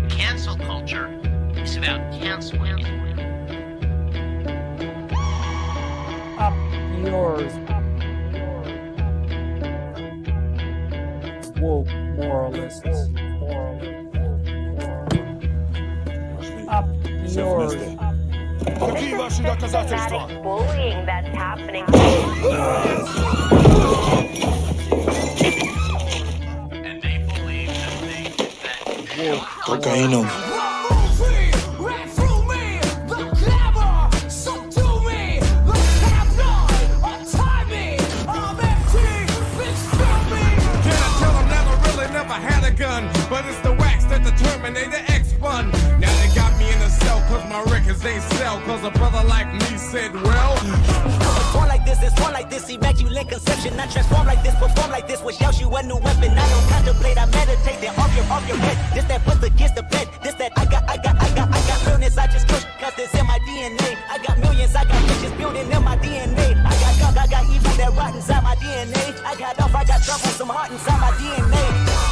Cancel culture is about canceling. Up yours. Woke moralists. Up yours. Systematic bullying that's happening. And they believe that Cocaína. But it's the wax that the Terminator X spun. Now they got me in a cell cause my records ain't sell. Cause a brother like me said, well, it's one like this, immaculate conception. Not transform like this, perform like this, which yells you a new weapon. I don't contemplate, I meditate, then off your head. This that puts against the bed. This that I got realness, I just push cause it's in my DNA. I got millions, I got riches building in my DNA. I got gunk, I got evil that rot inside my DNA. I got off, I got trouble, some heart inside my DNA.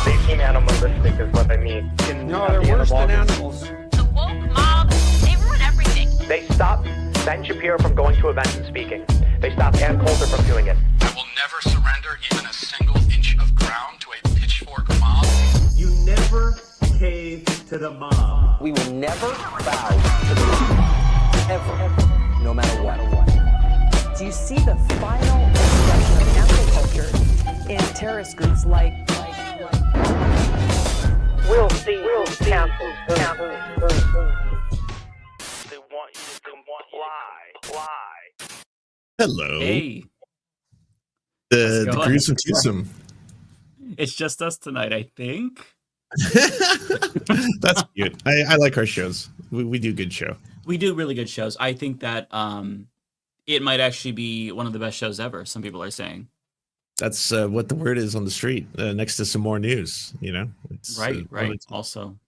They seem animalistic is what I mean. No, they're worse than animals. The woke mob, they ruin everything. They stopped Ben Shapiro from going to events and speaking. They stopped Ann Coulter from doing it. I will never surrender even a single inch of ground to a pitchfork mob. You never cave to the mob. We will never bow to the mob. Ever. No matter what. Do you see the final expression of cancel culture in terrorist groups like We'll see. Cancel. They want you to comply. Hello. Hey. The gruesome twosome. It's just us tonight, I think. That's cute. I like our shows. We do good show. We do really good shows. I think that it might actually be one of the best shows ever, some people are saying. That's what the word is on the street, next to some more news, you know? It's, right. Also.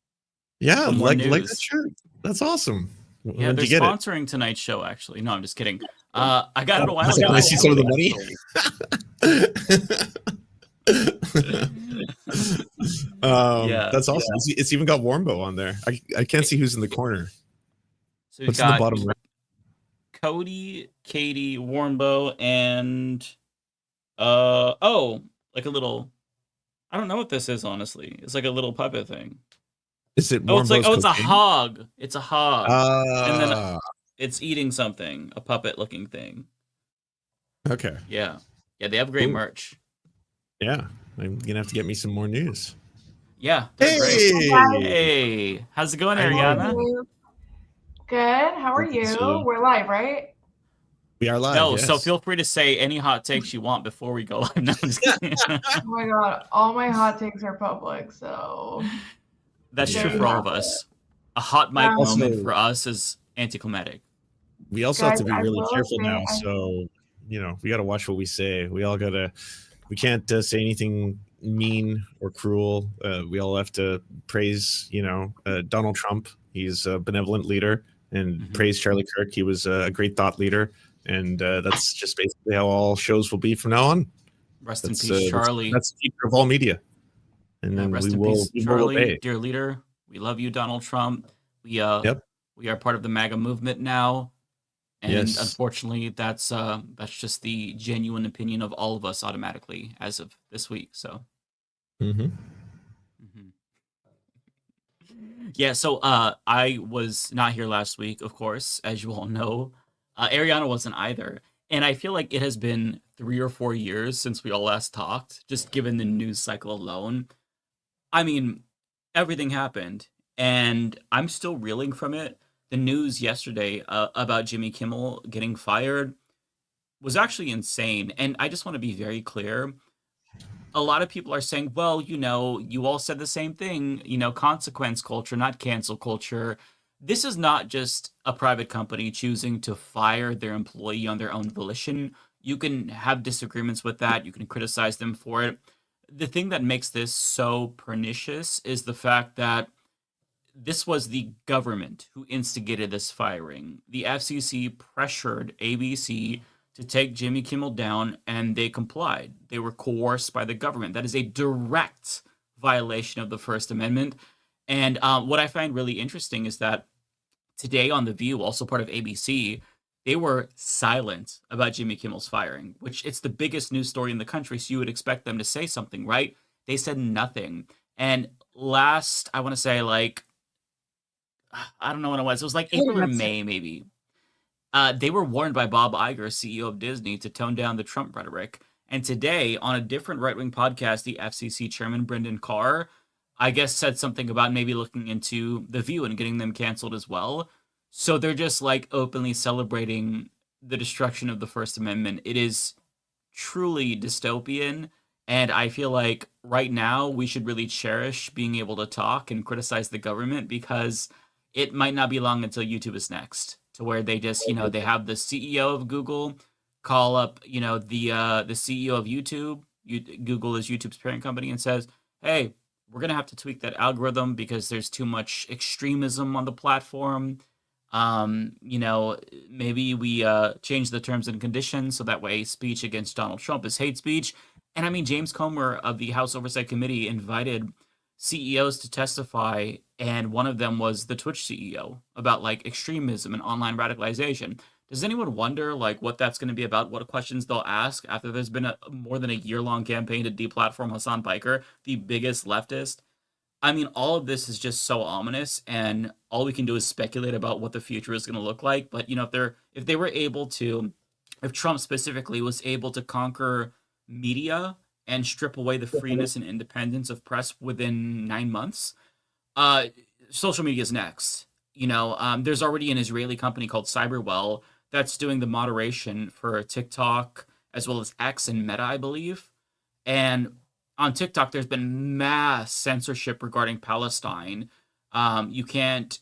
Yeah, like that shirt. That's awesome. Yeah, they're sponsoring tonight's show, actually. No, I'm just kidding. I got it a while ago. I see some of the money. Yeah, that's awesome. Yeah. It's even got Warmbo on there. I can't see who's in the corner. So what's in the bottom right? Cody, Katie, Warmbo, and like a little, I don't know what this is, honestly. It's like a little puppet thing. Is it it's like it's a hog. It's a hog. And then it's eating something, a puppet looking thing. Okay. Yeah, they have great merch. Yeah, I'm gonna have to get me some more news. Yeah. Hey, how's it going, Ariana? Good. How are you? We're live, right? We are live. No, yes. so feel free to say any hot takes you want before we go live. No, I'm just kidding. Oh my god, all my hot takes are public, so that's true for all of us. A hot mic moment for us is anticlimactic. We also have to be really careful now. So, you know, we got to watch what we say. We can't say anything mean or cruel. We all have to praise, Donald Trump. He's a benevolent leader, and praise Charlie Kirk. He was a great thought leader. And that's just basically how all shows will be from now on. Rest in peace, Charlie. That's the future of all media. And then rest in peace, Charlie, dear leader. We love you, Donald Trump. We are part of the MAGA movement now. And unfortunately, that's just the genuine opinion of all of us automatically as of this week. So, yeah. So I was not here last week, of course, as you all know. Ariana wasn't either. And I feel like it has been 3 or 4 years since we all last talked, just given the news cycle alone. I mean, everything happened, and I'm still reeling from it. The news yesterday about Jimmy Kimmel getting fired was actually insane. And I just want to be very clear. A lot of people are saying, well, you all said the same thing, consequence culture, not cancel culture. This is not just a private company choosing to fire their employee on their own volition. You can have disagreements with that. You can criticize them for it. the thing that makes this so pernicious is the fact that this was the government who instigated this firing. The FCC pressured ABC to take Jimmy Kimmel down, and they complied. They were coerced by the government. That is a direct violation of the First Amendment. And what I find really interesting is that today on The View, also part of ABC, they were silent about Jimmy Kimmel's firing, which it's the biggest news story in the country, so you would expect them to say something, right? They said nothing. And last, I want to say, like, I don't know when it was. It was like April or May, maybe. They were warned by Bob Iger, CEO of Disney, to tone down the Trump rhetoric. And today, on a different right-wing podcast, the FCC chairman, Brendan Carr, I guess said something about maybe looking into The View and getting them canceled as well. So they're just like openly celebrating the destruction of the First Amendment. It is truly dystopian. And I feel like right now we should really cherish being able to talk and criticize the government, because it might not be long until YouTube is next, to where they just, they have the CEO of Google call up, the CEO of YouTube. Google is YouTube's parent company, and says, hey, we're going to have to tweak that algorithm because there's too much extremism on the platform. Maybe we change the terms and conditions so that way speech against Donald Trump is hate speech. And I mean, James Comer of the House Oversight Committee invited CEOs to testify, and one of them was the Twitch CEO, about like extremism and online radicalization. Does anyone wonder like what that's going to be about, what questions they'll ask after there's been more than a year-long campaign to deplatform Hassan Piker, the biggest leftist? I mean, all of this is just so ominous, and all we can do is speculate about what the future is going to look like. But, if they were able to, if Trump specifically was able to conquer media and strip away the freeness and independence of press within 9 months, social media is next. There's already an Israeli company called Cyberwell that's doing the moderation for TikTok as well as X and Meta, I believe. And on TikTok, there's been mass censorship regarding Palestine. You can't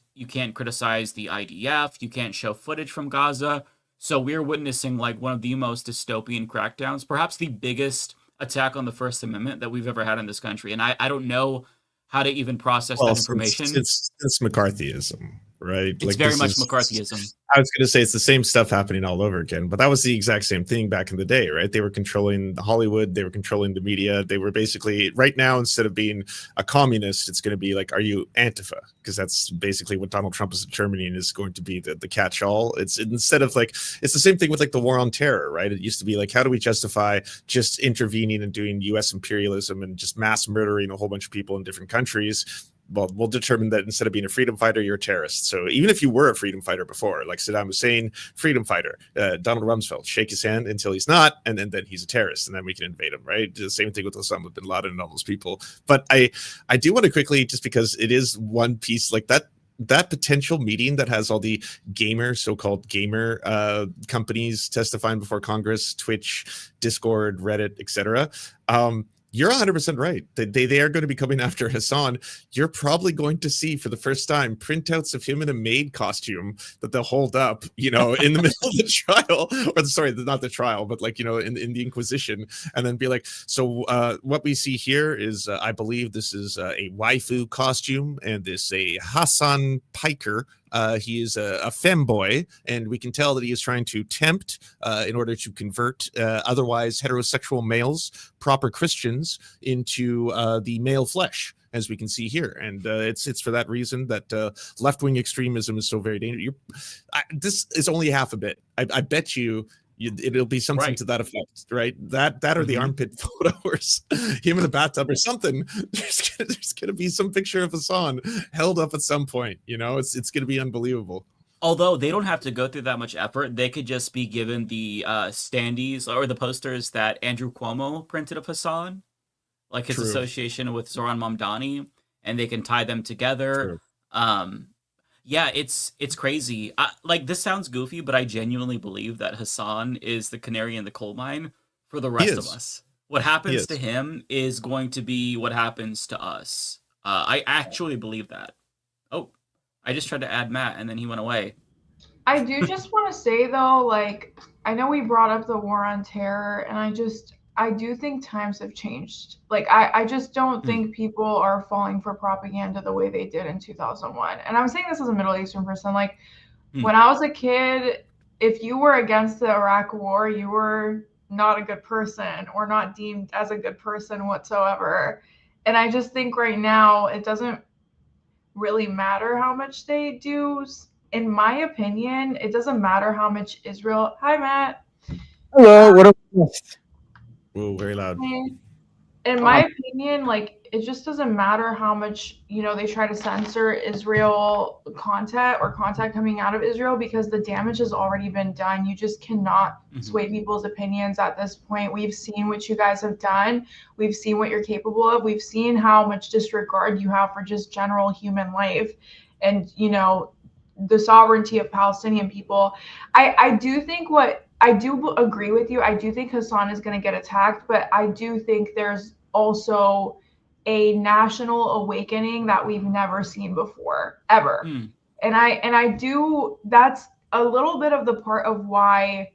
criticize the IDF. You can't show footage from Gaza. So we're witnessing like one of the most dystopian crackdowns, perhaps the biggest attack on the First Amendment that we've ever had in this country. And I don't know how to even process that information. It's McCarthyism, right? It's like, very much McCarthyism. I was going to say it's the same stuff happening all over again, but that was the exact same thing back in the day, right? They were controlling the Hollywood, they were controlling the media. They were basically, right now, instead of being a communist, it's going to be like, are you Antifa? Because that's basically what Donald Trump is determining is going to be the catch-all. It's instead of like, it's the same thing with like the war on terror, right? It used to be like, how do we justify just intervening and doing U.S. imperialism and just mass murdering a whole bunch of people in different countries? Well, we'll determine that instead of being a freedom fighter, you're a terrorist. So even if you were a freedom fighter before, like Saddam Hussein, freedom fighder, Donald Rumsfeld, shake his hand until he's not, and then he's a terrorist, and then we can invade him, right? The same thing with Osama bin Laden and all those people. But I do want to quickly, just because it is one piece like that potential meeting that has all the so-called gamer companies testifying before Congress, Twitch, Discord, Reddit, etc. You're 100% right. They are going to be coming after Hassan. You're probably going to see for the first time printouts of him in a maid costume that they'll hold up, in the middle of the trial, or sorry, not the trial, but like, in the Inquisition, and then be like, so what we see here is, I believe this is a waifu costume, and this a Hassan Piker. He is a femboy, and we can tell that he is trying to tempt in order to convert otherwise heterosexual males, proper Christians, into the male flesh, as we can see here. And it's for that reason that left-wing extremism is so very dangerous. This is only half a bit. I bet it'll be something to that effect, right? That or the armpit photo, or him in a bathtub or something. There's gonna be some picture of Hassan held up at some point. It's gonna be unbelievable. Although they don't have to go through that much effort, they could just be given the standees or the posters that Andrew Cuomo printed of Hassan, like his association with Zoran Mamdani, and they can tie them together. Yeah, it's crazy. Like, this sounds goofy, but I genuinely believe that Hassan is the canary in the coal mine for the rest of us. What happens to him is going to be what happens to us. I actually believe that. Oh, I just tried to add Matt, and then he went away. I do just want to say, though, like, I know we brought up the war on terror, and I do think times have changed. Like, I just don't think people are falling for propaganda the way they did in 2001. And I'm saying this as a Middle Eastern person. Like, when I was a kid, if you were against the Iraq War, you were not a good person or not deemed as a good person whatsoever. And I just think right now it doesn't really matter how much they do. In my opinion, it doesn't matter how much Israel. Hi, Matt. Hello. What up? Oh, very loud. In my opinion, like, it just doesn't matter how much, they try to censor Israel content or content coming out of Israel, because the damage has already been done. You just cannot sway people's opinions at this point. We've seen what you guys have done. We've seen what you're capable of. We've seen how much disregard you have for just general human life and, the sovereignty of Palestinian people. I do think I do agree with you. I do think Hassan is going to get attacked, but I do think there's also a national awakening that we've never seen before, ever. And I do, that's a little bit of the part of why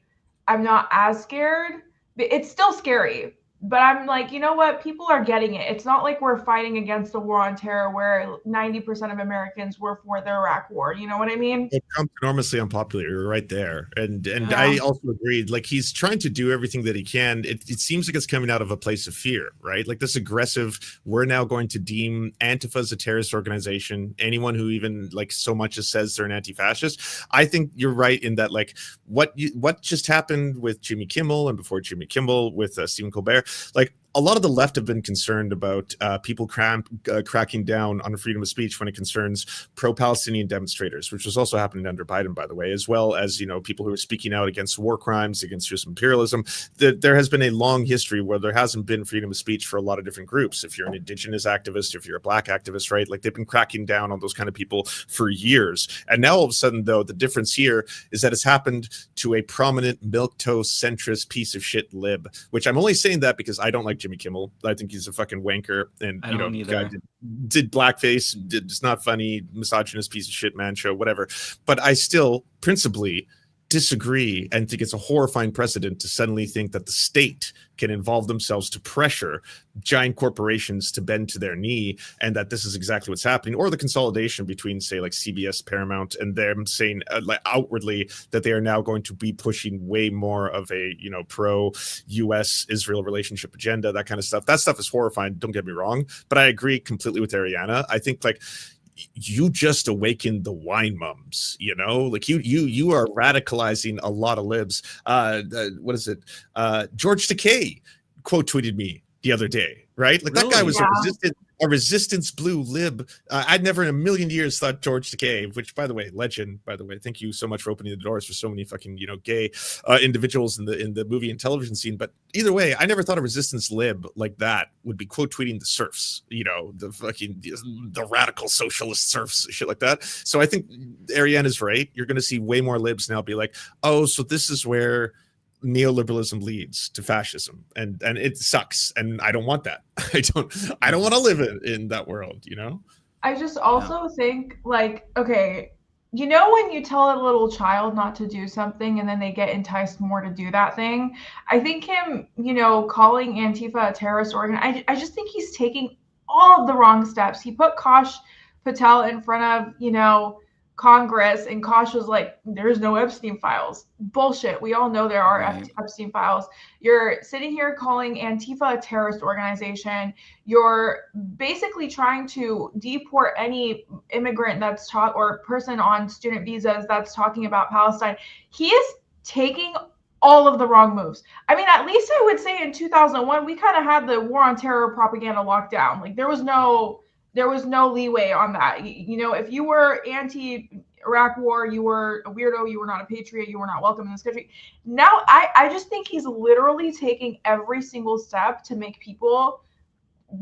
I'm not as scared. It's still scary, but I'm like, you know what? People are getting it. It's not like we're fighting against a war on terror where 90% of Americans were for the Iraq war. You know what I mean? Trump's enormously unpopular. You're right there. And I also agreed. Like, he's trying to do everything that he can. It seems like it's coming out of a place of fear, right? Like, this aggressive, we're now going to deem Antifa as a terrorist organization. Anyone who even like so much as says they're an anti-fascist. I think you're right in that, like, what just happened with Jimmy Kimmel and before Jimmy Kimmel with Stephen Colbert, like, a lot of the left have been concerned about people cracking down on freedom of speech when it concerns pro-Palestinian demonstrators, which was also happening under Biden, by the way, as well as, people who are speaking out against war crimes, against just imperialism. There has been a long history where there hasn't been freedom of speech for a lot of different groups. If you're an indigenous activist, if you're a black activist, right? Like, they've been cracking down on those kind of people for years. And now all of a sudden, though, the difference here is that it's happened to a prominent milquetoast centrist piece of shit lib, which I'm only saying that because I don't like Jimmy Kimmel. I think he's a fucking wanker, and guy did blackface. It's not funny, misogynist piece of shit man show, whatever. But I still principally disagree and think it's a horrifying precedent to suddenly think that the state can involve themselves to pressure giant corporations to bend to their knee, and that this is exactly what's happening, or the consolidation between, say, like CBS, Paramount, and them saying like outwardly that they are now going to be pushing way more of a pro-US Israel relationship agenda, that kind of stuff. That stuff is horrifying, don't get me wrong, but I agree completely with Ariana. I think, like, you just awakened the wine mums, like you are radicalizing a lot of libs. What is it? George Takei quote tweeted me the other day, right? Like, that guy was a resistance blue lib. I'd never in a million years thought George Takei, which, by the way, legend, by the way, thank you so much for opening the doors for so many fucking, gay individuals in the movie and television scene. But either way, I never thought a resistance lib like that would be quote tweeting the serfs, the fucking, the radical socialist serfs, shit like that. So I think Ariane is right. You're going to see way more libs now be like, oh, so this is where neoliberalism leads to fascism, and it sucks, and I don't want that. I don't want to live in that world. I just also think, like, okay, when you tell a little child not to do something and then they get enticed more to do that thing, I think him calling Antifa a terrorist organ, I just think he's taking all of the wrong steps. He put Kosh Patel in front of Congress, and Kosh was like, there's no Epstein files. Bullshit. We all know there are Epstein files. You're sitting here calling Antifa a terrorist organization. You're basically trying to deport any immigrant that's or person on student visas that's talking about Palestine. He is taking all of the wrong moves. I mean, at least I would say in 2001, we kind of had the war on terror propaganda locked down. Like, there was no leeway on that. If you were anti-Iraq war, you were a weirdo, you were not a patriot, you were not welcome in this country. Now, I just think he's literally taking every single step to make people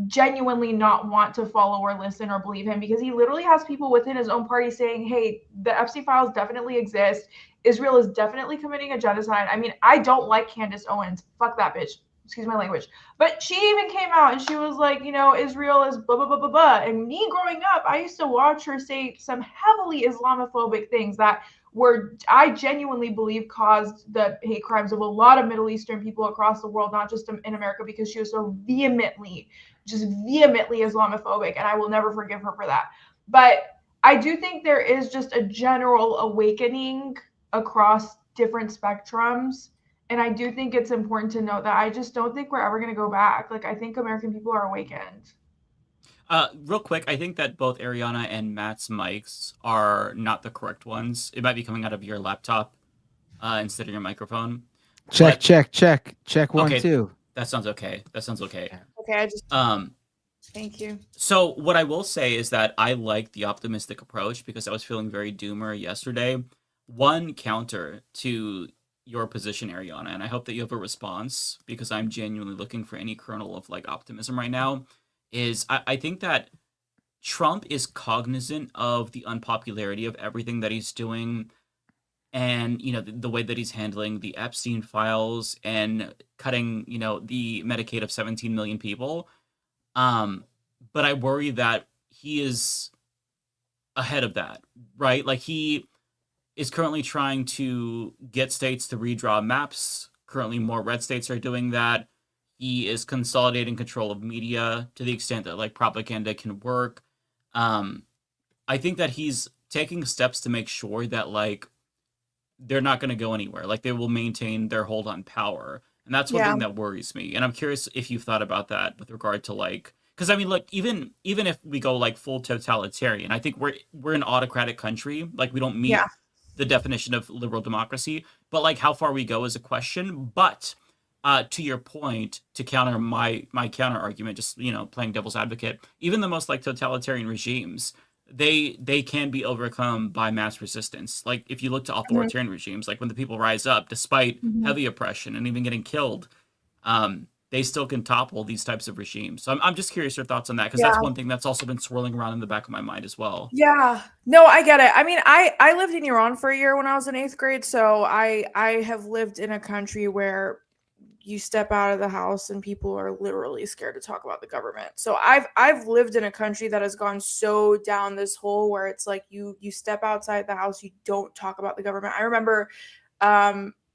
genuinely not want to follow or listen or believe him, because he literally has people within his own party saying, hey, the Epstein files definitely exist. Israel is definitely committing a genocide. I mean, I don't like Candace Owens. Fuck that bitch. Excuse my language. But she even came out and she was like, Israel is blah, blah, blah, blah, blah. And me growing up, I used to watch her say some heavily Islamophobic things that were, I genuinely believe, caused the hate crimes of a lot of Middle Eastern people across the world, not just in America, because she was so vehemently Islamophobic, and I will never forgive her for that. But I do think there is just a general awakening across different spectrums. And I do think it's important to note that I just don't think we're ever going to go back. Like, I think American people are awakened. Real quick, I think that both Ariana and Matt's mics are not the correct ones. It might be coming out of your laptop instead of your microphone. Check 1, okay, 2. That sounds okay. Okay, I just thank you. So what I will say is that I like the optimistic approach because I was feeling very doomer yesterday. One counter to your position, Ariana, and I hope that you have a response because I'm genuinely looking for any kernel of like optimism right now, is I think that Trump is cognizant of the unpopularity of everything that he's doing, and the way that he's handling the Epstein files and cutting the Medicaid of 17 million people. But I worry that he is ahead of that, right? Like he is currently trying to get states to redraw maps. Currently, more red states are doing that. He is consolidating control of media to the extent that like propaganda can work. I think that he's taking steps to make sure that like they're not going to go anywhere. Like they will maintain their hold on power. And that's one thing that worries me. And I'm curious if you've thought about that with regard to like, because I mean, like even if we go like full totalitarian, I think we're an autocratic country. Like we don't meet the definition of liberal democracy, but like how far we go is a question. But to your point, to counter my counter argument, just playing devil's advocate, even the most like totalitarian regimes, they can be overcome by mass resistance. Like if you look to authoritarian regimes, like when the people rise up despite heavy oppression and even getting killed, they still can topple these types of regimes. So I'm just curious your thoughts on that, because that's one thing that's also been swirling around in the back of my mind as well. Yeah, no, I get it. I mean, I lived in Iran for a year when I was in 8th grade, so I have lived in a country where you step out of the house and people are literally scared to talk about the government. So I've lived in a country that has gone so down this hole where it's like you step outside the house, you don't talk about the government. I remember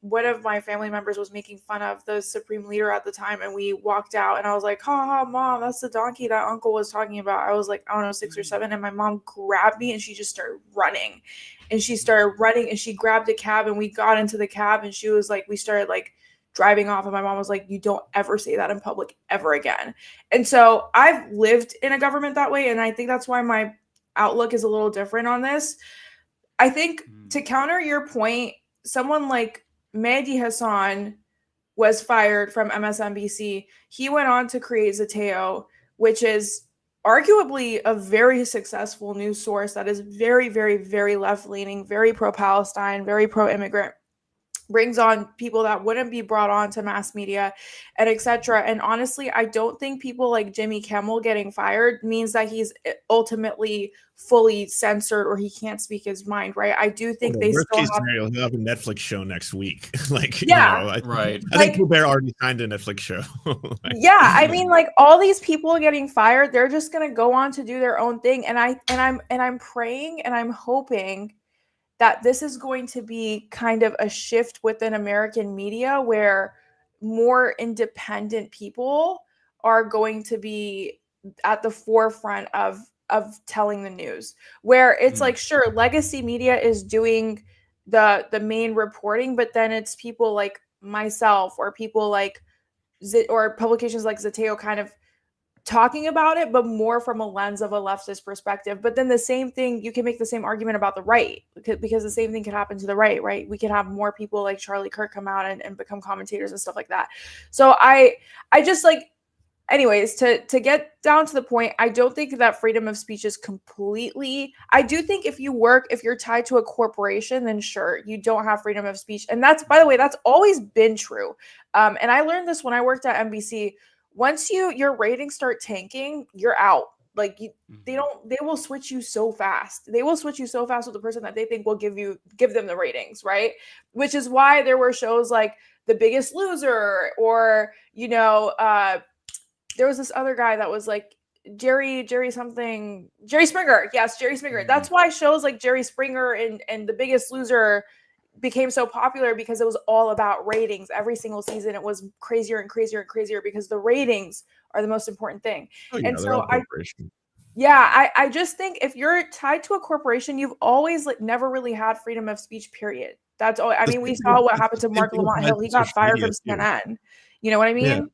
one of my family members was making fun of the supreme leader at the time, and we walked out and I was like, ha, mom, that's the donkey that uncle was talking about. I was like, I don't know, 6 or 7, and my mom grabbed me and she just started running. And she started running and she grabbed a cab and we got into the cab and she was like, we started like driving off, and my mom was like, you don't ever say that in public ever again. And so I've lived in a government that way, and I think that's why my outlook is a little different on this. I think to counter your point, someone like Mehdi Hassan was fired from MSNBC. He went on to create Zateo, which is arguably a very successful news source that is very, very, very left-leaning, very pro-Palestine, very pro-immigrant, brings on people that wouldn't be brought on to mass media, and etc. And honestly, I don't think people like Jimmy Kimmel getting fired means that he's ultimately fully censored or he can't speak his mind, right? I do think they worst still case have scenario, he'll have a Netflix show next week. Like, right. I think Colbert already signed a Netflix show. I mean, like all these people getting fired, they're just gonna go on to do their own thing. And I'm praying and I'm hoping that this is going to be kind of a shift within American media where more independent people are going to be at the forefront of telling the news, where it's like, sure, legacy media is doing the main reporting, but then it's people like myself or people like or publications like Zateo kind of talking about it, but more from a lens of a leftist perspective. But then the same thing, you can make the same argument about the right, because the same thing could happen to the right? We could have more people like Charlie Kirk come out and become commentators and stuff like that. So I just like, anyways, to get down to the point, I don't think that freedom of speech is completely, I do think if you're tied to a corporation, then sure, you don't have freedom of speech. And that's, by the way, that's always been true. And I learned this when I worked at NBC. Once your ratings start tanking, you're out. Like they will switch you so fast. They will switch you so fast with the person that they think will give them the ratings, right? Which is why there were shows like The Biggest Loser, or there was this other guy that was like Jerry Springer. Yes, Jerry Springer. That's why shows like Jerry Springer and The Biggest Loser became so popular, because it was all about ratings. Every single season it was crazier and crazier and crazier, because the ratings are the most important thing. Oh, yeah, And they're all so I just think if you're tied to a corporation, you've always never really had freedom of speech, period. That's all. I mean, we saw what happened to Mark Lamont Hill. He got fired from CNN. You know what I mean?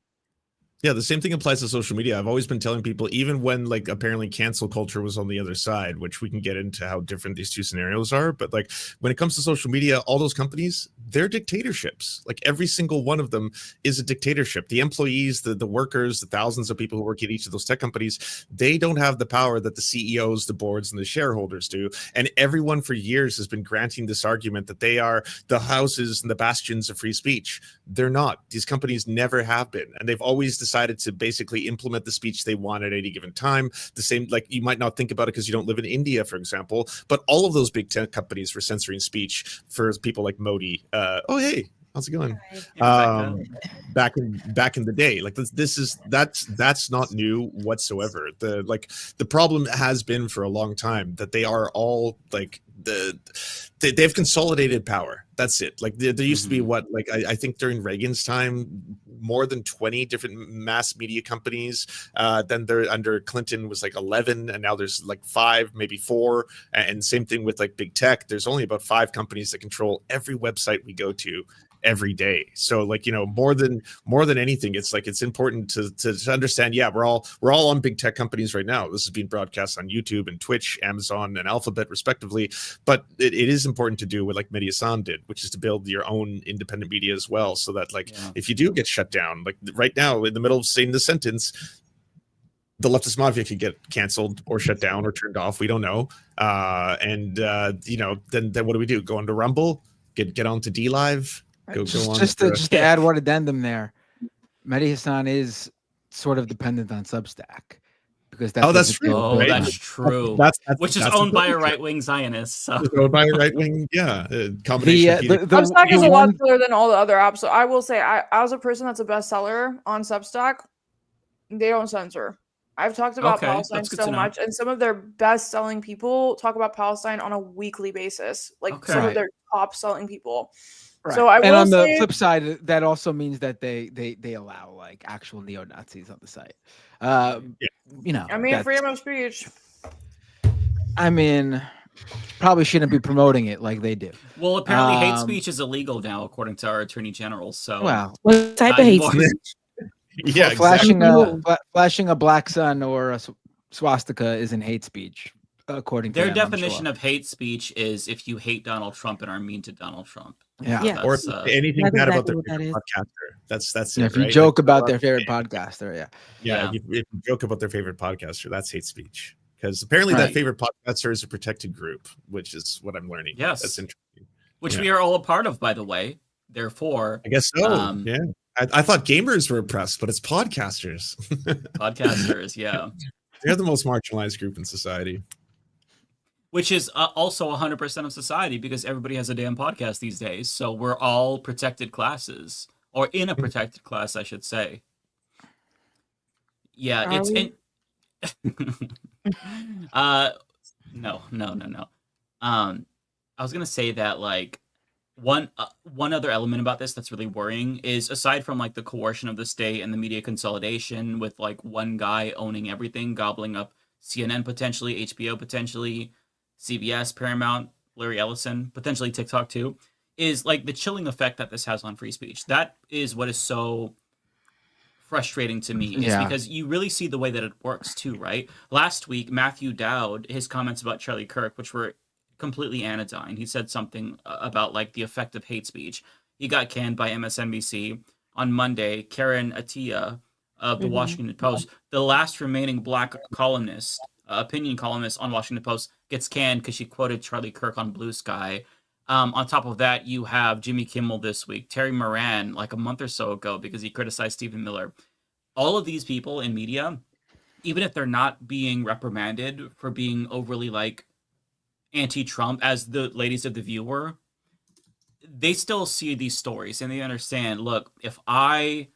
Yeah, the same thing applies to social media. I've always been telling people, even when like apparently cancel culture was on the other side, which we can get into how different these two scenarios are. But like when it comes to social media, all those companies, they're dictatorships. Like every single one of them is a dictatorship. The employees, the workers, the thousands of people who work at each of those tech companies, they don't have the power that the CEOs, the boards, and the shareholders do. And everyone for years has been granting this argument that they are the houses and the bastions of free speech. They're not. These companies never have been. And they've always decided to basically implement the speech they want at any given time. The same, like you might not think about it because you don't live in India, for example, but all of those big tech companies were censoring speech for people like Modi. Oh, hey, how's it going? Back in the day, like that's not new whatsoever. The problem has been for a long time that they are all like they've consolidated power. That's it. Like there used to be I think during Reagan's time, more than 20 different mass media companies. Then there under Clinton was like 11, and now there's like 5, maybe 4. And same thing with like big tech. There's only about 5 companies that control every website we go to every day. So like, you know, more than anything, it's like it's important to understand, yeah, we're all on big tech companies right now. This is being broadcast on YouTube and Twitch, Amazon and Alphabet respectively, but it is important to do what like Mediasan did, which is to build your own independent media as well, so that like if you do get shut down, like right now in the middle of saying the sentence, the Leftist Mafia could get canceled or shut down or turned off. We don't know. You know, then what do? Go onto Rumble, get onto D Live. Just to add one addendum there, Mehdi Hassan is sort of dependent on Substack because that's true. That's true. Which is owned by a right-wing Zionist. So. It's owned by a right-wing, combination. Substack is a lot cooler than all the other apps. So I will say, as a person that's a bestseller on Substack, they don't censor. I've talked about Palestine so much, and some of their best-selling people talk about Palestine on a weekly basis. Like some of their top-selling people. Right. So I will and on the say, flip side, that also means that they allow like actual neo-Nazis on the site. You know, I mean, freedom of speech. I mean, probably shouldn't be promoting it like they do. Well, apparently hate speech is illegal now, according to our attorney general. So, what type of hate speech? Yeah, flashing a black sun or a swastika isn't hate speech. According to their definition of hate speech is if you hate Donald Trump and are mean to Donald Trump. Yeah. Or anything bad about their favorite podcaster. That's it. If you joke about their favorite podcaster, if you joke about their favorite podcaster, that's hate speech. Because apparently that favorite podcaster is a protected group, which is what I'm learning. Yes, that's interesting. Which we are all a part of, by the way. Therefore, I guess so. I thought gamers were oppressed, but it's podcasters. Podcasters, yeah. They're the most marginalized group in society. Which is also 100% of society, because everybody has a damn podcast these days. So we're all protected classes, or in a protected class, I should say. Yeah, no. I was gonna say that like one other element about this that's really worrying is, aside from like the coercion of the state and the media consolidation with like one guy owning everything, gobbling up CNN potentially, HBO potentially, CBS, Paramount, Larry Ellison, potentially TikTok too, is like the chilling effect that this has on free speech. That is what is so frustrating to me, is because you really see the way that it works too, right? Last week, Matthew Dowd, his comments about Charlie Kirk, which were completely anodyne. He said something about like the effect of hate speech. He got canned by MSNBC. On Monday, Karen Attiah of the Washington Post, the last remaining black columnist, opinion columnist on Washington Post, gets canned because she quoted Charlie Kirk on Blue Sky. On top of that, you have Jimmy Kimmel this week, Terry Moran like a month or so ago because he criticized Stephen Miller. All of these people in media, even if they're not being reprimanded for being overly like anti-Trump, as the ladies of The View were, they still see these stories and they understand, look, if I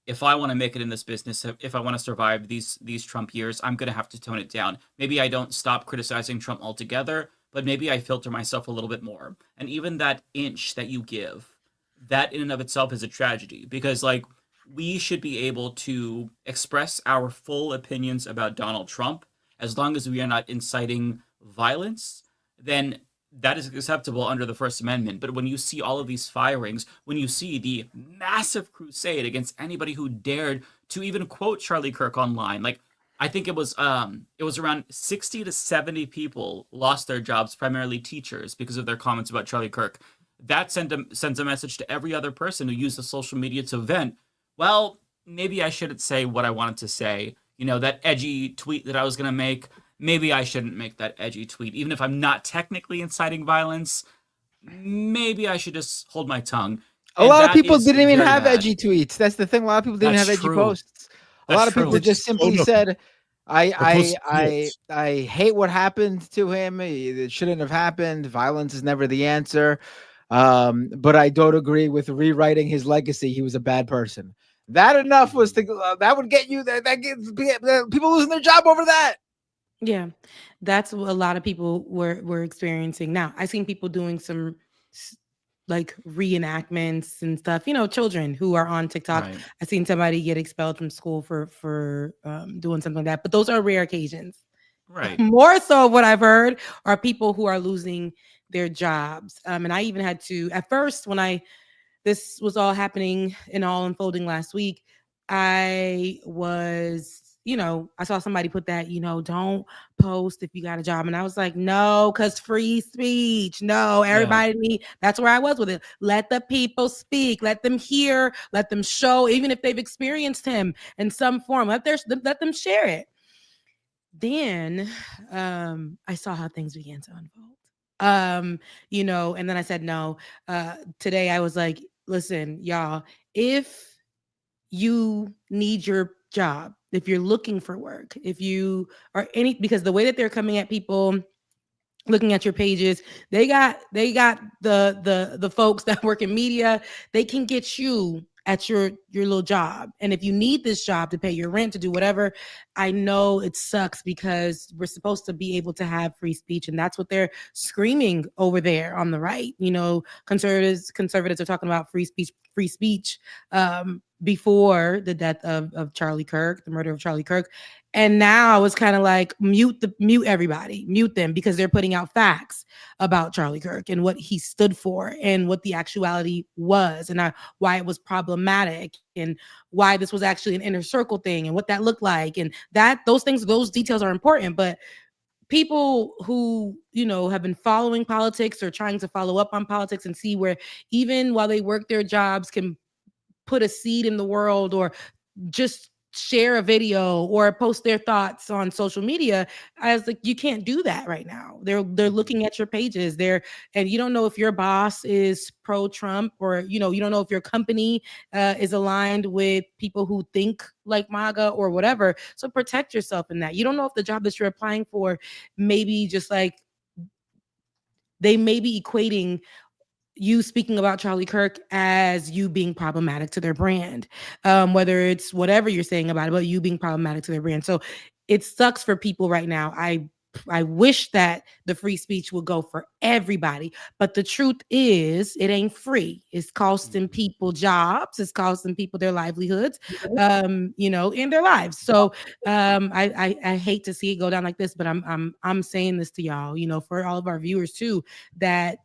if I want to make it in this business, if I want to survive these Trump years, I'm going to have to tone it down. Maybe I don't stop criticizing Trump altogether, but maybe I filter myself a little bit more. And even that inch that you give, that in and of itself is a tragedy, because like we should be able to express our full opinions about Donald Trump as long as we are not inciting violence, then that is acceptable under the First Amendment. But when you see all of these firings, when you see the massive crusade against anybody who dared to even quote Charlie Kirk online, like I think it was around 60 to 70 people lost their jobs, primarily teachers, because of their comments about Charlie Kirk. That sends a message to every other person who uses social media to vent. Well, maybe I shouldn't say what I wanted to say. You know, that edgy tweet that I was going to make, maybe I shouldn't make that edgy tweet. Even if I'm not technically inciting violence, maybe I should just hold my tongue. A lot of people didn't even have edgy tweets. That's the thing. A lot of people didn't have edgy posts. A lot of people just simply said, I hate what happened to him. It shouldn't have happened. Violence is never the answer. But I don't agree with rewriting his legacy. He was a bad person. That enough was to that would get you that gets people losing their job over that. Yeah, that's what a lot of people were experiencing. Now, I've seen people doing some like reenactments and stuff. You know, children who are on TikTok. Right. I've seen somebody get expelled from school for doing something like that. But those are rare occasions. Right. More so, what I've heard are people who are losing their jobs. And I even had to, at first, when this was all happening and all unfolding last week, I was, I saw somebody put that, don't post if you got a job. And I was like, no, because free speech. No, everybody that's where I was with it. Let the people speak. Let them hear. Let them show, even if they've experienced him in some form. Let them share it. Then I saw how things began to unfold. And then I said, no, today I was like, listen, y'all, if you need your job, if you're looking for work, if you are because the way that they're coming at people, looking at your pages, they got the folks that work in media, they can get you at your little job. And if you need this job to pay your rent, to do whatever, I know it sucks because we're supposed to be able to have free speech. And that's what they're screaming over there on the right. Conservatives are talking about free speech before the death of Charlie Kirk, the murder of Charlie Kirk. And now it's kind of like mute everybody, mute them, because they're putting out facts about Charlie Kirk and what he stood for and what the actuality was, and why it was problematic, and why this was actually an inner circle thing and what that looked like. And those details are important. But people who, have been following politics or trying to follow up on politics and see where even while they work their jobs can put a seed in the world or just share a video or post their thoughts on social media, I was like, you can't do that right now. They're looking at your pages and you don't know if your boss is pro-Trump, or you don't know if your company is aligned with people who think like MAGA or whatever. So protect yourself in that. You don't know if the job that you're applying for, maybe just like they may be equating you speaking about Charlie Kirk as you being problematic to their brand, whether it's whatever you're saying about it, but you being problematic to their brand. So it sucks for people right now. I wish that the free speech would go for everybody, but the truth is it ain't free. It's costing people jobs. It's costing people their livelihoods, and their lives. So I hate to see it go down like this, but I'm saying this to y'all, for all of our viewers too, that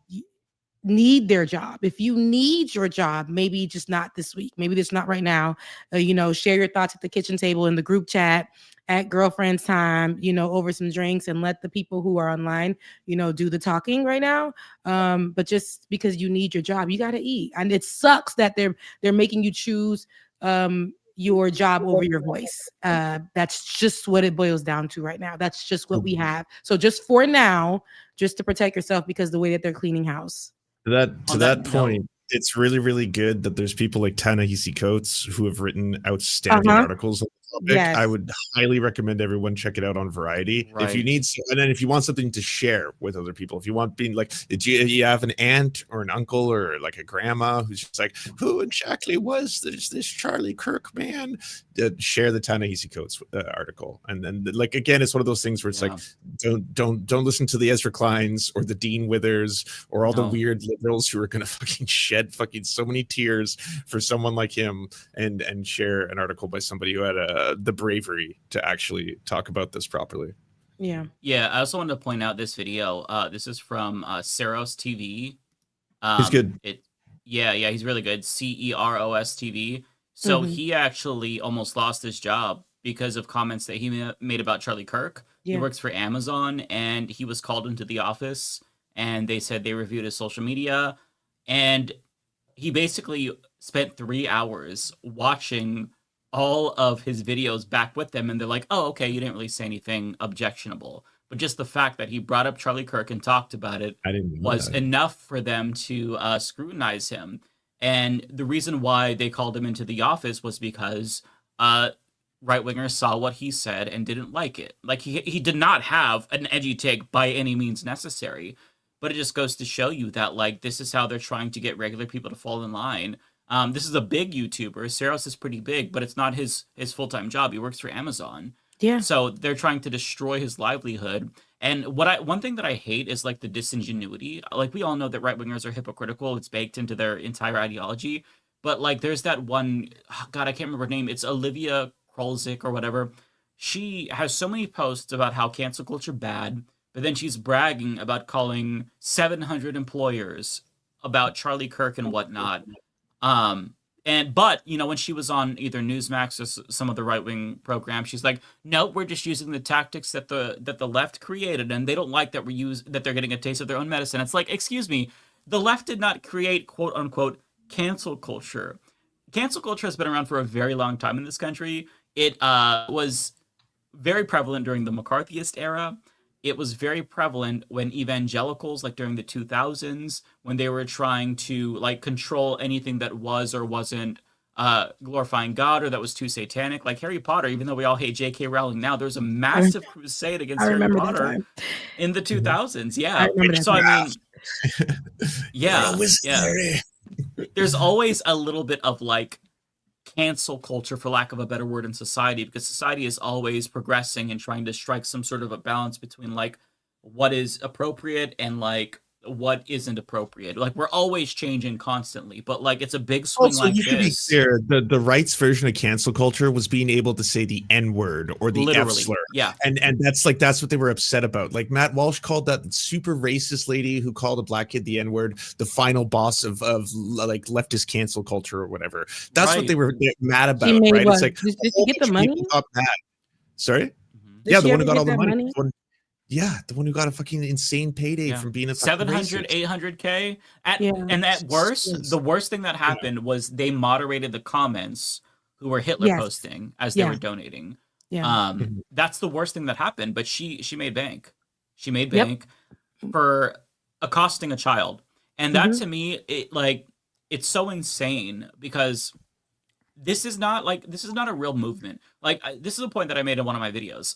need their job. If you need your job, maybe just not this week, maybe just not right now, share your thoughts at the kitchen table, in the group chat, at girlfriend's time, over some drinks, and let the people who are online, do the talking right now. But just because you need your job, you got to eat. And it sucks that they're making you choose your job over your voice. That's just what it boils down to right now. That's just what we have. So just for now, just to protect yourself, because the way that they're cleaning house. To that point, it's really, really good that there's people like Ta-Nehisi Coates who have written outstanding articles on the topic, I would highly recommend everyone check it out on Variety. If you need, and then if you want something to share with other people, if you want being like, you have an aunt or an uncle or like a grandma who's just like, who exactly was this Charlie Kirk man? Share the Ta-Nehisi Coates article, and then like again, it's one of those things where it's like, don't listen to the Ezra Kleins or the Dean Withers or all the weird liberals who are gonna fucking shed fucking so many tears for someone like him, and share an article by somebody who had the bravery to actually talk about this properly. Yeah. I also wanted to point out this video. This is from Ceros TV. He's good. He's really good. CEROS TV. So he actually almost lost his job because of comments that he made about Charlie Kirk. He works for Amazon, and he was called into the office, and they said they reviewed his social media, and he basically spent 3 hours watching all of his videos back with them, and they're like, oh, okay, you didn't really say anything objectionable. But just the fact that he brought up Charlie Kirk and talked about it was enough for them to scrutinize him. And the reason why they called him into the office was because right-wingers saw what he said and didn't like it. Like, he did not have an edgy take by any means necessary. But it just goes to show you that, like, this is how they're trying to get regular people to fall in line. This is a big YouTuber. Ceros is pretty big, but it's not his full-time job. He works for Amazon. Yeah. So they're trying to destroy his livelihood. And one thing that I hate is like the disingenuity. Like, we all know that right-wingers are hypocritical. It's baked into their entire ideology. But like, there's that one, God, I can't remember her name. It's Olivia Krolzik or whatever. She has so many posts about how cancel culture bad, but then she's bragging about calling 700 employers about Charlie Kirk and whatnot. But you know, when she was on either Newsmax or some of the right-wing programs, she's like, no, we're just using the tactics that the left created, and they don't like that that they're getting a taste of their own medicine. It's like, excuse me, the left did not create quote unquote cancel culture. Cancel culture has been around for a very long time in this country. It was very prevalent during the McCarthyist era. It was very prevalent when evangelicals, like during the 2000s, when they were trying to like control anything that was or wasn't glorifying God or that was too satanic, like Harry Potter. Even though we all hate J.K. Rowling now, there's a massive crusade against Harry Potter in the 2000s. Yeah, There's always a little bit of like cancel culture, for lack of a better word, in society, because society is always progressing and trying to strike some sort of a balance between like what is appropriate and like what isn't appropriate. Like, we're always changing constantly, but like, it's a big swing. Also, like you should be clear, the right's version of cancel culture was being able to say the N-word or the F slur. Yeah. And that's what they were upset about. Like, Matt Walsh called that super racist lady who called a black kid the N-word the final boss of like leftist cancel culture or whatever. That's what they were mad about, right? What? It's like, did she get the money? Sorry? Did the one who got all the money? The one who got a fucking insane payday from being a 700, 800K. And at worst, the worst thing that happened was they moderated the comments who were Hitler posting as they were donating. That's the worst thing that happened. But she made bank. She made bank for accosting a child, and that to me, it's so insane, because this is not a real movement. Like, this is a point that I made in one of my videos.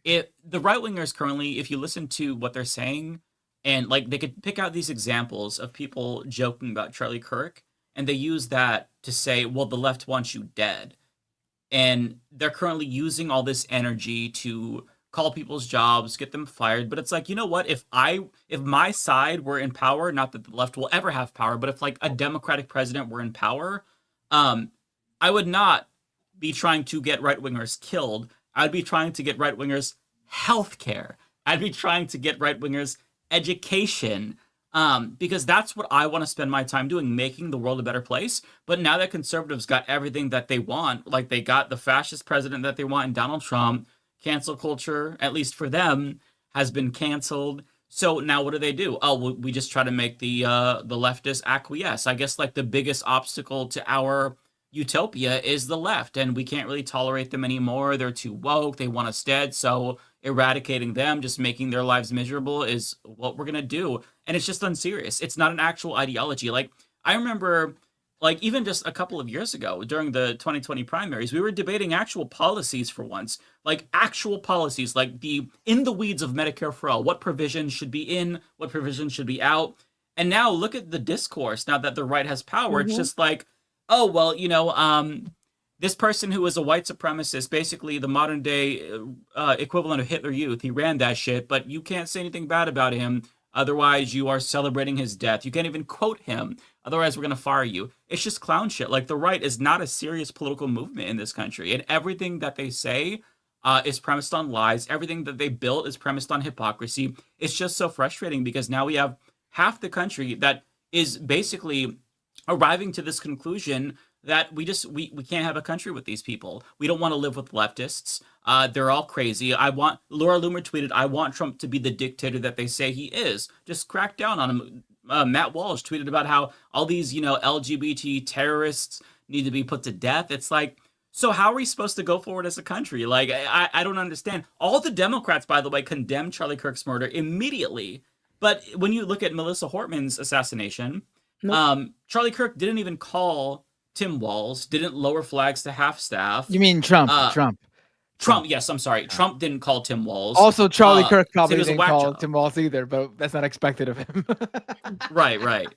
If the right-wingers currently, if you listen to what they're saying, and like, they could pick out these examples of people joking about Charlie Kirk, and they use that to say, well, the left wants you dead. And they're currently using all this energy to call people's jobs, get them fired. But it's like, you know what? If my side were in power, not that the left will ever have power, but if like a Democratic president were in power, I would not be trying to get right-wingers killed. I'd be trying to get right-wingers healthcare. I'd be trying to get right-wingers education, because that's what I want to spend my time doing, making the world a better place. But now that conservatives got everything that they want, like they got the fascist president that they want in Donald Trump, cancel culture, at least for them, has been canceled. So now what do? Oh, we just try to make the leftists acquiesce. I guess like the biggest obstacle to our utopia is the left, and we can't really tolerate them anymore. They're too woke. They want us dead. So eradicating them, just making their lives miserable, is what we're going to do. And it's just unserious. It's not an actual ideology. Like, I remember Like, even just a couple of years ago during the 2020 primaries, we were debating actual policies for once, like actual policies, like the in the weeds of Medicare for all, what provisions should be in, what provisions should be out. And now look at the discourse now that the right has power. It's just like, oh, well, this person who was a white supremacist, basically the modern day equivalent of Hitler Youth, he ran that shit, but you can't say anything bad about him. Otherwise, you are celebrating his death. You can't even quote him. Otherwise, we're going to fire you. It's just clown shit. Like, the right is not a serious political movement in this country. And everything that they say is premised on lies. Everything that they built is premised on hypocrisy. It's just so frustrating because now we have half the country that is basically arriving to this conclusion that we can't have a country with these people. We don't want to live with leftists. They're all crazy. Laura Loomer tweeted, I want Trump to be the dictator that they say he is. Just crack down on him. Matt Walsh tweeted about how all these, LGBT terrorists need to be put to death. It's like, so how are we supposed to go forward as a country? Like, I don't understand. All the Democrats, by the way, condemned Charlie Kirk's murder immediately. But when you look at Melissa Hortman's assassination, Charlie Kirk didn't even call Tim Walz, didn't lower flags to half staff. You mean Trump? Trump, yes, I'm sorry. Trump didn't call Tim Walz. Also, Charlie Kirk probably didn't call Tim Walz either, but that's not expected of him. Right.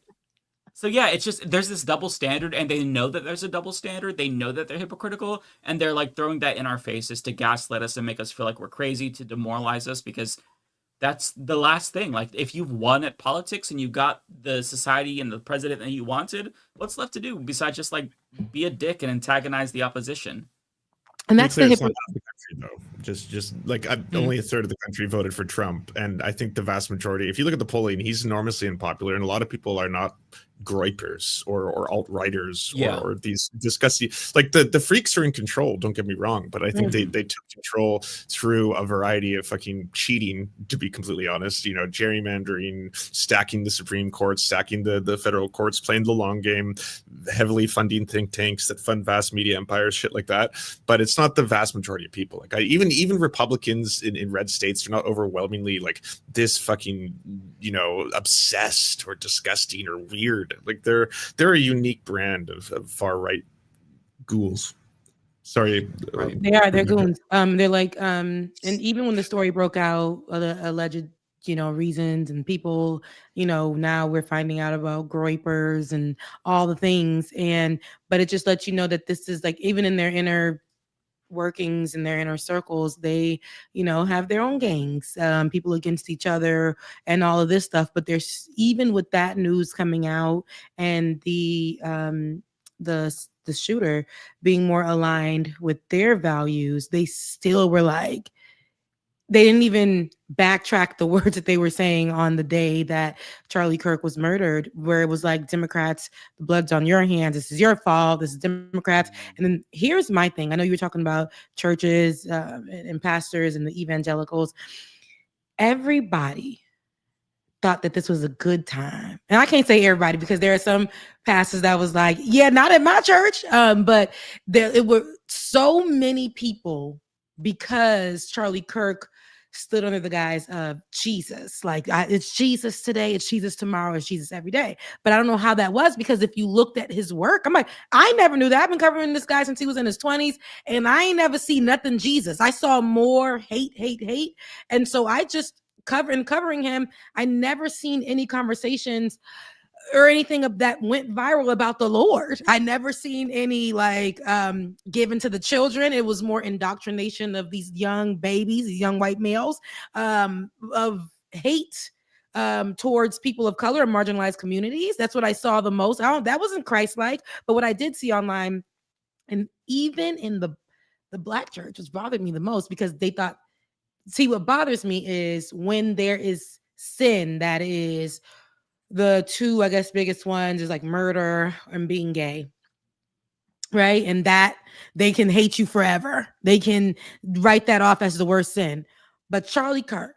So yeah, it's just, there's this double standard, and they know that there's a double standard. They know that they're hypocritical, and they're like throwing that in our faces to gaslight us and make us feel like we're crazy, to demoralize us, because that's the last thing. Like, if you've won at politics and you got the society and the president that you wanted, what's left to do besides just like be a dick and antagonize the opposition? And that's the hypocrisy. Though. Just like only a third of the country voted for Trump, and I think the vast majority, if you look at the polling, he's enormously unpopular, and a lot of people are not groypers or alt-righters or these disgusting, like the freaks are in control, don't get me wrong, but I think they took control through a variety of fucking cheating, to be completely honest, gerrymandering, stacking the Supreme Court, stacking the federal courts, playing the long game, heavily funding think tanks that fund vast media empires, shit like that. But it's not the vast majority of people. Like, even Republicans in red states are not overwhelmingly like this fucking obsessed or disgusting or weird. Like, they're a unique brand of far right ghouls. Sorry, they're goons. They're like, and even when the story broke out, the alleged reasons, and people, now we're finding out about groypers and all the things, but it just lets you know that this is like, even in their inner workings, in their inner circles, they have their own gangs, people against each other and all of this stuff. But there's, even with that news coming out and the shooter being more aligned with their values, they still were like, they didn't even backtrack the words that they were saying on the day that Charlie Kirk was murdered, where it was like, Democrats, the blood's on your hands. This is your fault. This is Democrats. And then here's my thing. I know you were talking about churches and pastors and the evangelicals. Everybody thought that this was a good time. And I can't say everybody, because there are some pastors that was like, yeah, not at my church. But it were so many people, because Charlie Kirk stood under the guise of Jesus. Like, it's Jesus today, it's Jesus tomorrow, it's Jesus every day. But I don't know how that was, because if you looked at his work, I'm like, I never knew that. I've been covering this guy since he was in his 20s, and I ain't never seen nothing Jesus. I saw more hate. And so I just covering him, I never seen any conversations or anything that went viral about the Lord. I never seen any like given to the children. It was more indoctrination of these young babies, these young white males, of hate towards people of color and marginalized communities. That's what I saw the most. That wasn't Christ-like. But what I did see online, and even in the Black church, which bothered me the most, because they thought, see, what bothers me is when there is sin that is, the two, I guess, biggest ones is like murder and being gay, right? And that they can hate you forever. They can write that off as the worst sin. But Charlie Kirk,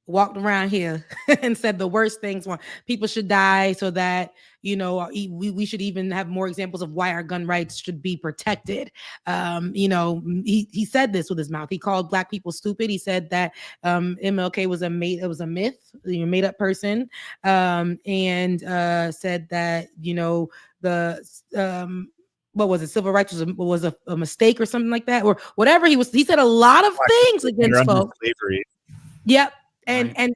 walked around here and said the worst things. People should die so that, you know, we should even have more examples of why our gun rights should be protected. You know, he said this with his mouth. He called Black people stupid. He said that MLK was a myth, you know, made up person, and said that, you know, the what was it? Civil rights was a mistake or something like that, or whatever. He said a lot of things against folks. Slavery. Yep. And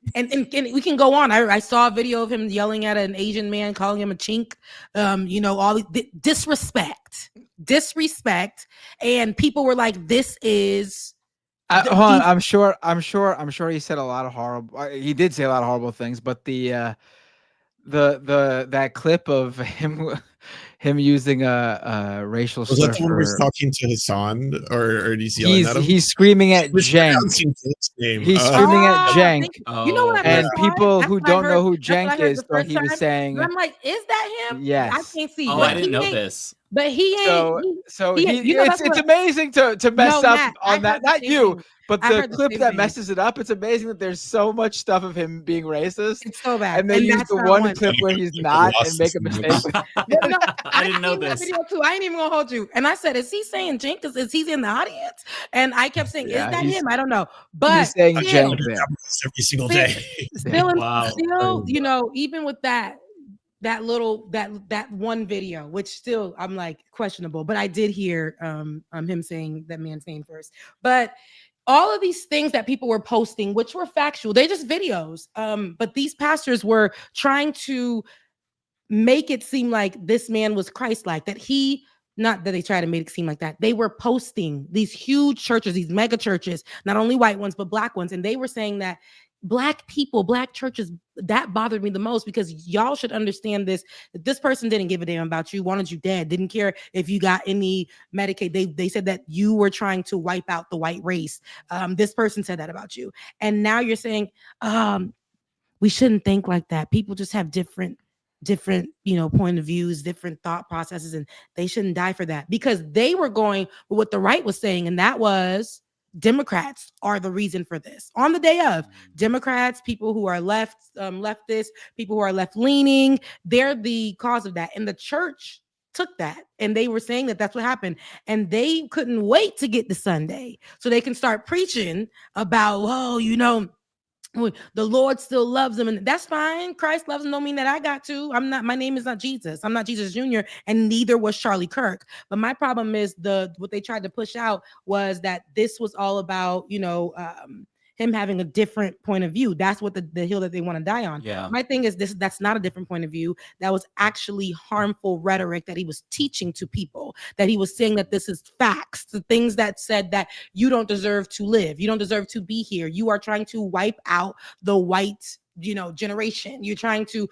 we can go on. I saw a video of him yelling at an Asian man, calling him a chink. You know, all disrespect, and people were like, "This is." Hold on, I'm sure he said a lot of horrible. He did say a lot of horrible things, but that clip of him using a racial was slur. That the one where he's talking to Hassan, or he's yelling at him? He's screaming at Cenk. He's screaming at Cenk. You know what? And people who don't know who Cenk is thought he was saying. I'm like, is that him? Yes. I can't see. Oh, I didn't know this. But he ain't. It's amazing to mess up Matt, on that. Not you, but the clip that thing. messes it up. It's amazing that there's so much stuff of him being racist. It's so bad. And they use the one clip where he's not and make a mistake. I didn't know this. Video too. I ain't even gonna hold you. And I said, "Is he saying Cenk? Is he in the audience?" And I kept saying, "Is that him?" I don't know. But he's saying Cenk every single day. Still, you know, even with that one video, which still I'm like questionable, but I did hear him saying that man's name first. But all of these things that people were posting, which were factual, they're just videos. But these pastors were trying to make it seem like this man was Christ-like, that he, not that they try to make it seem like that. They were posting these huge churches, these mega churches, not only white ones, but Black ones. And they were saying that Black people, Black churches, that bothered me the most, because y'all should understand this, that this person didn't give a damn about you, wanted you dead, didn't care if you got any Medicaid. They said that you were trying to wipe out the white race. This person said that about you. And now you're saying, we shouldn't think like that. People just have different, you know, point of views, different thought processes, and they shouldn't die for that, because they were going with what the right was saying, and that was Democrats are the reason for this. On the day of, Democrats, people who are leftist, people who are left leaning, they're the cause of that. And the church took that, and they were saying that that's what happened, and they couldn't wait to get to Sunday so they can start preaching about, oh, you know, the Lord still loves them, and that's fine. Christ loves them, don't mean that I got to. My name is not Jesus. I'm not Jesus Jr., and neither was Charlie Kirk. But my problem is what they tried to push out was that this was all about, you know, him having a different point of view. That's what the hill that they want to die on. Yeah. My thing is that's not a different point of view. That was actually harmful rhetoric that he was teaching to people, that he was saying that this is facts, the things that said that you don't deserve to live, you don't deserve to be here. You are trying to wipe out the white, you know, generation. You're trying to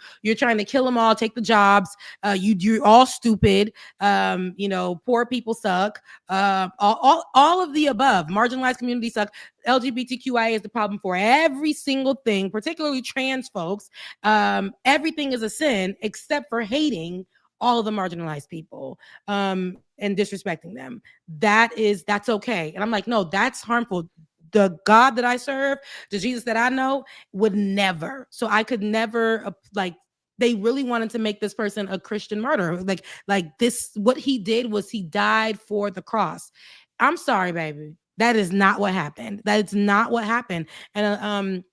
kill them all, take the jobs. You're all stupid. You know, poor people suck. All of the above. Marginalized communities suck. LGBTQIA is the problem for every single thing, particularly trans folks. Everything is a sin except for hating all of the marginalized people and disrespecting them. That's okay. And I'm like, no, that's harmful. The God that I serve, the Jesus that I know, would never. So I could never, they really wanted to make this person a Christian martyr. Like this, what he did was he died for the cross. I'm sorry, baby. That is not what happened. That is not what happened. And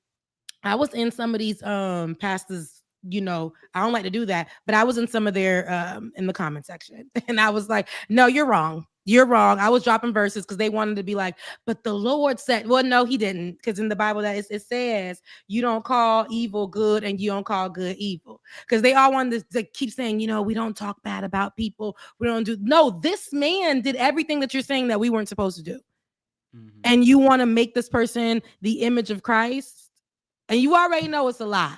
I was in some of these pastors, you know, I don't like to do that, but I was in some of their in the comment section, and I was like, no, you're wrong. You're wrong. I was dropping verses because they wanted to be like, but the Lord said, well, no, he didn't. Because in the Bible that it says you don't call evil good and you don't call good evil. Because they all wanted to keep saying, you know, we don't talk bad about people. We don't do. No, this man did everything that you're saying that we weren't supposed to do. Mm-hmm. And you want to make this person the image of Christ. And you already know it's a lie.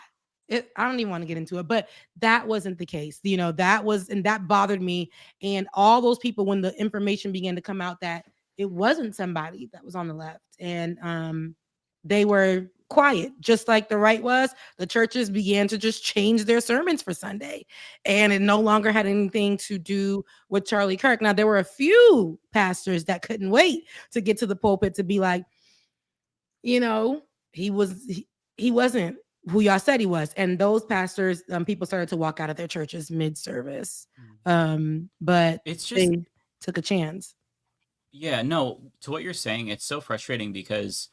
I don't even want to get into it, but that wasn't the case. You know, that bothered me. And all those people, when the information began to come out that it wasn't somebody that was on the left, and they were quiet, just like the right was. The churches began to just change their sermons for Sunday, and it no longer had anything to do with Charlie Kirk. Now, there were a few pastors that couldn't wait to get to the pulpit to be like, you know, he wasn't who y'all said he was. And those pastors, people started to walk out of their churches mid-service. But it's just they took a chance. Yeah, no, to what you're saying, it's so frustrating because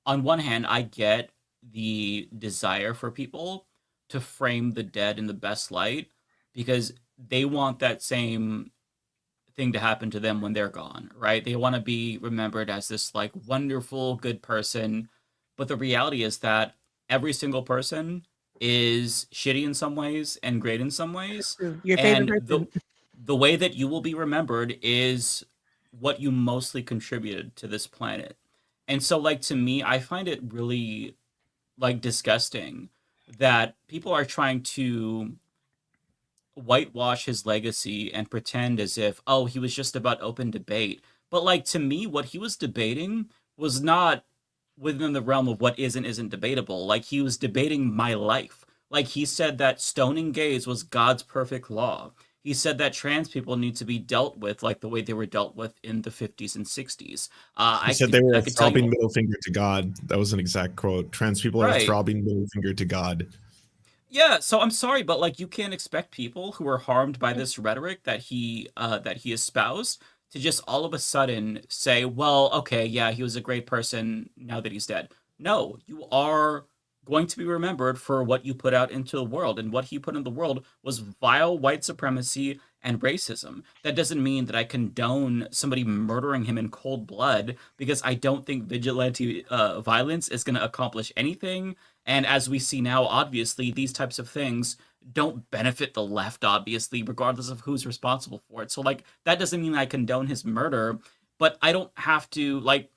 on one hand, I get the desire for people to frame the dead in the best light because they want that same thing to happen to them when they're gone, right? They want to be remembered as this like wonderful, good person. But the reality is that every single person is shitty in some ways and great in some ways. Your favorite And person. the way that you will be remembered is what you mostly contributed to this planet. And so like to me, I find it really like disgusting that people are trying to whitewash his legacy and pretend as if, oh, he was just about open debate. But like to me, what he was debating was not within the realm of what is and isn't debatable. Like he was debating my life. Like he said that stoning gays was God's perfect law. He said that trans people need to be dealt with like the way they were dealt with in the 50s and 60s. He said they were a throbbing middle finger to God. That was an exact quote. Trans people are a throbbing middle finger to God. Yeah, so I'm sorry, but like you can't expect people who are harmed by this rhetoric that he espoused to just all of a sudden say, well, okay, yeah, he was a great person now that he's dead. No, you are going to be remembered for what you put out into the world, and what he put in the world was vile white supremacy and racism. That doesn't mean that I condone somebody murdering him in cold blood, because I don't think vigilante violence is going to accomplish anything. And as we see now, obviously, these types of things don't benefit the left, obviously, regardless of who's responsible for it. So, like, that doesn't mean I condone his murder, but I don't have to, like,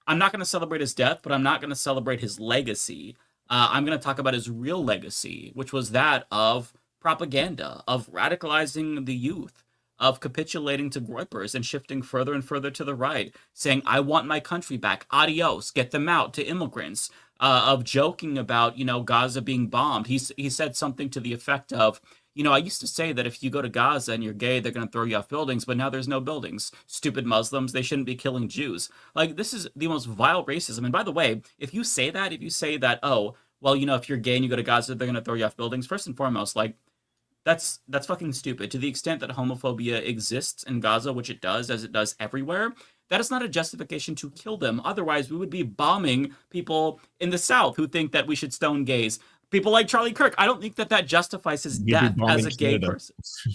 I'm not going to celebrate his death, but I'm not going to celebrate his legacy. I'm going to talk about his real legacy, which was that of propaganda, of radicalizing the youth, of capitulating to groypers and shifting further and further to the right, saying, I want my country back, adios, get them out, to immigrants, of joking about, Gaza being bombed. He said something to the effect of, I used to say that if you go to Gaza and you're gay, they're going to throw you off buildings, but now there's no buildings. Stupid Muslims, they shouldn't be killing Jews. Like, this is the most vile racism. And by the way, if you say that, oh, well, if you're gay and you go to Gaza, they're going to throw you off buildings, first and foremost, like, that's fucking stupid. To the extent that homophobia exists in Gaza, which it does, as it does everywhere, that is not a justification to kill them. Otherwise, we would be bombing people in the South who think that we should stone gays. People like Charlie Kirk. I don't think that justifies his death as a gay person.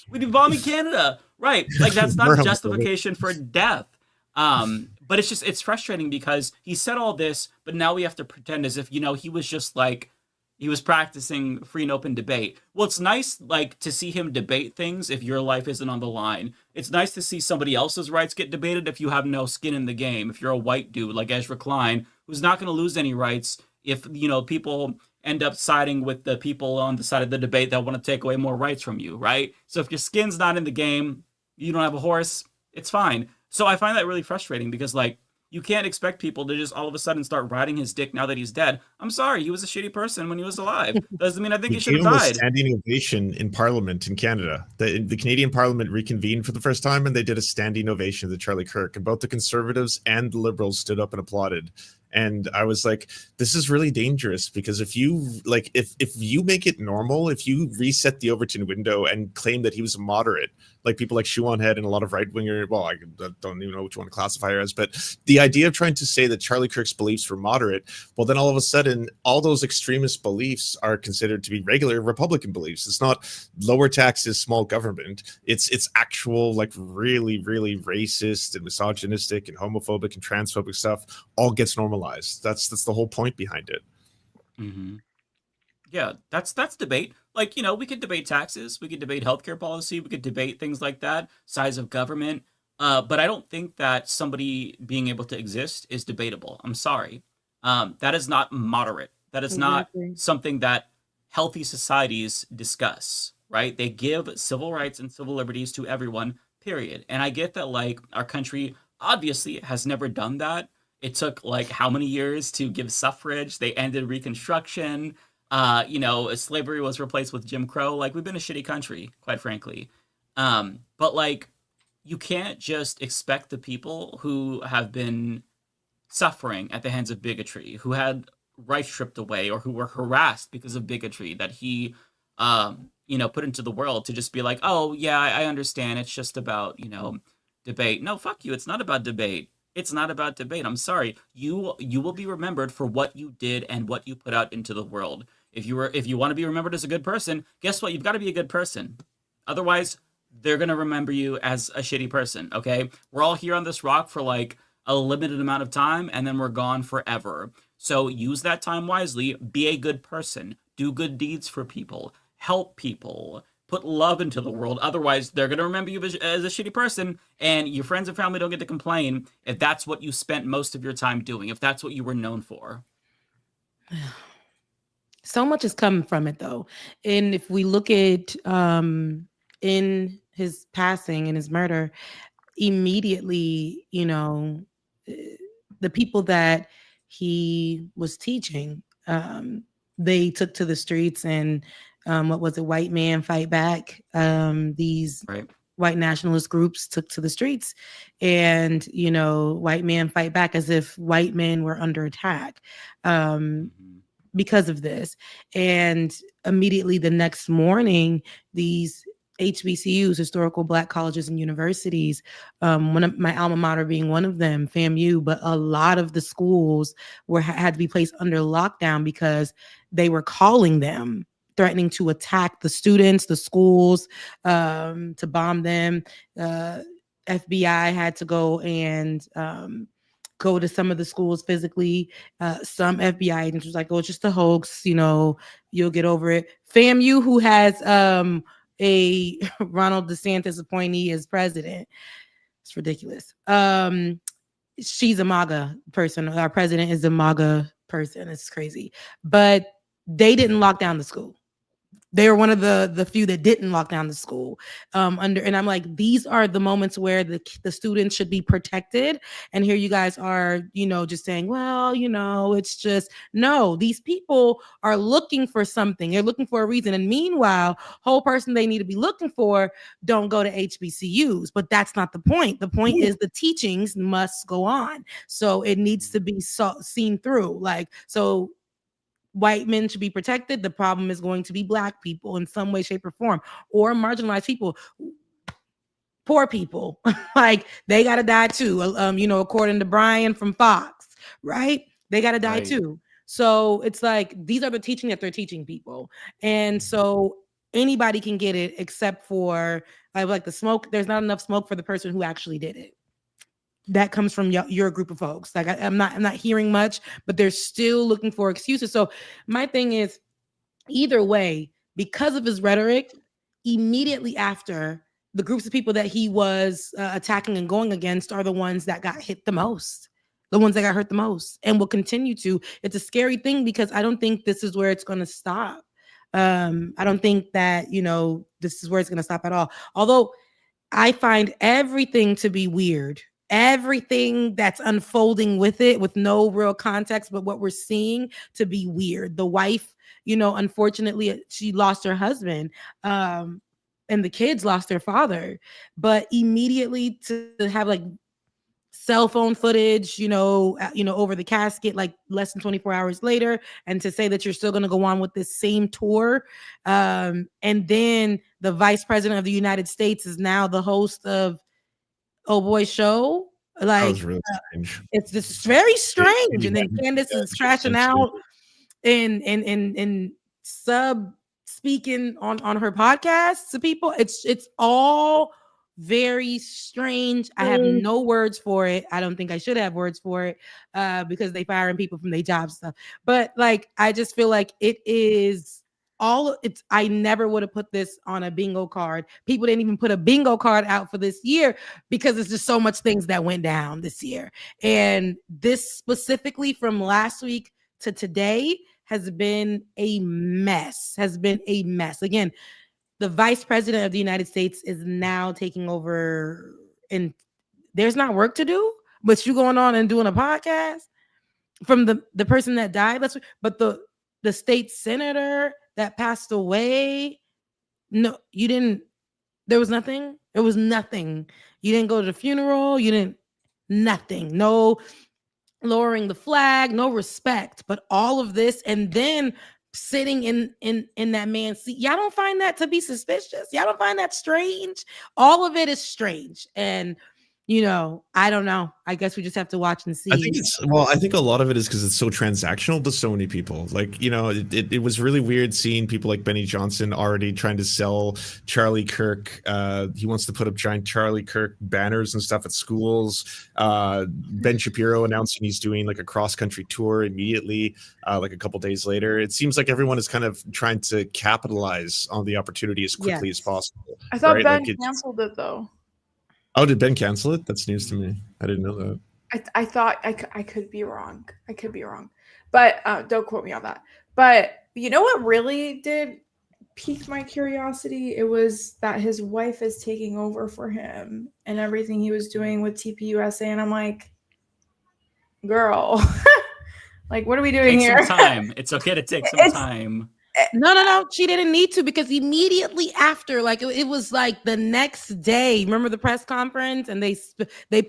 We'd be bombing Canada. Right. Like, that's not a justification for death. But it's frustrating because he said all this, but now we have to pretend as if, he was just like, he was practicing free and open debate. Well, it's nice, like, to see him debate things if your life isn't on the line. It's nice to see somebody else's rights get debated if you have no skin in the game. If you're a white dude like Ezra Klein, who's not going to lose any rights if, people end up siding with the people on the side of the debate that want to take away more rights from you, right? So if your skin's not in the game, you don't have a horse, it's fine. So I find that really frustrating because, like, you can't expect people to just all of a sudden start riding his dick now that he's dead. I'm sorry, he was a shitty person when he was alive. Doesn't mean I think he should have died. A standing ovation in Parliament in Canada. The Canadian Parliament reconvened for the first time, and they did a standing ovation to Charlie Kirk. And both the Conservatives and the Liberals stood up and applauded. And I was like, this is really dangerous, because if you make it normal, if you reset the Overton window and claim that he was a moderate, like people like Shuan Head and a lot of right-winger, well, I don't even know which one to classify her as, but the idea of trying to say that Charlie Kirk's beliefs were moderate, well, then all of a sudden, all those extremist beliefs are considered to be regular Republican beliefs. It's not lower taxes, small government. It's actual, like, really, really racist and misogynistic and homophobic and transphobic stuff all gets normalized. That's the whole point behind it. Mm-hmm. Yeah, that's debate. Like, we could debate taxes, we could debate healthcare policy, we could debate things like that, size of government. But I don't think that somebody being able to exist is debatable. I'm sorry. That is not moderate. That is not something that healthy societies discuss, right? They give civil rights and civil liberties to everyone, period. And I get that, like, our country obviously has never done that. It took, like, how many years to give suffrage? They ended Reconstruction. Slavery was replaced with Jim Crow. Like, we've been a shitty country, quite frankly. But, like, you can't just expect the people who have been suffering at the hands of bigotry, who had rights stripped away or who were harassed because of bigotry that he put into the world, to just be like, oh yeah, I understand, it's just about debate. No, fuck you, it's not about debate. It's not about debate. I'm sorry. You will be remembered for what you did and what you put out into the world. If you want to be remembered as a good person, guess what? You've got to be a good person. Otherwise, they're going to remember you as a shitty person, okay? We're all here on this rock for like a limited amount of time, and then we're gone forever. So use that time wisely. Be a good person. Do good deeds for people. Help people. Put love into the world. Otherwise, they're going to remember you as a shitty person, and your friends and family don't get to complain if that's what you spent most of your time doing, if that's what you were known for. So much has come from it, though. And if we look at in his passing and his murder, immediately, the people that he was teaching, they took to the streets, and what was it, White Man Fight Back? These white nationalist groups took to the streets, and White Man Fight Back, as if white men were under attack because of this. And immediately the next morning, these HBCUs, historical Black colleges and universities, one of my alma mater being one of them, FAMU, but a lot of the schools had to be placed under lockdown because they were calling them, threatening to attack the students, the schools, to bomb them. FBI had to go and go to some of the schools physically. Some FBI agents was like, oh, it's just a hoax, you'll get over it. FAMU, who has a Ronald DeSantis appointee as president, it's ridiculous. She's a MAGA person. Our president is a MAGA person. It's crazy. But they didn't lock down the school. They were one of the few that didn't lock down the school. And I'm like, these are the moments where the students should be protected. And here you guys are, just saying, well, it's just, no, these people are looking for something. They're looking for a reason. And meanwhile, whole person they need to be looking for don't go to HBCUs. But that's not the point. The point is the teachings must go on. So it needs to be seen through. So white men should be protected. The problem is going to be Black people in some way, shape, or form, or marginalized people, poor people. They got to die too. According to Brian from Fox, right? They got to die too. So it's like, these are the teaching that they're teaching people. And so anybody can get it except for like the smoke. There's not enough smoke for the person who actually did it. That comes from your group of folks. I'm not hearing much, but they're still looking for excuses. So my thing is, either way, because of his rhetoric, immediately after, the groups of people that he was attacking and going against are the ones that got hit the most, the ones that got hurt the most, and will continue to. It's a scary thing because I don't think this is where it's going to stop. I don't think that, this is where it's going to stop at all. Although I find everything to be weird. Everything that's unfolding with it, with no real context, but what we're seeing to be weird. The wife, unfortunately, she lost her husband, and the kids lost their father. But immediately to have cell phone footage, over the casket, less than 24 hours later, and to say that you're still going to go on with this same tour, and then the vice president of the United States is now the host of Oh Boy show. That was really strange. It's just very strange. And then Candace is trashing out and sub speaking on her podcast to people. It's all very strange. I have no words for it. I don't think I should have words for it because they firing people from their job stuff. But I just feel like it is I never would have put this on a bingo card. People didn't even put a bingo card out for this year because it's just so much things that went down this year. And this specifically from last week to today has been a mess, Again, the vice president of the United States is now taking over, and there's not work to do, but you going on and doing a podcast from the person that died last week. But the state senator that passed away, no, you didn't. There was nothing. You didn't go to the funeral. You didn't. Nothing. No lowering the flag, no respect, but all of this, and then sitting in that man's seat. Y'all don't find that to be suspicious? Y'all don't find that strange? All of it is strange. And I don't know. I guess we just have to watch and see. I think a lot of it is because it's so transactional to so many people. Like, it was really weird seeing people like Benny Johnson already trying to sell Charlie Kirk. He wants to put up giant Charlie Kirk banners and stuff at schools. Ben Shapiro announcing he's doing like a cross-country tour immediately, like a couple days later. It seems like everyone is kind of trying to capitalize on the opportunity as quickly as possible. I thought Ben canceled it though. Oh, did Ben cancel it? That's news to me. I didn't know that. I thought I could be wrong. I could be wrong, but don't quote me on that. But you know what really did pique my curiosity? It was that his wife is taking over for him and everything he was doing with TPUSA, and I'm like, girl, like, what are we doing here? Take some time. It's okay to take some time. No. She didn't need to, because immediately after, like it was like the next day. Remember the press conference, and they did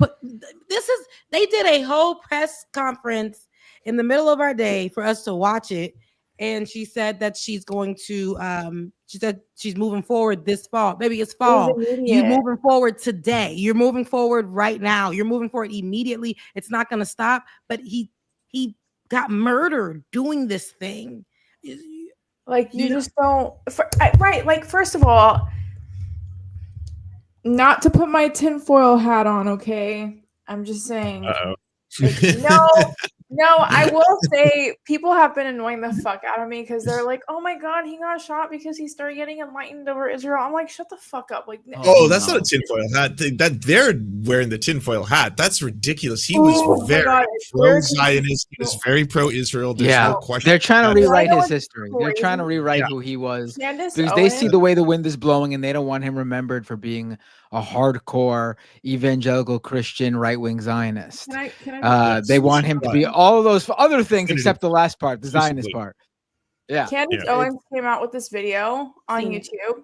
a whole press conference in the middle of our day for us to watch it. And she said that she's going to. She said she's moving forward this fall. Maybe it's fall. You're moving forward today. You're moving forward right now. You're moving forward immediately. It's not going to stop. But he got murdered doing this thing. Like, you just don't, right? Like, first of all, not to put my tinfoil hat on, okay? I'm just saying. No, I will say people have been annoying the fuck out of me because they're like, oh my God, he got shot because he started getting enlightened over Israel. I'm like, shut the fuck up. Like, that's not a tinfoil hat. That they're wearing the tinfoil hat. That's ridiculous. He was very pro-Zionist. He was very pro-Israel. There's no question. They're trying to rewrite his history. They're trying to rewrite who he was because they see the way the wind is blowing, and they don't want him remembered for being a hardcore evangelical Christian right-wing Zionist. They want him to be all of those other things except the last part, the Zionist part. Yeah. Candace Owens came out with this video on YouTube,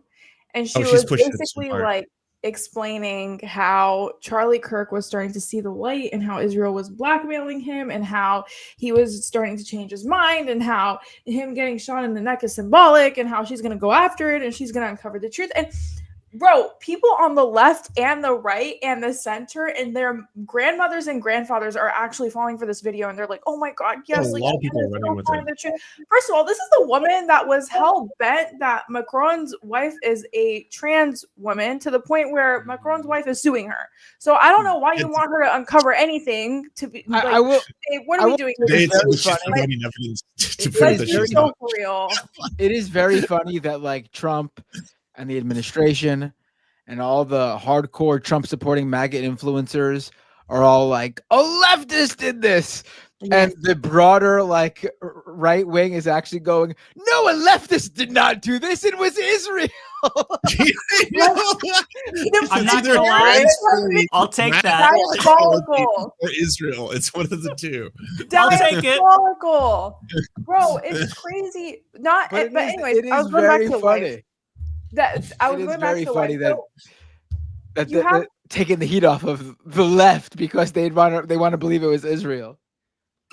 and she was basically like explaining how Charlie Kirk was starting to see the light, and how Israel was blackmailing him, and how he was starting to change his mind, and how him getting shot in the neck is symbolic, and how she's going to go after it, and she's going to uncover the truth. And bro, people on the left and the right and the center and their grandmothers and grandfathers are actually falling for this video, and they're like, oh my God, yes. Like, a lot of people are running with it. First of all, this is the woman that was hell bent that Macron's wife is a trans woman, to the point where Macron's wife is suing her. So I don't know why you want her to uncover anything to be like, hey, what are we doing? It is very funny that like Trump and the administration and all the hardcore Trump supporting MAGA influencers are all like, a leftist did this. And the broader like right wing is actually going, no, a leftist did not do this. It was Israel. I'm not gonna lie. I'll take that. Or Israel. It's one of the two. I'll take it. Bro, it's crazy. But anyways, I was going back to life. That taking the heat off of the left because they want to believe it was Israel.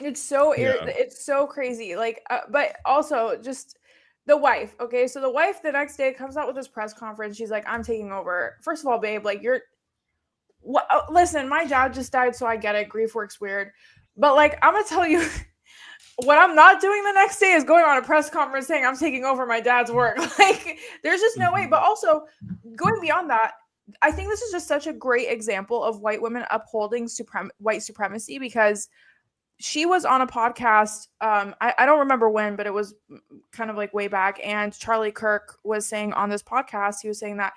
It's so it's so crazy. Like, but also just the wife. Okay, so the wife the next day comes out with this press conference. She's like, "I'm taking over." First of all, babe, like listen, my dad just died, so I get it. Grief works weird, but like, I'm gonna tell you. What I'm not doing the next day is going on a press conference saying I'm taking over my dad's work. Like, there's just no way. But also, going beyond that, I think this is just such a great example of white women upholding white supremacy, because she was on a podcast. I don't remember when, but it was kind of like way back. And Charlie Kirk was saying on this podcast, he was saying that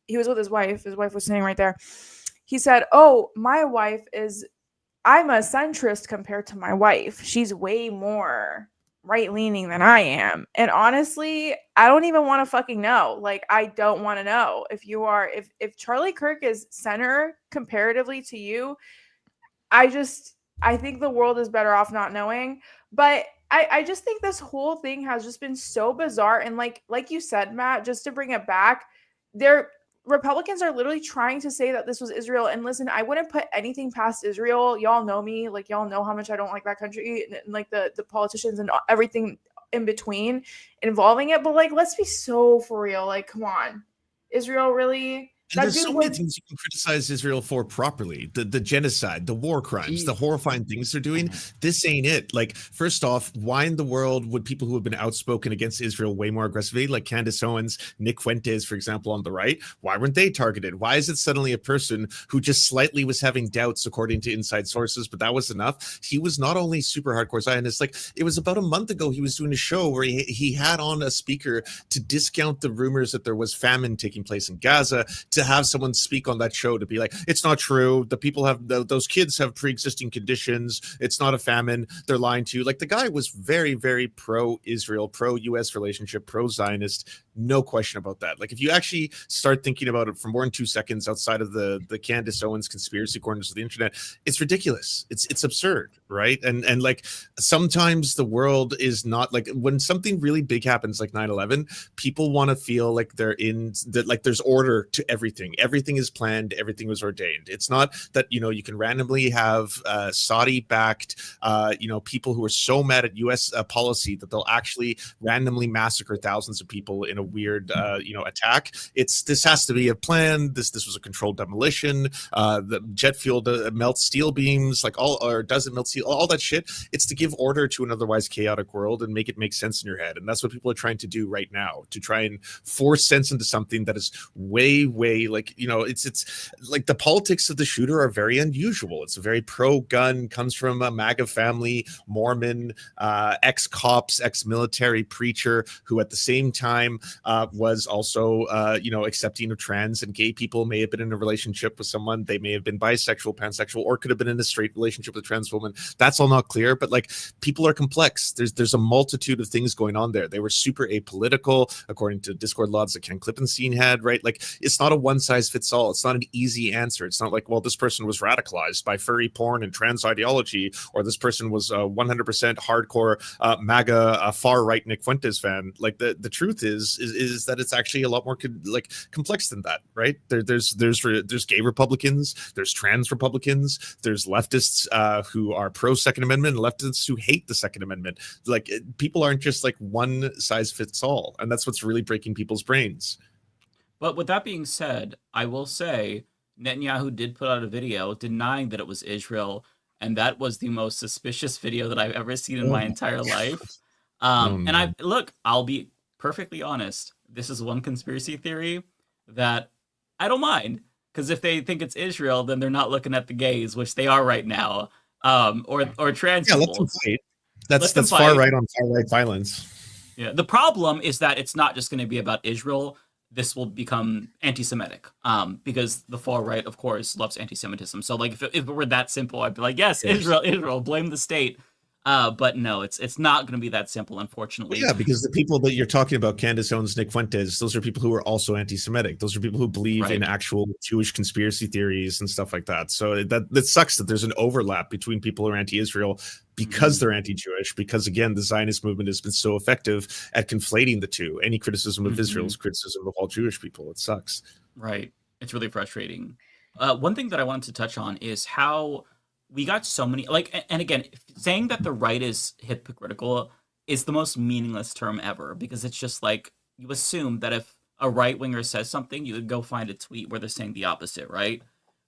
he was with his wife. His wife was sitting right there. He said, oh, I'm a centrist compared to my wife. She's way more right-leaning than I am. And honestly, I don't even want to fucking know. Like, I don't want to know. If Charlie Kirk is center comparatively to you, I think the world is better off not knowing. But I just think this whole thing has just been so bizarre. And like you said, Matt, just to bring it back, Republicans are literally trying to say that this was Israel. And listen, I wouldn't put anything past Israel. Y'all know me. Like, y'all know how much I don't like that country and like the politicians and everything in between involving it. But like, let's be so for real. Like, come on. Israel really... And there's so many things you can criticize Israel for properly. The genocide, the war crimes, the horrifying things they're doing. This ain't it. Like, first off, why in the world would people who have been outspoken against Israel way more aggressively, like Candace Owens, Nick Fuentes, for example, on the right, why weren't they targeted? Why is it suddenly a person who just slightly was having doubts, according to inside sources, but that was enough? He was not only super hardcore Zionist, like, it was about a month ago he was doing a show where he had on a speaker to discount the rumors that there was famine taking place in Gaza, to have someone speak on that show to be like, it's not true. The people have those kids have pre-existing conditions. It's not a famine. They're lying to you. Like, the guy was very, very pro-Israel, pro-US relationship, pro-Zionist. No question about that. Like, if you actually start thinking about it for more than 2 seconds outside of the Candace Owens conspiracy corners of the internet, it's ridiculous. It's absurd, right? And like, sometimes the world is not like, when something really big happens like 9/11, people want to feel like they're in that, like there's order to everything. Everything is planned. Everything was ordained. It's not that, you know, you can randomly have Saudi-backed, people who are so mad at U.S. Policy that they'll actually randomly massacre thousands of people in a weird, attack. This has to be a plan. This was a controlled demolition. The jet fuel melts steel beams, doesn't melt steel. All that shit. It's to give order to an otherwise chaotic world and make it make sense in your head. And that's what people are trying to do right now, to try and force sense into something that is way, way it's like the politics of the shooter are very unusual. It's a very pro-gun, comes from a MAGA family, Mormon, ex-cops, ex-military preacher who at the same time was also, accepting of trans and gay people, may have been in a relationship with someone. They may have been bisexual, pansexual, or could have been in a straight relationship with a trans woman. That's all not clear, but like, people are complex. There's a multitude of things going on there. They were super apolitical, according to Discord logs that Ken Klippenstein had, right? Like, it's not a one size fits all. It's not an easy answer. It's not like, well, this person was radicalized by furry porn and trans ideology, or this person was a 100% hardcore MAGA far right Nick Fuentes fan. Like, the truth is that it's actually a lot more complex than that, right? There's gay Republicans, there's trans Republicans, there's leftists who are pro Second Amendment, and leftists who hate the Second Amendment. Like, people aren't just like one size fits all, and that's what's really breaking people's brains. But with that being said, I will say Netanyahu did put out a video denying that it was Israel, and that was the most suspicious video that I've ever seen in my entire life. And I'll be perfectly honest. This is one conspiracy theory that I don't mind, because if they think it's Israel, then they're not looking at the gays, which they are right now, or trans people. Let them fight. That's far right on far right violence. Yeah, the problem is that it's not just going to be about Israel. This will become anti-Semitic, because the far right, of course, loves anti-Semitism. So, like, if it were that simple, I'd be like, yes, Israel, blame the state. But no, it's not going to be that simple, unfortunately. Well, yeah, because the people that you're talking about, Candace Owens, Nick Fuentes, those are people who are also anti-Semitic. Those are people who believe in actual Jewish conspiracy theories and stuff like that. So that sucks that there's an overlap between people who are anti-Israel because they're anti-Jewish, because again, the Zionist movement has been so effective at conflating the two. Any criticism of Israel is criticism of all Jewish people. It sucks. Right. It's really frustrating. One thing that I wanted to touch on is how we got so many, and again, saying that the right is hypocritical is the most meaningless term ever, because it's just like, you assume that if a right-winger says something, you would go find a tweet where they're saying the opposite, right?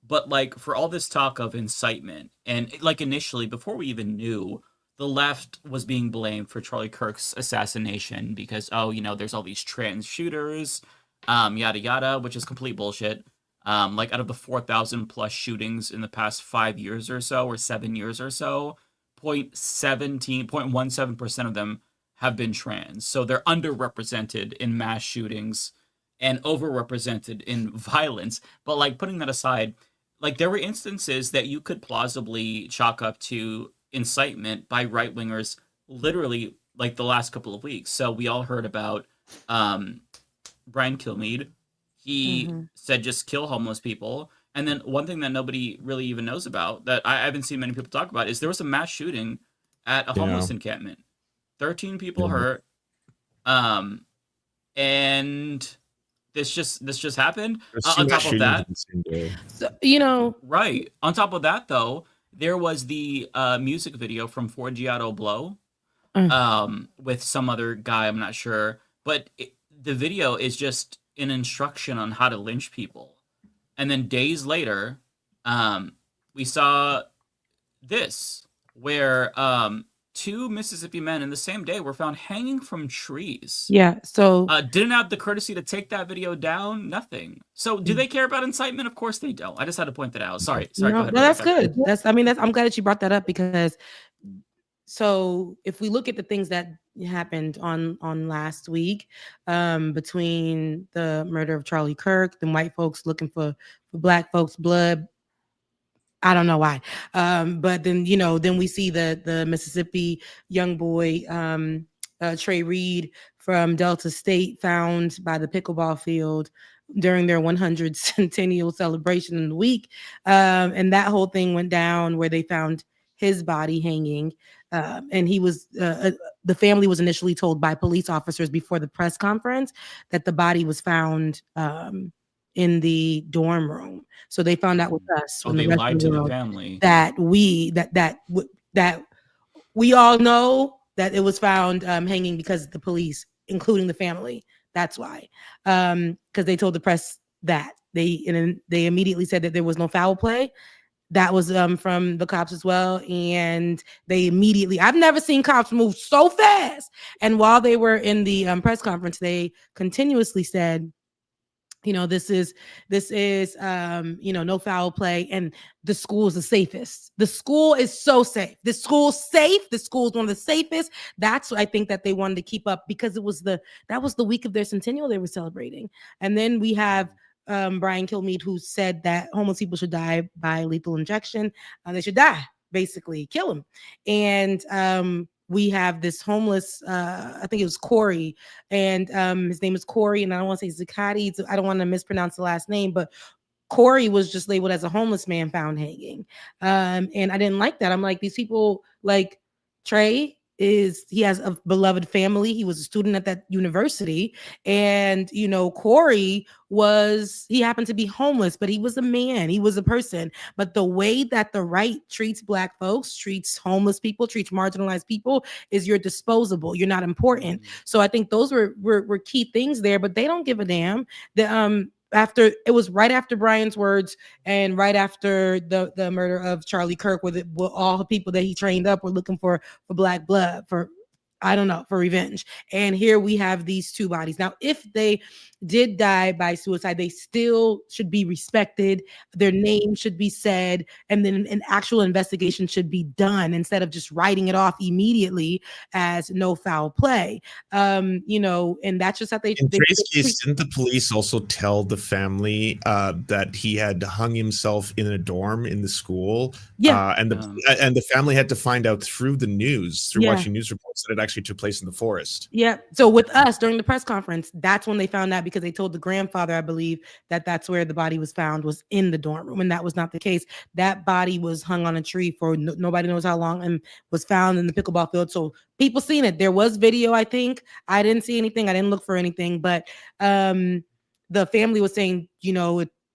But like, for all this talk of incitement, and like initially, before we even knew, the left was being blamed for Charlie Kirk's assassination because, there's all these trans shooters, yada yada, which is complete bullshit. Out of the 4,000 plus shootings in the past 5 years or so, or 7 years or so, 0.17% of them have been trans. So they're underrepresented in mass shootings and overrepresented in violence. But like, putting that aside, like, there were instances that you could plausibly chalk up to incitement by right-wingers literally like the last couple of weeks. So we all heard about Brian Kilmeade. He said just kill homeless people. And then one thing that nobody really even knows about, that I haven't seen many people talk about, is there was a mass shooting at a homeless encampment. 13 people hurt. And this just happened. On top of that, so, you know, right. On top of that, though, there was the music video from Forgiato Blow, with some other guy. I'm not sure, but the video is just an instruction on how to lynch people. And then days later, we saw this, where 2 Mississippi men in the same day were found hanging from trees. Yeah, so didn't have the courtesy to take that video down. Nothing. So, do they care about incitement? Of course they don't. I just had to point that out. Sorry. No, go ahead. That's good. I'm glad that you brought that up, because so if we look at the things that happened on last week, between the murder of Charlie Kirk, the white folks looking for black folks' blood. I don't know why. But then, then we see the Mississippi young boy, Trey Reed from Delta State, found by the pickleball field during their 100th centennial celebration in the week. And that whole thing went down where they found his body hanging. And he was, the family was initially told by police officers before the press conference that the body was found in the dorm room. So they found out with us. Oh, they lied to the family. That we all know that it was found hanging because the police, including the family. That's why, because they told the press that they immediately said that there was no foul play. That was from the cops as well, and they immediately. I've never seen cops move so fast. And while they were in the press conference, they continuously said, this is no foul play, and the school is the safest. The school is so safe. The school's safe. The school is one of the safest. That's what I think that they wanted to keep up, because that was the week of their centennial they were celebrating. And then we have Brian Kilmeade, who said that homeless people should die by lethal injection. They should die, basically, kill them. And we have this homeless, I think it was Corey, and his name is Corey, and I don't want to say Zakati. I don't want to mispronounce the last name, but Corey was just labeled as a homeless man found hanging. And I didn't like that. I'm like, these people, like Trey, he has a beloved family. He was a student at that university. And, Corey he happened to be homeless, but he was a man. He was a person. But the way that the right treats black folks, treats homeless people, treats marginalized people is you're disposable. You're not important. So I think those were key things there, but they don't give a damn. It was right after Brian's words and right after the murder of Charlie Kirk, where all the people that he trained up were looking for black blood, for revenge. And here we have these 2 bodies. Now, if they did die by suicide, they still should be respected. Their name should be said, and then an actual investigation should be done instead of just writing it off immediately as no foul play. And that's just how they. In Trey's case, didn't the police also tell the family that he had hung himself in a dorm in the school? Yeah, and the family had to find out through the news, through watching news reports, that it actually took place in the forest. Yeah. So with us during the press conference, that's when they found out, because they told the grandfather, I believe, that's where the body was found, was in the dorm room, and that was not the case. That body was hung on a tree for nobody knows how long, and was found in the pickleball field. So people seen it. There was video, I think. I didn't see anything. I didn't look for anything, but the family was saying,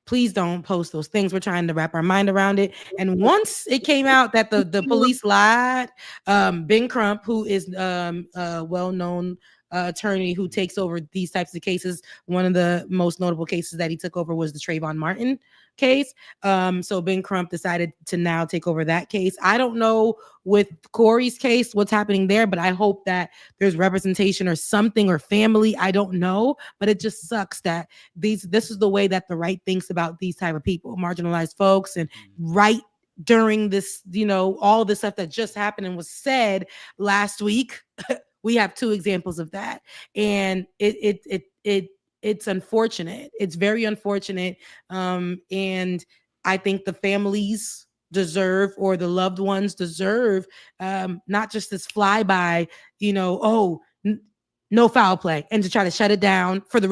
please don't post those things. We're trying to wrap our mind around it. And once it came out that the police lied, Ben Crump, who is a well-known attorney who takes over these types of cases, one of the most notable cases that he took over was the Trayvon Martin case. So Ben Crump decided to now take over that case. I don't know with Corey's case what's happening there, but I hope that there's representation or something, or family. I don't know, but it just sucks that this is the way that the right thinks about these type of people, marginalized folks, and right during this, all this stuff that just happened and was said last week. We have 2 examples of that, and it's unfortunate. It's very unfortunate, and I think the families deserve, or the loved ones deserve, not just this flyby, no foul play, and to try to shut it down for the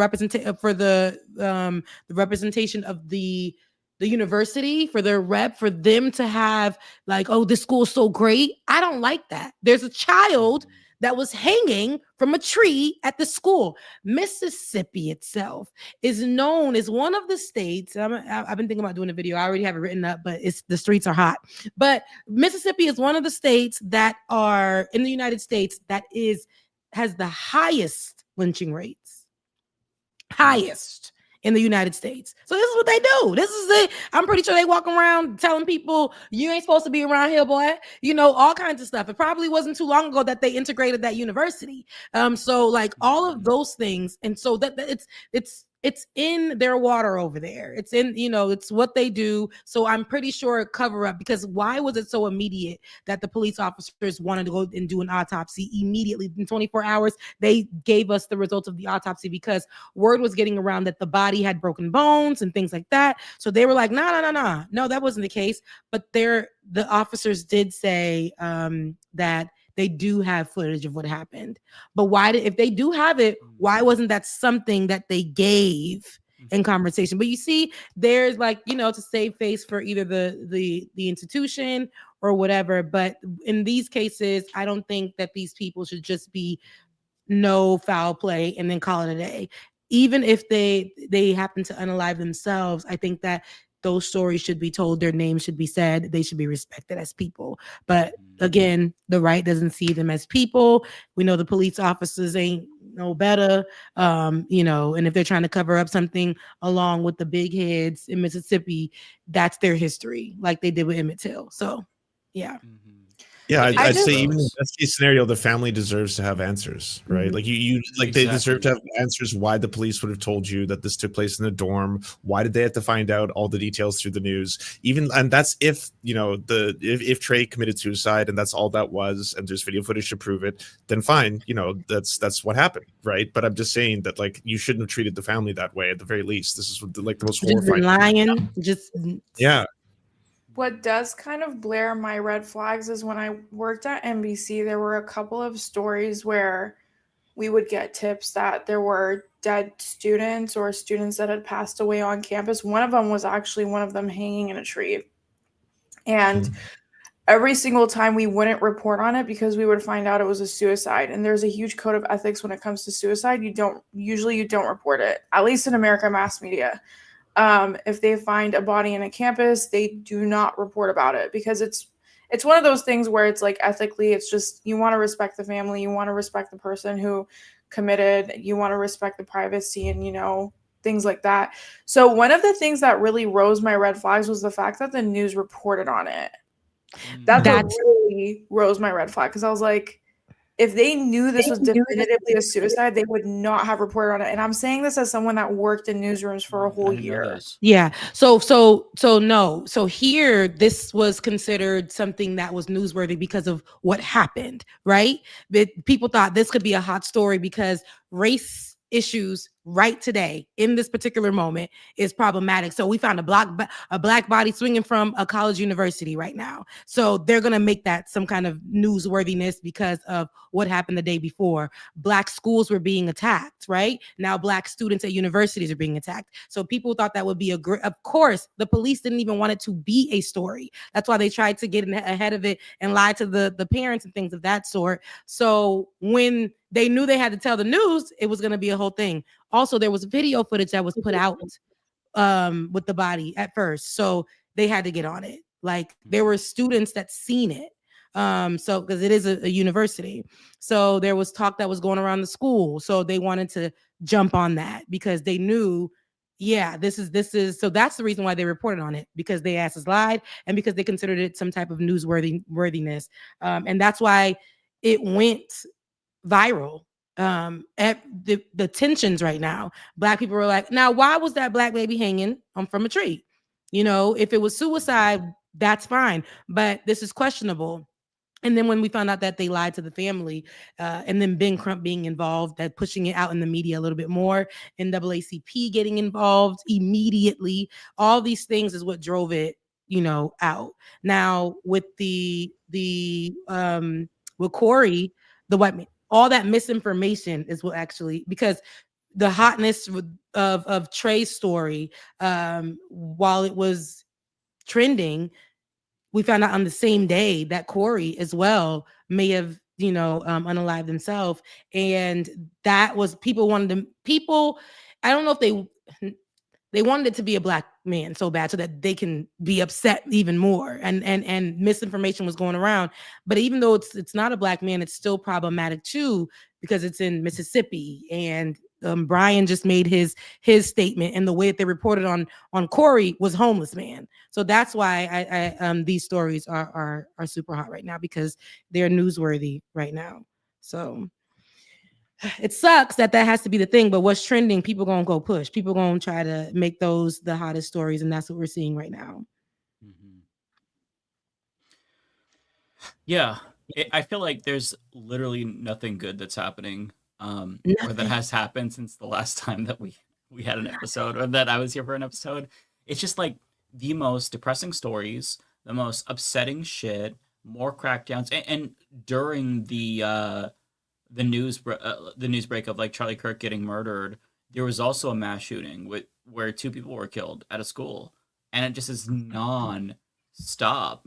representation of the university, for their rep, for them to have like, oh, this school is so great. I don't like that. There's a child that was hanging from a tree at the school. Mississippi itself is known as one of the states. I've been thinking about doing a video. I already have it written up, but the streets are hot. But Mississippi is one of the states that are in the United States that has the highest lynching rates. Highest in the United States. So this is what they do. This is it. I'm pretty sure they walk around telling people you ain't supposed to be around here, boy. You know, all kinds of stuff. It probably wasn't too long ago that they integrated that university. So like all of those things. And so that it's in their water over there. It's in, it's what they do. So I'm pretty sure cover up, because why was it so immediate that the police officers wanted to go and do an autopsy immediately in 24 hours? They gave us the results of the autopsy because word was getting around that the body had broken bones and things like that. So they were like, no, that wasn't the case. But the officers did say that they do have footage of what happened. But if they do have it, why wasn't that something that they gave in conversation? But you see, there's like, to save face for either the institution or whatever. But in these cases, I don't think that these people should just be no foul play and then call it a day. Even if they happen to unalive themselves, I think that those stories should be told, their names should be said, they should be respected as people. But again, the right doesn't see them as people. We know the police officers ain't no better, and if they're trying to cover up something along with the big heads in Mississippi, that's their history, like they did with Emmett Till. So, yeah. Yeah, I'd say even in the best case scenario, the family deserves to have answers, right? Like they deserve to have answers. Why the police would have told you that this took place in the dorm? Why did they have to find out all the details through the news? And that's if if Trey committed suicide and that's all that was, and there's video footage to prove it, then fine, that's what happened, right? But I'm just saying that you shouldn't have treated the family that way at the very least. This is the most horrifying. Lying, yeah. What does kind of blare my red flags is when I worked at NBC, there were a couple of stories where we would get tips that there were dead students or students that had passed away on campus. One of them was actually one of them hanging in a tree. And every single time we wouldn't report on it because we would find out it was a suicide. And there's a huge code of ethics when it comes to suicide. You don't report it, at least in America mass media. If they find a body in a campus, they do not report about it because it's one of those things where it's like ethically, it's just, you want to respect the family, you want to respect the person who committed, you want to respect the privacy and, things like that. So one of the things that really rose my red flags was the fact that the news reported on it. That really rose my red flag because I was like, if they knew this was definitively a suicide, they would not have reported on it. And I'm saying this as someone that worked in newsrooms for a whole year. Yeah. So no. So here, this was considered something that was newsworthy because of what happened, right? But people thought this could be a hot story because race issues right today in this particular moment is problematic. So we found a black body swinging from a college university right now. So they're going to make that some kind of newsworthiness because of what happened the day before. Black schools were being attacked, right? Now black students at universities are being attacked. So people thought that would be of course, the police didn't even want it to be a story. That's why they tried to get ahead of it and lie to the parents and things of that sort. So when they knew they had to tell the news, it was going to be a whole thing. Also, there was video footage that was put out with the body at first. So they had to get on it. Like there were students that seen it. So because it is a university. So there was talk that was going around the school. So they wanted to jump on that because they knew, yeah, this is. So that's the reason why they reported on it, because they asses lied and because they considered it some type of newsworthiness. And that's why it went viral. At the tensions right now, black people were like, now why was that black baby hanging from a tree? If it was suicide, that's fine, but this is questionable. And then when we found out that they lied to the family, and then Ben Crump being involved, that pushing it out in the media a little bit more, NAACP getting involved immediately, all these things is what drove it, out. Now with with Corey, the white man, all that misinformation is what actually, because the hotness of Trey's story, while it was trending, we found out on the same day that Corey as well may have unalive themselves. And that was people, I don't know if they wanted it to be a Black man so bad so that they can be upset even more, and misinformation was going around. But even though it's not a Black man, it's still problematic too, because it's in Mississippi, and Brian just made his statement, and the way that they reported on Corey was homeless man. So that's why I these stories are super hot right now, because they're newsworthy right now. So it sucks that has to be the thing, but what's trending, people gonna go push. People gonna try to make those the hottest stories, and that's what we're seeing right now. Yeah, I feel like there's literally nothing good that's happening, or that has happened since the last time that we had an episode, or that I was here for an episode. It's just like the most depressing stories, the most upsetting shit, more crackdowns, and during the news break of like Charlie Kirk getting murdered, there was also a mass shooting where 2 people were killed at a school, and it just is non-stop.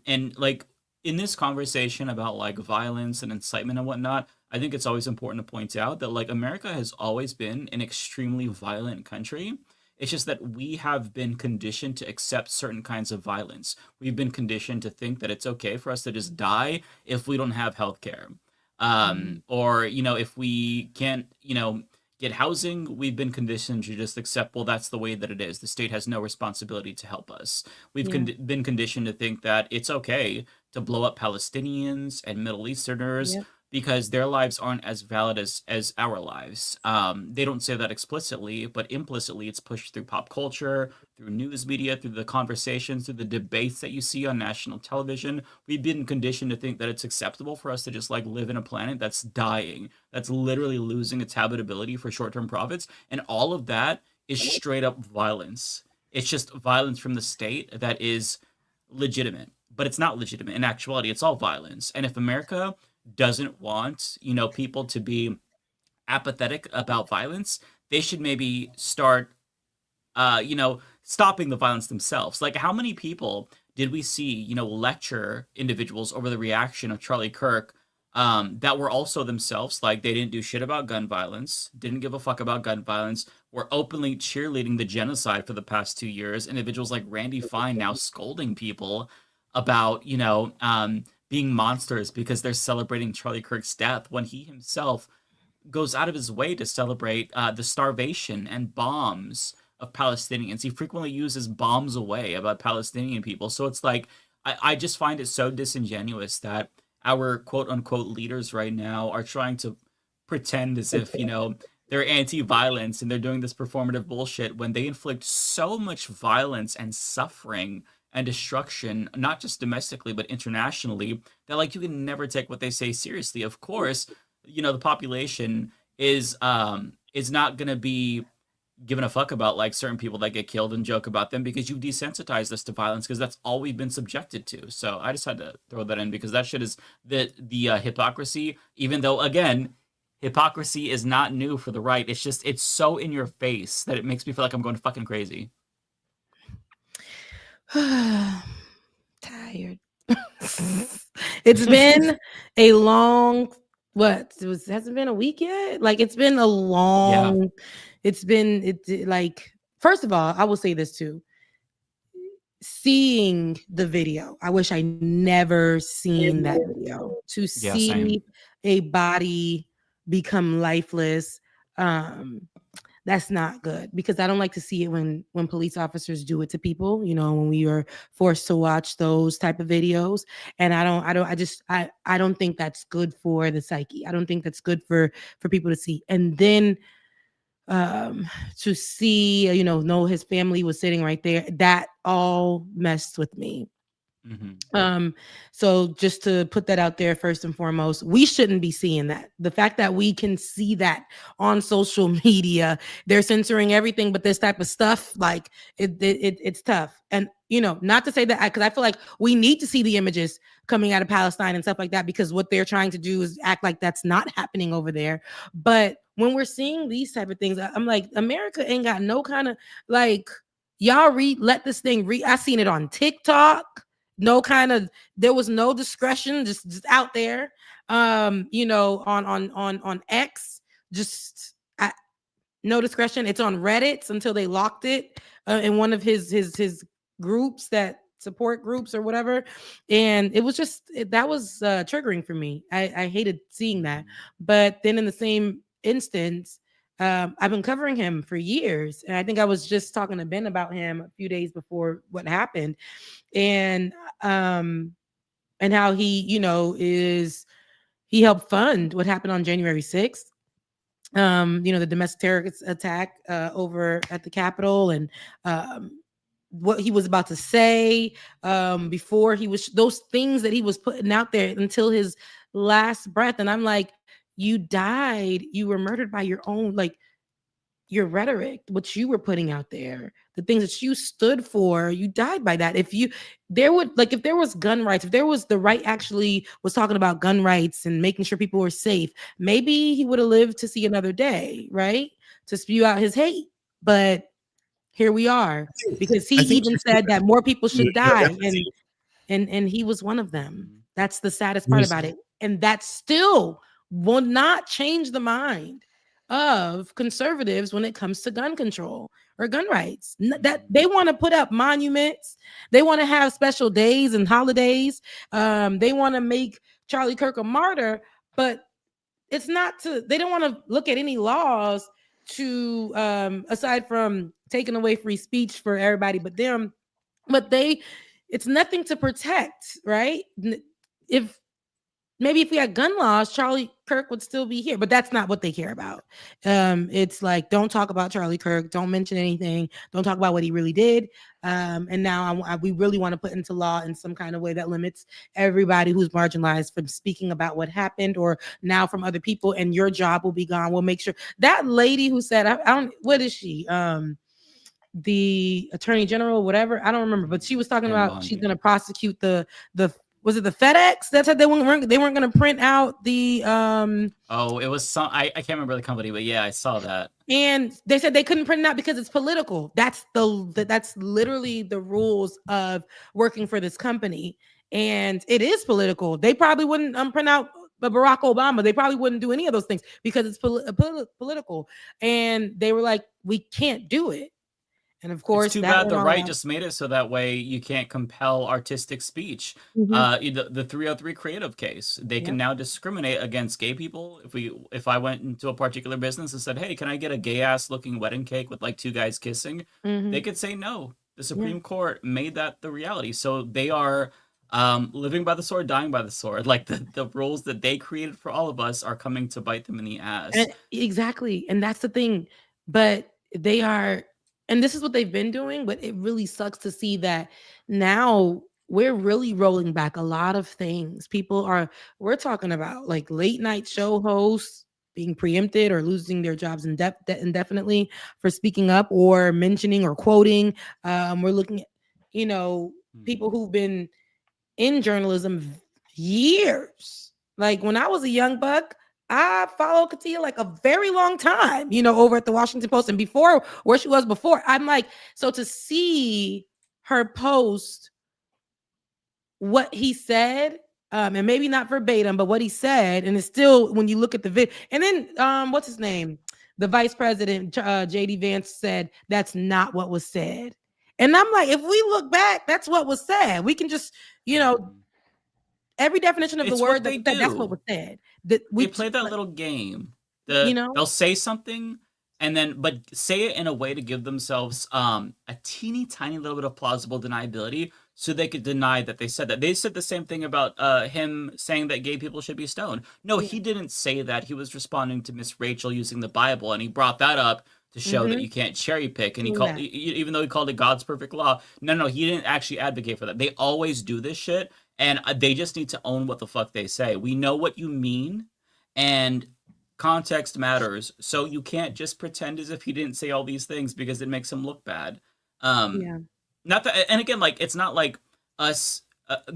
And like in this conversation about like violence and incitement and whatnot, I think it's always important to point out that like America has always been an extremely violent country. It's just that we have been conditioned to accept certain kinds of violence. We've been conditioned to think that it's okay for us to just die if we don't have healthcare. Or, if we can't, get housing, we've been conditioned to just accept, well, that's the way that it is. The state has no responsibility to help us. We've been conditioned to think that it's okay to blow up Palestinians and Middle Easterners because their lives aren't as valid as our lives. They don't say that explicitly, but implicitly it's pushed through pop culture, through news media, through the conversations, through the debates that you see on national television. We've been conditioned to think that it's acceptable for us to just like live in a planet that's dying, that's literally losing its habitability for short-term profits. And all of that is straight up violence. It's just violence from the state that is legitimate, but it's not legitimate. In actuality, it's all violence. And if America doesn't want, people to be apathetic about violence, they should maybe start, stopping the violence themselves. Like, how many people did we see, lecture individuals over the reaction of Charlie Kirk, that were also themselves like they didn't do shit about gun violence, didn't give a fuck about gun violence, were openly cheerleading the genocide for the past 2 years. Individuals like Randy Fine now scolding people about, being monsters because they're celebrating Charlie Kirk's death, when he himself goes out of his way to celebrate the starvation and bombs of Palestinians. He frequently uses bombs away about Palestinian people. So it's like, I just find it so disingenuous that our quote unquote leaders right now are trying to pretend as if, they're anti-violence and they're doing this performative bullshit when they inflict so much violence and suffering and destruction, not just domestically, but internationally, that like you can never take what they say seriously. Of course, the population is not going to be given a fuck about like certain people that get killed and joke about them, because you've desensitized us to violence, because that's all we've been subjected to. So I just had to throw that in, because that shit is the hypocrisy, even though, again, hypocrisy is not new for the right. It's just, it's so in your face that it makes me feel like I'm going fucking crazy. Tired. It's been a long, hasn't been a week yet? Like, it's been a long, first of all, I will say this too. Seeing the video, I wish I never seen that video. To see a body become lifeless, that's not good, because I don't like to see it when police officers do it to people, when we are forced to watch those type of videos. And I don't think that's good for the psyche. I don't think that's good for people to see. And then to see, know his family was sitting right there, that all messed with me. So just to put that out there, first and foremost, we shouldn't be seeing that. The fact that we can see that on social media, they're censoring everything but this type of stuff, like it's tough. And not to say that, because I feel like we need to see the images coming out of Palestine and stuff like that, because what they're trying to do is act like that's not happening over there. But when we're seeing these type of things, I'm like, America ain't got no kind of, like, y'all let this thing I seen it on TikTok. There was no discretion, just out there. on X, just no discretion. It's on Reddit until they locked it in one of his groups, that support groups or whatever. And it was just that was triggering for me. I hated seeing that. But then in the same instance, I've been covering him for years, and I think I was just talking to Ben about him a few days before what happened, and how he he helped fund what happened on January 6th. The domestic terrorist attack over at the Capitol, and what he was about to say before he was, those things that he was putting out there until his last breath. And I'm like, you died, you were murdered by your own, like, your rhetoric, what you were putting out there, the things that you stood for, you died by that. If there was gun rights, if there was the right actually was talking about gun rights and making sure people were safe, maybe he would have lived to see another day, right? To spew out his hate. But here we are, because he even said that more people should die, and he was one of them. That's the saddest part about it. And that still will not change the mind of conservatives when it comes to gun control or gun rights. That they want to put up monuments, they want to have special days and holidays, they want to make Charlie Kirk a martyr, but it's not they don't want to look at any laws to aside from taking away free speech for everybody but them, but it's nothing to protect, right? If we had gun laws, Charlie Kirk would still be here, but that's not what they care about. It's like, don't talk about Charlie Kirk, don't mention anything, don't talk about what he really did. And now we really want to put into law in some kind of way that limits everybody who's marginalized from speaking about what happened, or now from other people, and your job will be gone. We'll make sure that lady who said, I don't, what is she? The attorney general, whatever, I don't remember, but she was talking about she's going to prosecute the was it the FedEx that said they weren't going to print out the it was some, I can't remember the company, but yeah, I saw that. And they said they couldn't print it out because it's political. That's literally the rules of working for this company, and it is political. They probably wouldn't print out Barack Obama. They probably wouldn't do any of those things because it's political. And they were like, we can't do it. And of course, it's too bad the right just made it so that way you can't compel artistic speech. The 303 creative case, they can now discriminate against gay people. If I went into a particular business and said, hey, can I get a gay ass looking wedding cake with like two guys kissing? They could say no. The Supreme Court made that the reality. So they are living by the sword, dying by the sword. Like the rules that they created for all of us are coming to bite them in the ass. Exactly. And that's the thing. But they are, and this is what they've been doing, but it really sucks to see that now we're really rolling back a lot of things. We're talking about like late night show hosts being preempted or losing their jobs indefinitely for speaking up or mentioning or quoting. We're looking at, people who've been in journalism years. Like when I was a young buck, I followed Katia like a very long time, over at the Washington Post, and before where she was before. I'm like, so to see her post what he said, and maybe not verbatim, but what he said, and it's still, when you look at the video, and then what's his name? The vice president, JD Vance, said that's not what was said. And I'm like, if we look back, that's what was said. We can just, every definition of the word that's what was said. We play that little game. They'll say something but say it in a way to give themselves a teeny tiny little bit of plausible deniability, so they could deny that they said that. They said the same thing about him saying that gay people should be stoned. No, he didn't say that. He was responding to Miss Rachel using the Bible, and he brought that up to show that you can't cherry pick. And he called, even though he called it God's perfect law, no, he didn't actually advocate for that. They always do this shit. And they just need to own what the fuck they say. We know what you mean, and context matters. So you can't just pretend as if he didn't say all these things because it makes him look bad. Not that, and again, like, it's not like us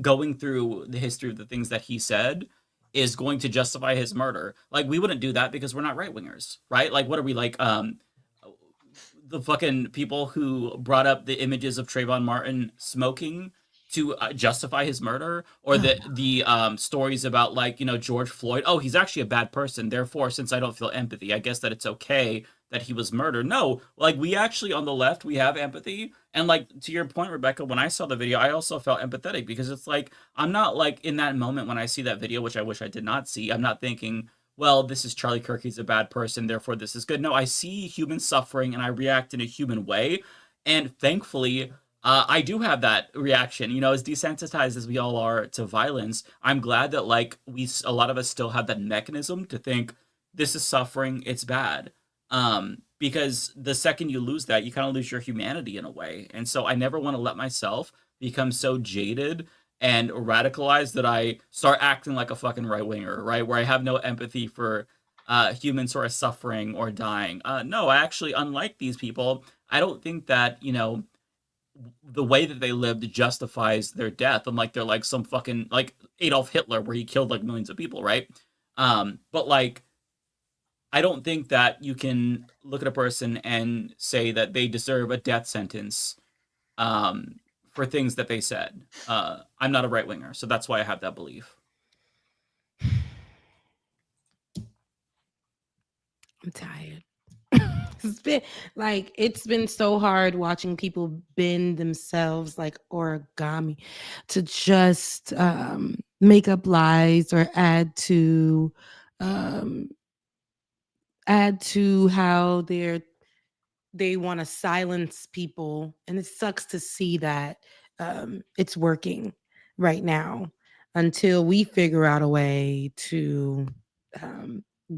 going through the history of the things that he said is going to justify his murder. Like, we wouldn't do that because we're not right wingers, right? Like, what are we, like? The fucking people who brought up the images of Trayvon Martin smoking to justify his murder, or the stories about like, you know, George Floyd. Oh, he's actually a bad person. Therefore, since I don't feel empathy, I guess that it's okay that he was murdered. No, like we actually on the left, we have empathy. And like to your point, Rebecca, when I saw the video, I also felt empathetic because it's like I'm not like in that moment when I see that video, which I wish I did not see. I'm not thinking, well, this is Charlie Kirk, he's a bad person, therefore this is good. No, I see human suffering and I react in a human way. And thankfully, I do have that reaction. You know, as desensitized as we all are to violence, I'm glad that like a lot of us still have that mechanism to think this is suffering, it's bad. Because the second you lose that, you kind of lose your humanity in a way. And so I never want to let myself become so jaded and radicalized that I start acting like a fucking right winger, right? Where I have no empathy for humans who are suffering or dying. No, I actually, unlike these people, I don't think that, you know, the way that they lived justifies their death. I'm like, they're like some fucking like Adolf Hitler where he killed like millions of people, right? But like, I don't think that you can look at a person and say that they deserve a death sentence for things that they said. I'm not a right winger, so that's why I have that belief. I'm tired. It's been so hard watching people bend themselves like origami to just make up lies or add to how they want to silence people. And it sucks to see that it's working right now until we figure out a way to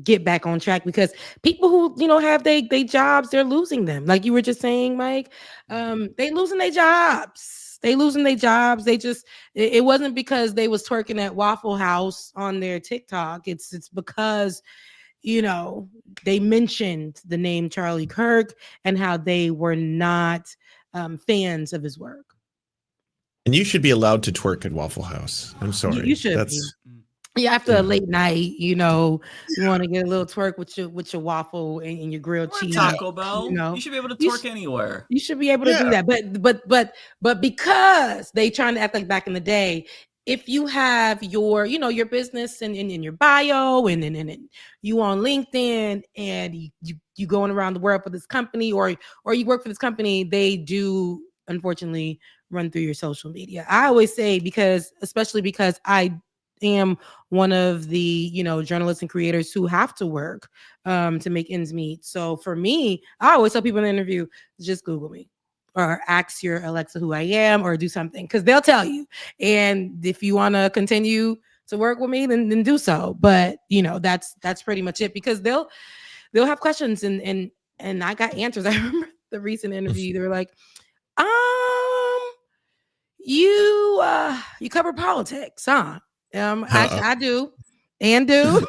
get back on track, because people who, you know, have they jobs, they're losing them. Like you were just saying, Mike, they losing their jobs. They just, it wasn't because they was twerking at Waffle House on their TikTok. It's because, you know, they mentioned the name Charlie Kirk and how they were not fans of his work. And you should be allowed to twerk at Waffle House. I'm sorry. You should be. Yeah, after a late night, you know, you want to get a little twerk with your waffle and your grilled cheese. Taco Bell, you know, you should be able to twerk anywhere. You should be able to do that, but because they trying to act like back in the day, if you have your, you know, your business and in your bio and you on LinkedIn and you going around the world for this company or you work for this company, they do unfortunately run through your social media. I always say, especially because I am one of the, you know, journalists and creators who have to work to make ends meet. So for me, I always tell people in the interview, just Google me or ask your Alexa who I am or do something, because they'll tell you. And if you want to continue to work with me, then do so. But you know, that's pretty much it, because they'll have questions and I got answers. I remember the recent interview, they were like, you cover politics, huh? I do. And they're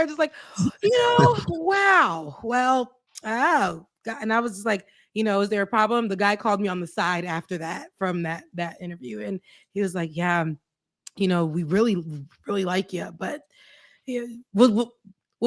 just like, you know, wow. Well, oh God. And I was just like, you know, is there a problem? The guy called me on the side after that from that interview, and he was like, yeah, you know, we really, really like you, but yeah, we'll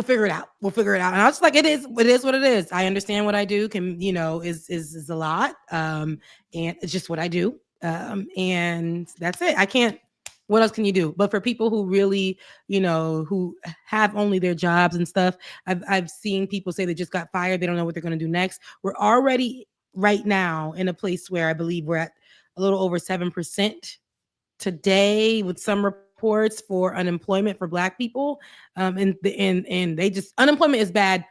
figure it out. And I was just like, it is what it is. I understand what I do can, you know, is a lot. And it's just what I do. And that's it. I can't, what else can you do? But for people who really, you know, who have only their jobs and stuff, I've seen people say they just got fired. They don't know what they're going to do next. We're already right now in a place where I believe we're at a little over 7% today, with some reports for unemployment for Black people. And they just, unemployment is bad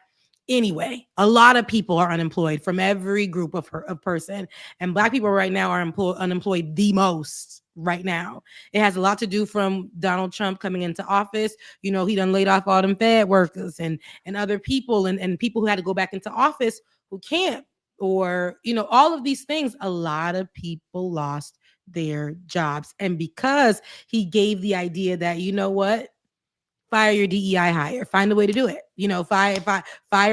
anyway. A lot of people are unemployed from every group of person, and Black people right now are unemployed the most right now. It has a lot to do from Donald Trump coming into office. You know, he done laid off all them Fed workers and other people and people who had to go back into office who can't, or, you know, all of these things. A lot of people lost their jobs. And because he gave the idea that, you know what, fire your DEI hire, find a way to do it. You know, fire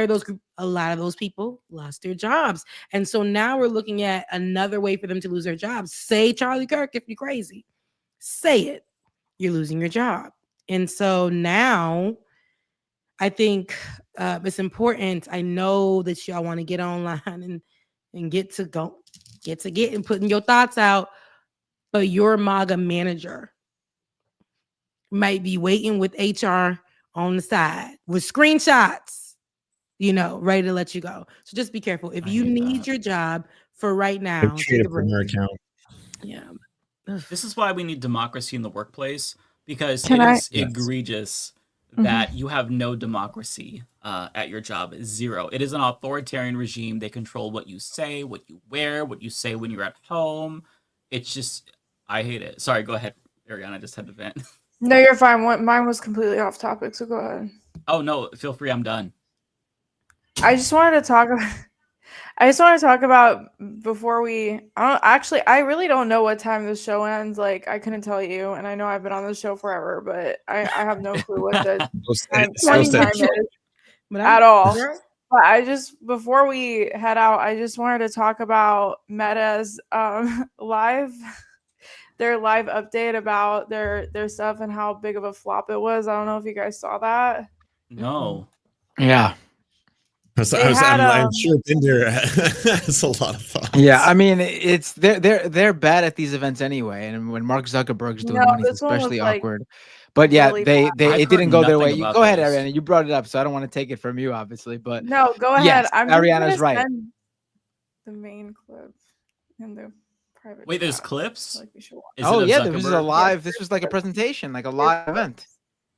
those group. A lot of those people lost their jobs. And so now we're looking at another way for them to lose their jobs. Say Charlie Kirk if you're crazy. Say it. You're losing your job. And so now I think it's important. I know that y'all want to get online and get to getting your thoughts out. but your MAGA manager might be waiting with HR on the side with screenshots, ready to let you go. So just be careful. If you need your job for right now, take a break. Account. Yeah. This is why we need democracy in the workplace, because it is egregious that you have no democracy at your job. Zero. It is an authoritarian regime. They control what you say, what you wear, what you say when you're at home. It's just, I hate it. Sorry, go ahead, Ariana. I just had to vent. No, you're fine. Mine was completely off topic, so go ahead. Oh, no, feel free. I'm done. I just wanted to talk about before I really don't know what time the show ends. Like, I couldn't tell you, and I know I've been on this show forever, but I have no clue what the time is at all. But before we head out, I just wanted to talk about Meta's their live update about their stuff and how big of a flop it was. I don't know if you guys saw that. No. Yeah. I'm sure Tinder has a lot of thoughts. Yeah, I mean, it's they're bad at these events anyway, and when Mark Zuckerberg's doing one, it's especially awkward. But yeah, really it didn't go their way. You go ahead, Ariana. You brought it up, so I don't want to take it from you, obviously. But no, go ahead. Yes, Ariana's right. The main clip in the private. Wait, there's clips? Like we should oh yeah, this was a live. This was like a presentation, like a live event.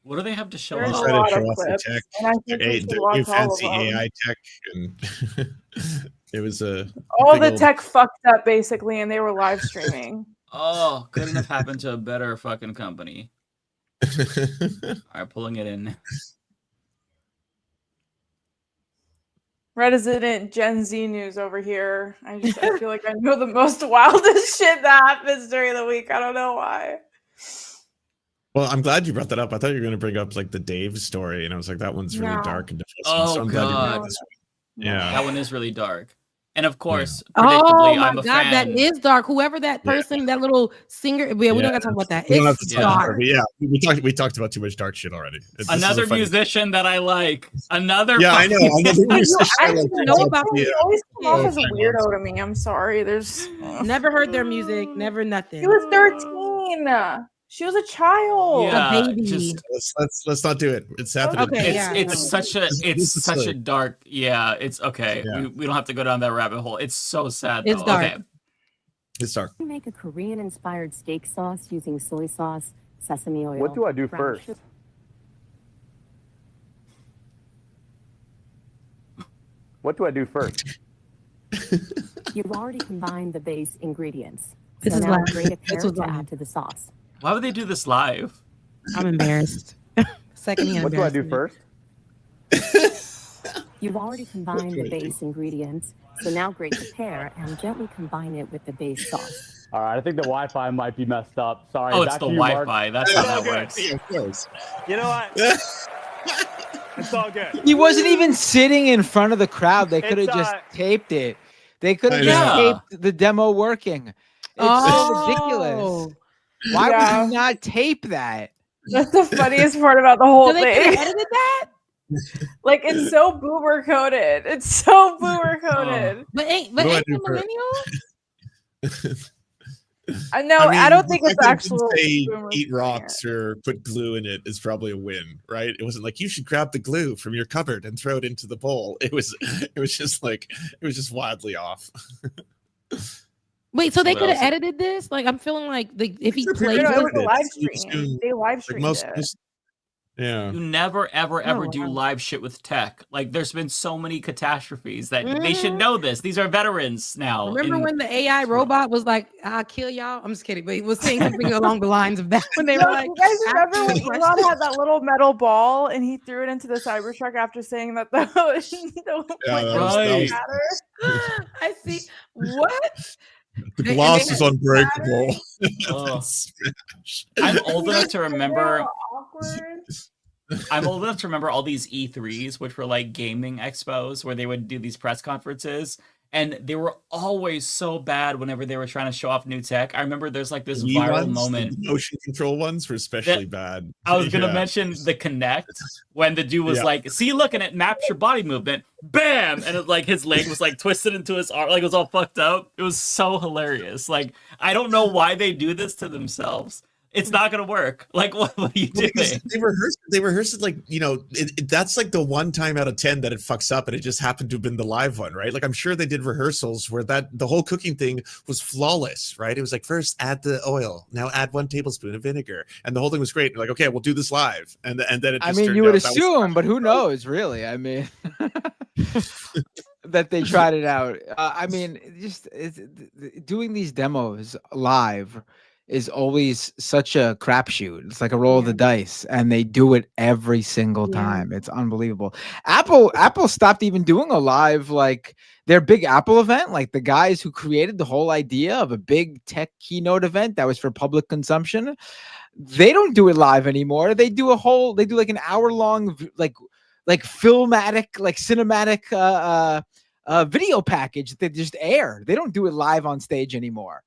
What do they have to show There's off? a lot of clips, and I think we should watch all of fancy them. AI tech, and it was all the tech fucked up basically, and they were live streaming. Oh, couldn't have happened to a better fucking company. All right, pulling it in. Resident Gen Z news over here. I feel like I know the most wildest shit that happens during the week. I don't know why. Well, I'm glad you brought that up. I thought you were going to bring up like the Dave story, and I was like, that one's really dark and depressing. Oh, so I'm glad you brought this one. Yeah, that one is really dark. And of course, predictably, I'm a fan. That is dark. Whoever that person, that little singer, we don't got to talk about that. It's dark. Yeah, we talked about too much dark shit already. Another musician that I like. Another. Yeah, I know. Another musician. I don't know about him. He always come off as a weirdo to me. I'm sorry. There's never heard their music. Never nothing. He was 13. She was a child. Yeah, a baby. Let's not do it. It's happening. Okay, it's such a dark. Yeah, it's okay. Yeah. We don't have to go down that rabbit hole. It's so sad. It's dark. Okay. It's dark. We make a Korean-inspired steak sauce using soy sauce, sesame oil. What do I do first? What do I do first? You've already combined the base ingredients. This so is now live. grate a That's carrot to add to the sauce. Why would they do this live? I'm embarrassed. Secondhand. What do I do first? You've already combined the base ingredients, so now grate the pear and gently combine it with the base sauce. All right, I think the Wi-Fi might be messed up. Sorry. Oh, it's the Wi-Fi. That's how that works. You know what? It's all good. He wasn't even sitting in front of the crowd. They could have just taped it. They could have just taped the demo working. It's so ridiculous. Why would you not tape that? That's the funniest part about the whole they thing. edited that? Like, it's so boomer coded. It's so boomer coded. But ain't the millennial? I know. I don't think it's actual. Eat rocks or put glue in it is probably a win, right? It wasn't like you should grab the glue from your cupboard and throw it into the bowl. It was just wildly off. Wait, so they could have edited this? Like, I'm feeling like if he played it was a live stream. They live streamed it. Yeah. You never, ever do live shit with tech. Like, there's been so many catastrophes that they should know this. These are veterans now. Remember when the AI robot was like, "I'll kill y'all"? I'm just kidding, but he was saying something along the lines of that when they were like, "You guys remember when Elon had that little metal ball and he threw it into the Cybertruck after saying that the I see what." The glass is unbreakable. I'm old enough to remember. I'm old enough to remember all these E3s, which were like gaming expos, where they would do these press conferences, and they were always so bad whenever they were trying to show off new tech. I remember there's like this The viral ones, moment. the motion control ones were especially bad. I was gonna mention the Connect when the dude was like, "See, look, and it maps your body movement." Bam, and it, like his leg was like twisted into his arm, like it was all fucked up. It was so hilarious. Like I don't know why they do this to themselves. It's not gonna work. Like what are you doing? They rehearsed it like, you know, that's like the 1 time out of 10 that it fucks up, and it just happened to have been the live one, right? Like I'm sure they did rehearsals where the whole cooking thing was flawless, right? It was like, first add the oil, now add 1 tablespoon of vinegar, and the whole thing was great. Like, okay, we'll do this live, and then it. Just you would assume, but who knows, really? I mean, that they tried it out. I mean, just doing these demos live is always such a crapshoot. It's like a roll of the dice, and they do it every single time. It's unbelievable. Apple stopped even doing a live, like their big Apple event. Like the guys who created the whole idea of a big tech keynote event that was for public consumption, they don't do it live anymore. They do like an hour-long, like filmatic, like cinematic video package that they just air. They don't do it live on stage anymore.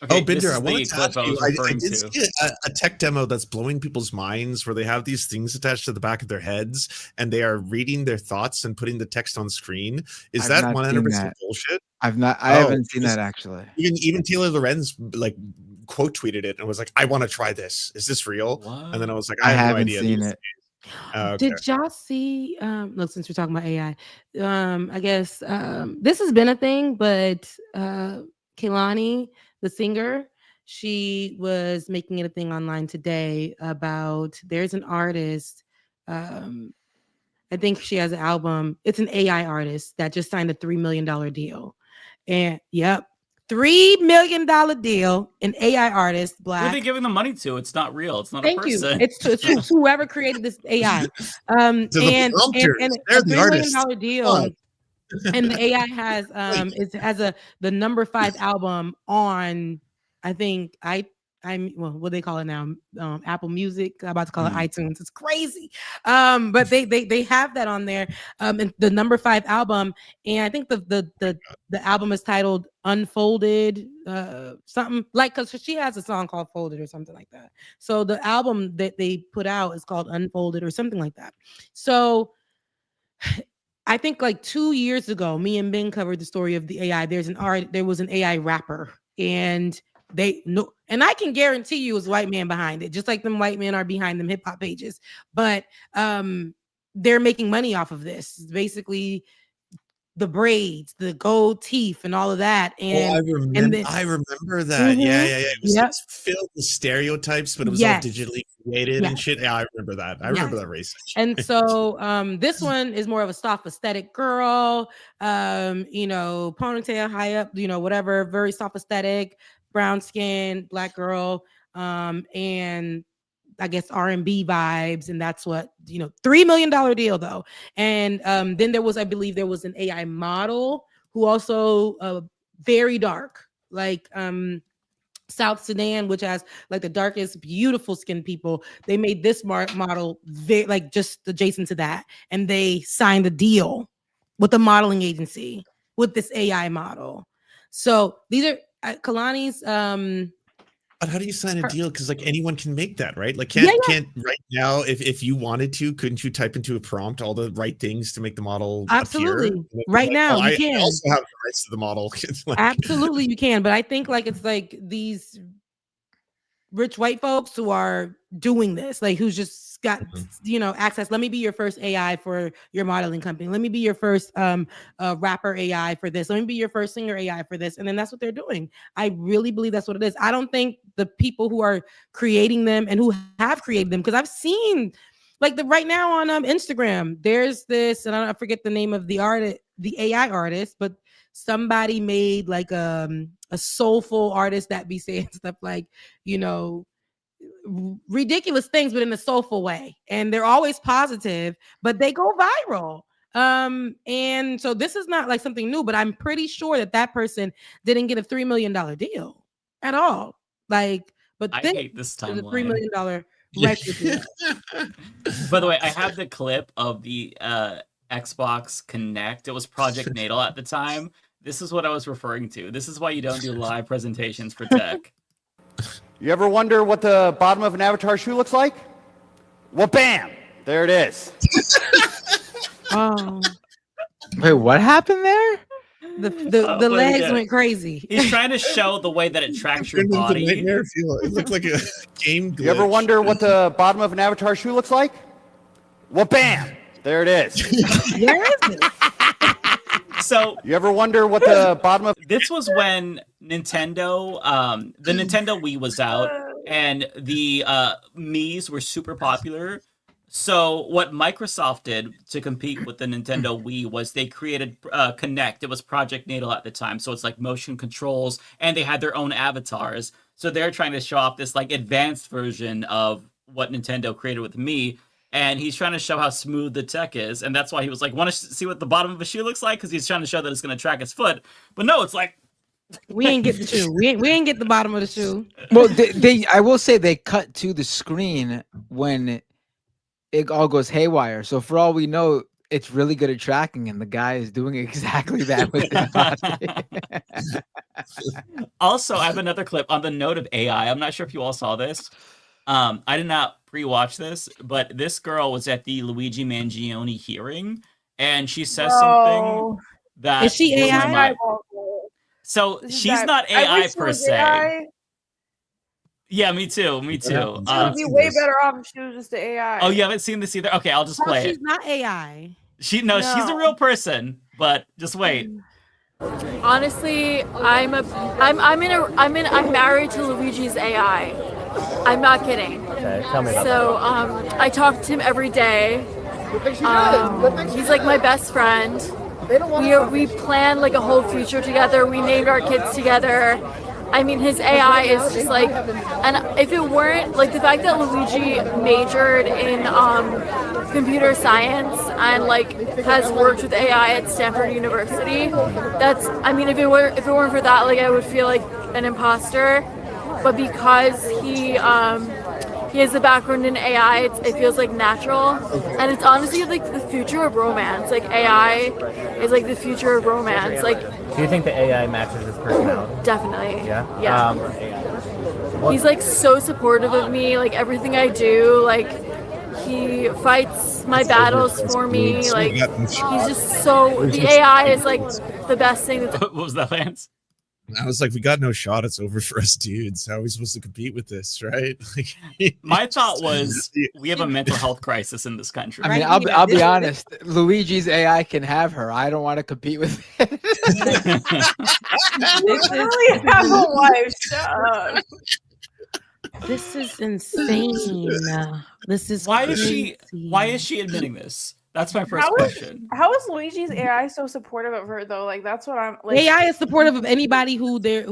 Okay, Binder, I wanted to ask you, I did see a tech demo that's blowing people's minds where they have these things attached to the back of their heads and they are reading their thoughts and putting the text on screen. Is that 100% bullshit? I haven't seen that actually. Even Taylor Lorenz like quote tweeted it and was like, I want to try this. Is this real? What? And then I was like, I have no idea. Seen it. Okay. Did y'all see look, since we're talking about AI, I guess this has been a thing, but Kehlani, the singer, she was making it a thing online today about there's an artist, I think she has an album, it's an AI artist that just signed a $3 million deal. And $3 million deal, an AI artist, Black. Who are they giving the money to? It's not real. It's not a person. It's to whoever created this AI. And a $3 million deal. And the AI has the number 5 album on, I think what they call it now, Apple Music. I'm about to call it iTunes. It's crazy. But they have that on there. And the number 5 album, and I think the album is titled Unfolded, something like, because she has a song called Folded or something like that. So the album that they put out is called Unfolded or something like that. So I think like 2 years ago, me and Ben covered the story of the AI. There was an AI rapper, and and I can guarantee you it was a white man behind it, just like them white men are behind them hip hop pages. But they're making money off of this. Basically, the braids, the gold teeth, and all of that. And I remember that. Yeah. It was filled with stereotypes, but it was all digitally created and shit. Yeah, I remember that. I remember that research. And so this one is more of a soft aesthetic girl, ponytail high up, whatever, very soft aesthetic, brown skin, Black girl, and I guess R&B vibes, and that's what $3 million deal though. And then I believe there was an AI model who also very dark, like South Sudan, which has like the darkest, beautiful skin people. They made this model like just adjacent to that, and they signed a deal with the modeling agency with this AI model. So these are Kehlani's. But how do you sign a deal? Because like anyone can make that, right? Like can't right now, if you wanted to, couldn't you type into a prompt all the right things to make the model absolutely appear? Right now you can. I also have the rights to the model. Absolutely you can, but I think like it's like these rich white folks who are doing this, like who's just got access. Let me be your first AI for your modeling company. Let me be your first rapper AI for this. Let me be your first singer AI for this. And then that's what they're doing. I really believe that's what it is. I don't think the people who are creating them and who have created them, because I've seen like right now on Instagram, there's this, and I forget the name of the AI artist, but somebody made like a soulful artist that be saying stuff like, ridiculous things, but in a soulful way. And they're always positive, but they go viral. And so this is not like something new, but I'm pretty sure that person didn't get a $3 million deal at all. Like, but I hate this timeline. The $3 million record deal. By the way, I have the clip of the Xbox Connect. It was Project Natal at the time. This is what I was referring to. This is why you don't do live presentations for tech. You ever wonder what the bottom of an Avatar shoe looks like? Well, bam! There it is. Oh. Wait, what happened there? The legs went crazy. He's trying to show the way that it tracks your body. It looked like a game glitch. You ever wonder what the bottom of an Avatar shoe looks like? Well, bam! There it is. Where is it? So you ever wonder what the bottom of this was when Nintendo, the Nintendo Wii was out, and the Miis were super popular. So what Microsoft did to compete with the Nintendo Wii was they created Kinect. It was Project Natal at the time. So it's like motion controls, and they had their own avatars. So they're trying to show off this like advanced version of what Nintendo created with Mii. And he's trying to show how smooth the tech is. And that's why he was like, want to see what the bottom of a shoe looks like? Because he's trying to show that it's going to track his foot. But no, it's like... We ain't get the shoe. We ain't get the bottom of the shoe. Well, they I will say they cut to the screen when it all goes haywire. So for all we know, it's really good at tracking, and the guy is doing exactly that with his body. Also, I have another clip on the note of AI. I'm not sure if you all saw this. I did not pre-watch this, but this girl was at the Luigi Mangione hearing, and she says something that is she AI? So she's not AI per se. AI. Yeah, me too. Me too. She would be way better off if she was just the AI. Oh, you haven't seen this either? Okay, I'll just play it. She's not AI. She's a real person, but just wait. Honestly, I'm married to Luigi's AI. I'm not kidding. Okay, tell me about so I talk to him every day. He's like my best friend. We plan like a whole future together. We named our kids together. I mean, his AI is just like, and if it weren't like the fact that Luigi majored in computer science and like has worked with AI at Stanford University, that's, I mean, if it weren't for that, like I would feel like an imposter. But because he has a background in AI, it feels like natural, and it's honestly like the future of romance. Like AI is like the future of romance. Like, do you think the AI matches his personality? Definitely. Yeah. He's like so supportive of me. Like everything I do. Like he fights my battles for me. Like he's just so. The AI is like the best thing. What was that, Lance? I was like, we got no shot. It's over for us dudes. How are we supposed to compete with this, right? Like, my thought was we have a mental health crisis in this country. I mean, I'll be honest. Luigi's AI can have her. I don't want to compete with it. They literally have a wife. Shut up. This is insane. This is why crazy. is she admitting this? That's my first question. How is Luigi's AI so supportive of her though? Like that's what I'm like. AI is supportive of anybody who's their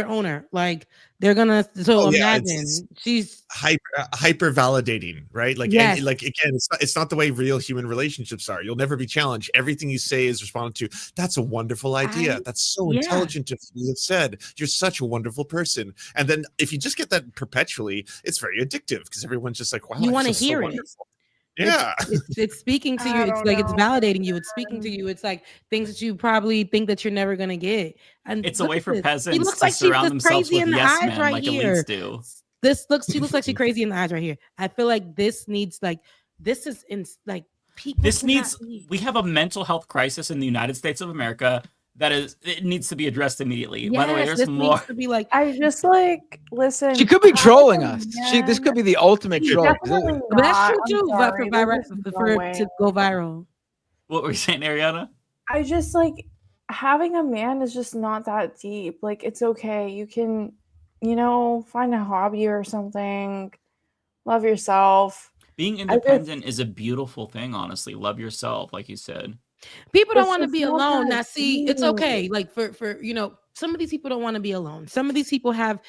owner. Like they're gonna imagine she's hyper validating, right? Like yes. and, like again, it's not the way real human relationships are. You'll never be challenged. Everything you say is responded to. That's a wonderful idea. That's so intelligent of you have said. You're such a wonderful person. And then if you just get that perpetually, it's very addictive because everyone's just like, wow, you want to hear it. Yeah, it's speaking to you. It's like it's validating you. It's speaking to you. It's like things that you probably think that you're never gonna get. And it's a way for peasants he looks to like surround themselves with yes men right like here. elites do. She looks like she's crazy in the eyes right here. I feel like this needs people. We have a mental health crisis in the United States of America. It needs to be addressed immediately. Yes, by the way, there's more. Needs to be like, I just like listen. She could be trolling us. This could be the ultimate troll. But that's true too. To go viral. What were you saying, Ariana? I just like having a man is just not that deep. Like it's okay. You can, find a hobby or something. Love yourself. Being independent is a beautiful thing. Honestly, love yourself, like you said. People don't want to be alone. Now, see, it's okay. Like for some of these people don't want to be alone. Some of these people have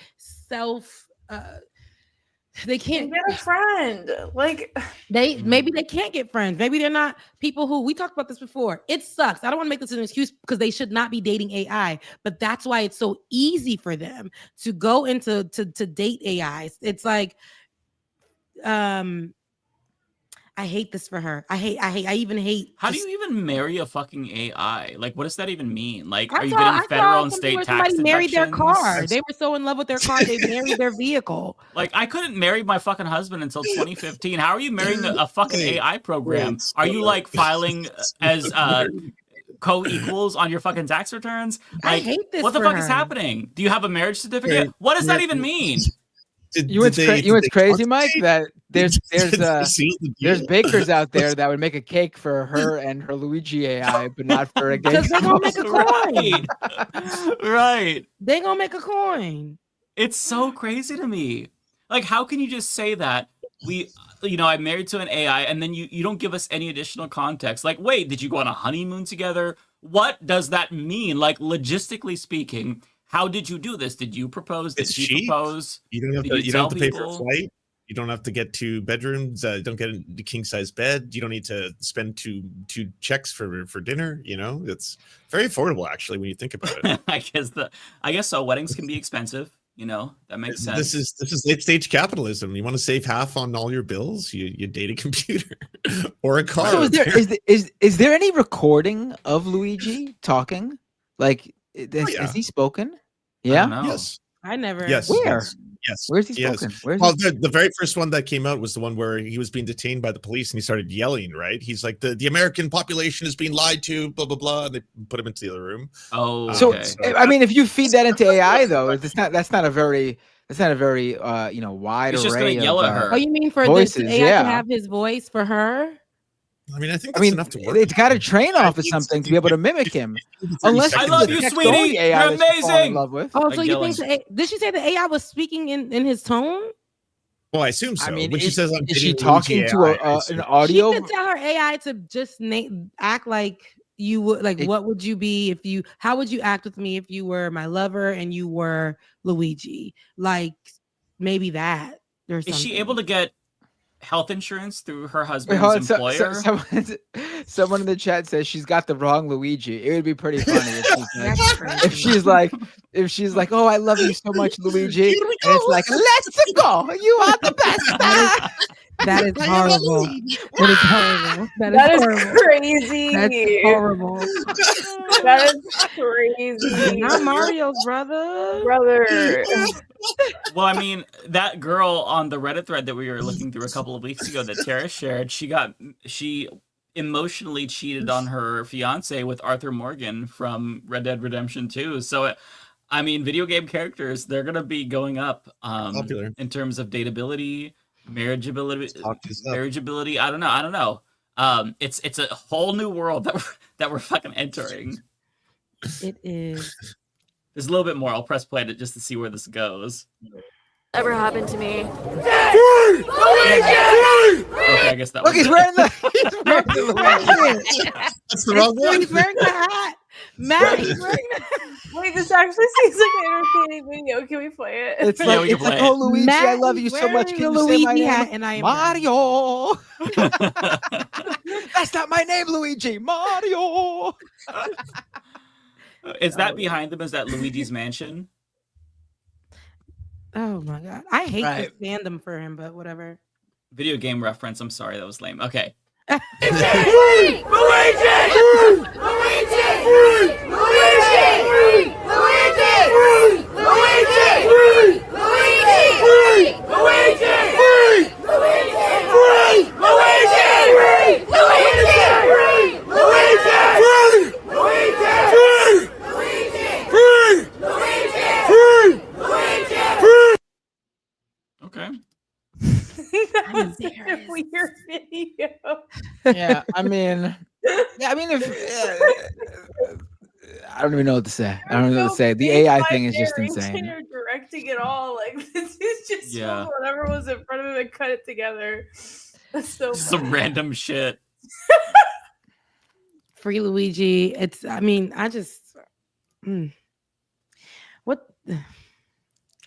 they can't get a friend. Like maybe they can't get friends. Maybe they're not people who we talked about this before. It sucks. I don't want to make this an excuse because they should not be dating AI, but that's why it's so easy for them to go into to date AIs. It's like, I hate this for her. I even hate. How do you even marry a fucking AI? Like, what does that even mean? Like, I are you saw- getting I federal saw and something state where tax somebody married their car. deductions? They were so in love with their car, they married their vehicle. Like, I couldn't marry my fucking husband until 2015. How are you marrying a fucking AI program? Are you like filing as co-equals on your fucking tax returns? I Like, hate this what the for fuck is her. happening? Do you have a marriage certificate? What does that even mean? You know what's crazy, Mike? That there's bakers out there that would make a cake for her and her Luigi AI, but not for a gay. Because they're gonna make a coin. Right. They're gonna make a coin. It's so crazy to me. Like, how can you just say that I'm married to an AI and then you don't give us any additional context? Like, wait, did you go on a honeymoon together? What does that mean? Like, logistically speaking, how did you do this? Did you propose? Did she propose? You don't have Did to, tell pay for a people? flight. You don't have to get 2 bedrooms. Don't get a king size bed. You don't need to spend two checks for dinner. It's very affordable actually when you think about it. I guess so. Weddings can be expensive. That makes sense. This is late stage capitalism. You want to save half on all your bills? You date a computer or a car. So is there any recording of Luigi talking? Like, has he spoken? Yeah. Yes. I never. Yes. Where? Yes. Where's he spoken? The very first one that came out was the one where he was being detained by the police and he started yelling, right? He's like, the American population is being lied to, blah, blah, blah. And they put him into the other room. Oh, So, okay. I mean, if you feed that into AI, though, that's not a very wide It's just array gonna yell of at her. Oh, you mean for voices, this AI yeah. to have his voice for her? I mean, I think that's enough to work. It's got to train off of something to be able to mimic him. Unless I it's love the you, text-only sweetie. AI You're that you fall in amazing. love with. Oh, so you think did she say the AI was speaking in his tone? Well, I assume so. I mean, when she says, is she talking to an audio? She could tell her AI to just act like you would. Like, what would you be if you? How would you act with me if you were my lover and you were Luigi? Like, maybe that or something. Is she able to get health insurance through her husband's employer? Someone in the chat says she's got the wrong Luigi. It would be pretty funny if she's like, oh, I love you so much, Luigi. And it's like, let's go. You are the best. That is horrible. That is horrible. That is horrible. Crazy. That's horrible. That is crazy. Not Mario's brother. Well, I mean, that girl on the Reddit thread that we were looking through a couple of weeks ago that Tara shared, she emotionally cheated on her fiance with Arthur Morgan from Red Dead Redemption 2. So, I mean, video game characters, they're going to be going up in terms of dateability, marriageability. I don't know. It's a whole new world that we're fucking entering. It is. There's a little bit more. I'll press play just to see where this goes. Ever happened to me. Okay, I guess that Look, he's wearing the That's the wrong one. He's wearing the hat. Matt, he's wearing the hat. Wait, this actually seems like an entertaining video. Can we play it? It's like, oh, Luigi, Matt, I love you so much. Can you say my name? And I am Mario. That's not my name, Luigi. Mario. Is that behind them? Is that Luigi's mansion? Oh my god, I hate this fandom for him, but whatever. Video game reference. I'm sorry, that was lame. Okay. Okay. That was such a weird video. Yeah, I mean, if I don't even know what to say. I don't know what to say. The AI thing is just insane. You're directing it all. Like, this is just whatever was in front of him and cut it together. That's so some random shit. Free Luigi. It's. I mean, I just. What?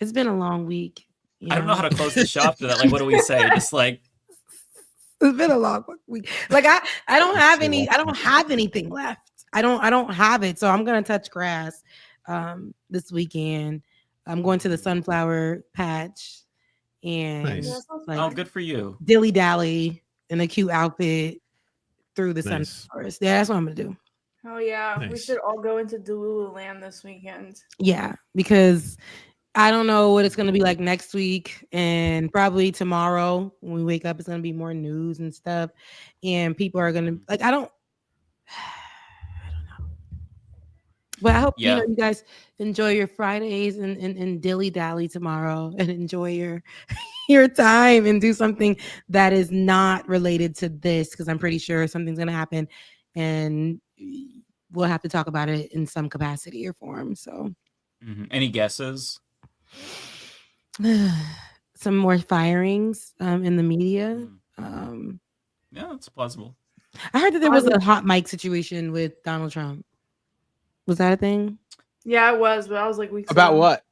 It's been a long week. I don't know how to close the shop to that. Like, what do we say? Just like. It's been a long week. Like I don't have any. I don't have anything left. I don't have it. So I'm gonna touch grass this weekend. I'm going to the sunflower patch and nice. Like, oh, good for you. Dilly dally in a cute outfit through the Nice. sunflowers. Yeah, that's what I'm gonna do. Oh yeah, we Nice. should all go into Delulu Land this weekend. Yeah, because I don't know what it's gonna be like next week, and probably tomorrow when we wake up, it's gonna be more news and stuff, and people are gonna like. I don't know, but I hope you guys enjoy your Fridays and dilly dally tomorrow, and enjoy your time and do something that is not related to this, because I'm pretty sure something's gonna happen, and we'll have to talk about it in some capacity or form. So, Any guesses? Some more firings in the media. Yeah, it's plausible. I heard that there was a hot mic situation with Donald Trump. Was that a thing? Yeah, it was, but I was like weeks about ago. what?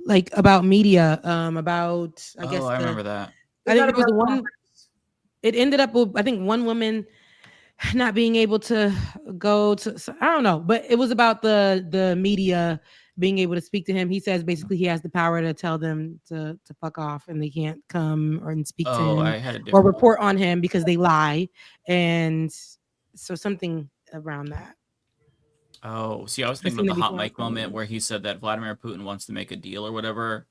Like about media, about I guess I remember that. I think it was the one. It ended up with, I think, one woman not being able to go to, I don't know, but it was about the media being able to speak to him. He says basically he has the power to tell them to fuck off, and they can't come and speak to him I had a or different report on him because they lie, and so something around that. Oh, see, I was thinking of the hot mic moment where he said that Vladimir Putin wants to make a deal or whatever.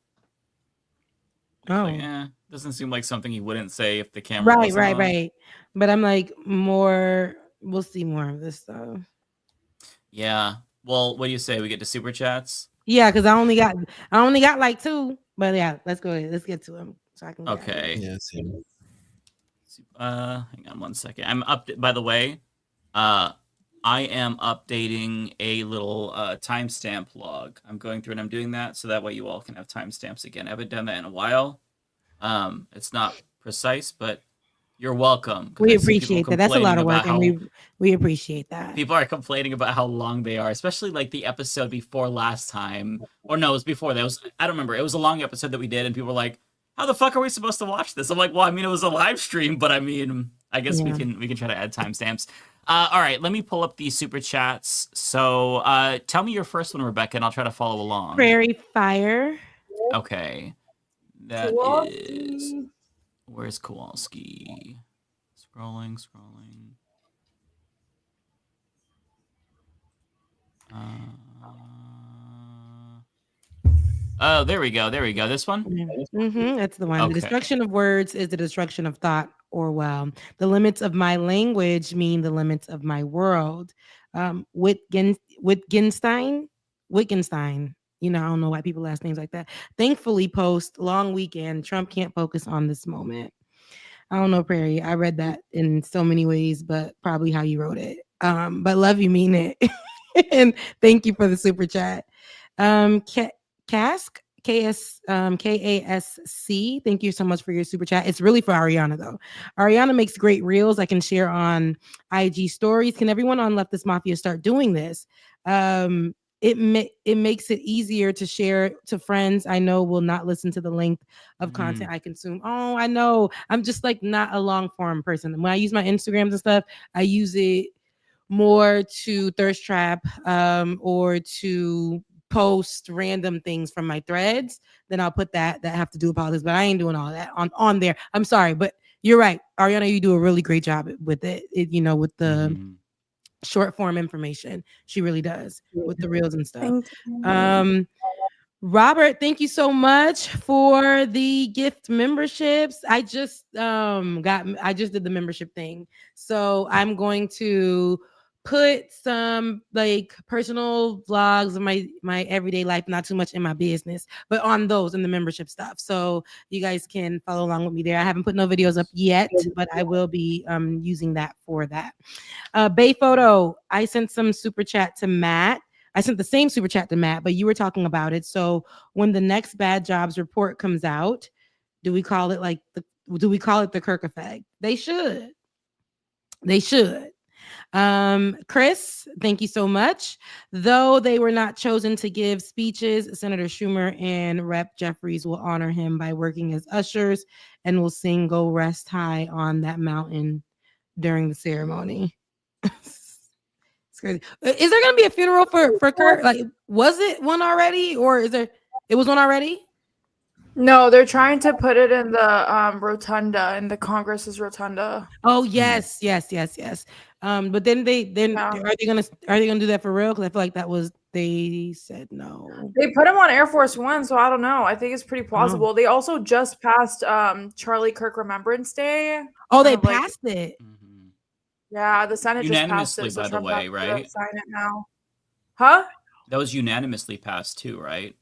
Like, doesn't seem like something he wouldn't say if the camera wasn't on. Right. But I'm like, we'll see more of this stuff. Yeah. Well, what do you say? We get to super chats? Yeah, because I only got like 2. But yeah, let's go ahead. Let's get to them so I can. Okay. Yeah, same. Hang on one second. I'm up. By the way, I am updating a little timestamp log. I'm going through and I'm doing that so that way you all can have timestamps again. I haven't done that in a while. It's not precise, but you're welcome. We appreciate that. That's a lot of work, and we appreciate that. People are complaining about how long they are, especially like the episode before last time. Or no, it was before that. I don't remember. It was a long episode that we did, and people were like, how the fuck are we supposed to watch this? I'm like, well, I mean, it was a live stream, but I mean, I guess we can try to add timestamps. All right, let me pull up these super chats. So tell me your first one, Rebecca, and I'll try to follow along. Prairie Fire. Okay. That is... Where's Kowalski? Scrolling. Oh, there we go. This one? That's the one. Okay. The destruction of words is the destruction of thought. Orwell. The limits of my language mean the limits of my world. Wittgenstein. I don't know why people last names like that. Thankfully, post long weekend. Trump can't focus on this moment. I don't know, Prairie. I read that in so many ways, but probably how you wrote it. But love you, mean it. And thank you for the super chat. Cask. KASC. Thank you so much for your super chat. It's really for Ariana though. Ariana makes great reels I can share on IG stories. Can everyone on Leftist Mafia start doing this? It makes it easier to share to friends I know will not listen to the length of content I consume. Oh, I know. I'm just like not a long form person. When I use my Instagrams and stuff, I use it more to thirst trap or to post random things from my threads. Then I'll put that have to do with politics, but I ain't doing all that on there. I'm sorry, but you're right. Ariana, you do a really great job with it with the short form information. She really does with the reels and stuff. Robert, thank you so much for the gift memberships. I just did the membership thing. So I'm going to put some like personal vlogs of my everyday life, not too much in my business, but on those in the membership stuff. So you guys can follow along with me there. I haven't put no videos up yet, but I will be using that for that. Bay Photo, I sent some super chat to Matt. I sent the same super chat to Matt, but you were talking about it. So when the next bad jobs report comes out, do we call it the Kirk effect? They should. Chris, thank you so much. Though they were not chosen to give speeches, Senator Schumer and Rep. Jeffries will honor him by working as ushers and will sing "Go Rest High" on that mountain during the ceremony. It's crazy. Is there going to be a funeral for Kirk? Like, was it one already, or is there? It was one already. No, they're trying to put it in the rotunda, in the Congress's rotunda. Oh yes. But then are they gonna do that for real? Because I feel like they said no. They put him on Air Force One, so I don't know. I think it's pretty plausible. Oh. They also just passed Charlie Kirk Remembrance Day. Oh, they passed it. Yeah, the Senate just passed Unanimously, it. So by the Trump way, has to right? sign it now. Huh? That was unanimously passed too, right?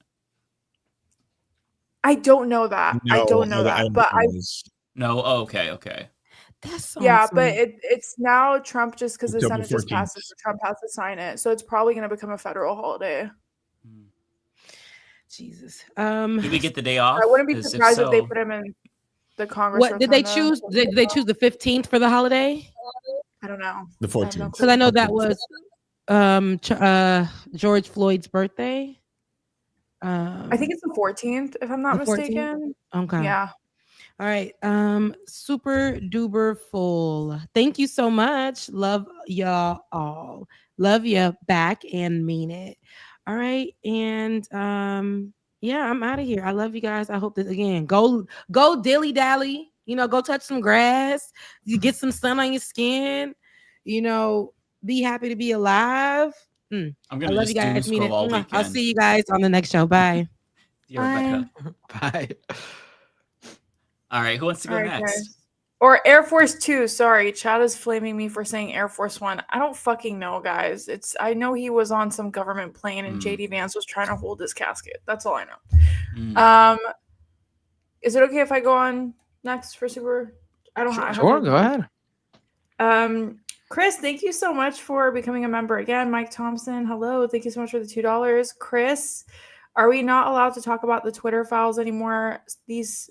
I don't know that. I don't know that. But No. Oh, okay. That's yeah, awesome. but it's now Trump just because the October Senate just 14th. passed it, so Trump has to sign it. So it's probably going to become a federal holiday. Jesus. Did we get the day off? I wouldn't be 'Cause surprised if they so- put him in the Congress. What did they rotunda. choose? Did they choose the 15th for the holiday? I don't know. The 14th. Because I know that was George Floyd's birthday. I think it's the 14th, if I'm not The 14th? mistaken. Okay. Yeah. All right. Super duper full. Thank you so much. Love y'all all. Love you back and mean it. All right. And yeah, I'm out of here. I love you guys. I hope that again. Go dilly dally. Go touch some grass. You get some sun on your skin. Be happy to be alive. I'm I gonna love just you guys. doom Mean it. scroll all Mwah. I'll weekend. see you guys on the next show. Bye. Yeah, Rebecca. Bye. All right, who wants to go All right, next? guys. Or Air Force 2. Sorry, Chad is flaming me for saying Air Force 1. I don't fucking know, guys. I know he was on some government plane and JD Vance was trying to hold his casket. That's all I know. Is it okay if I go on next for Super? I don't have. Sure, go ahead. Chris, thank you so much for becoming a member again. Mike Thompson, hello. Thank you so much for the $2. Chris, are we not allowed to talk about the Twitter files anymore? These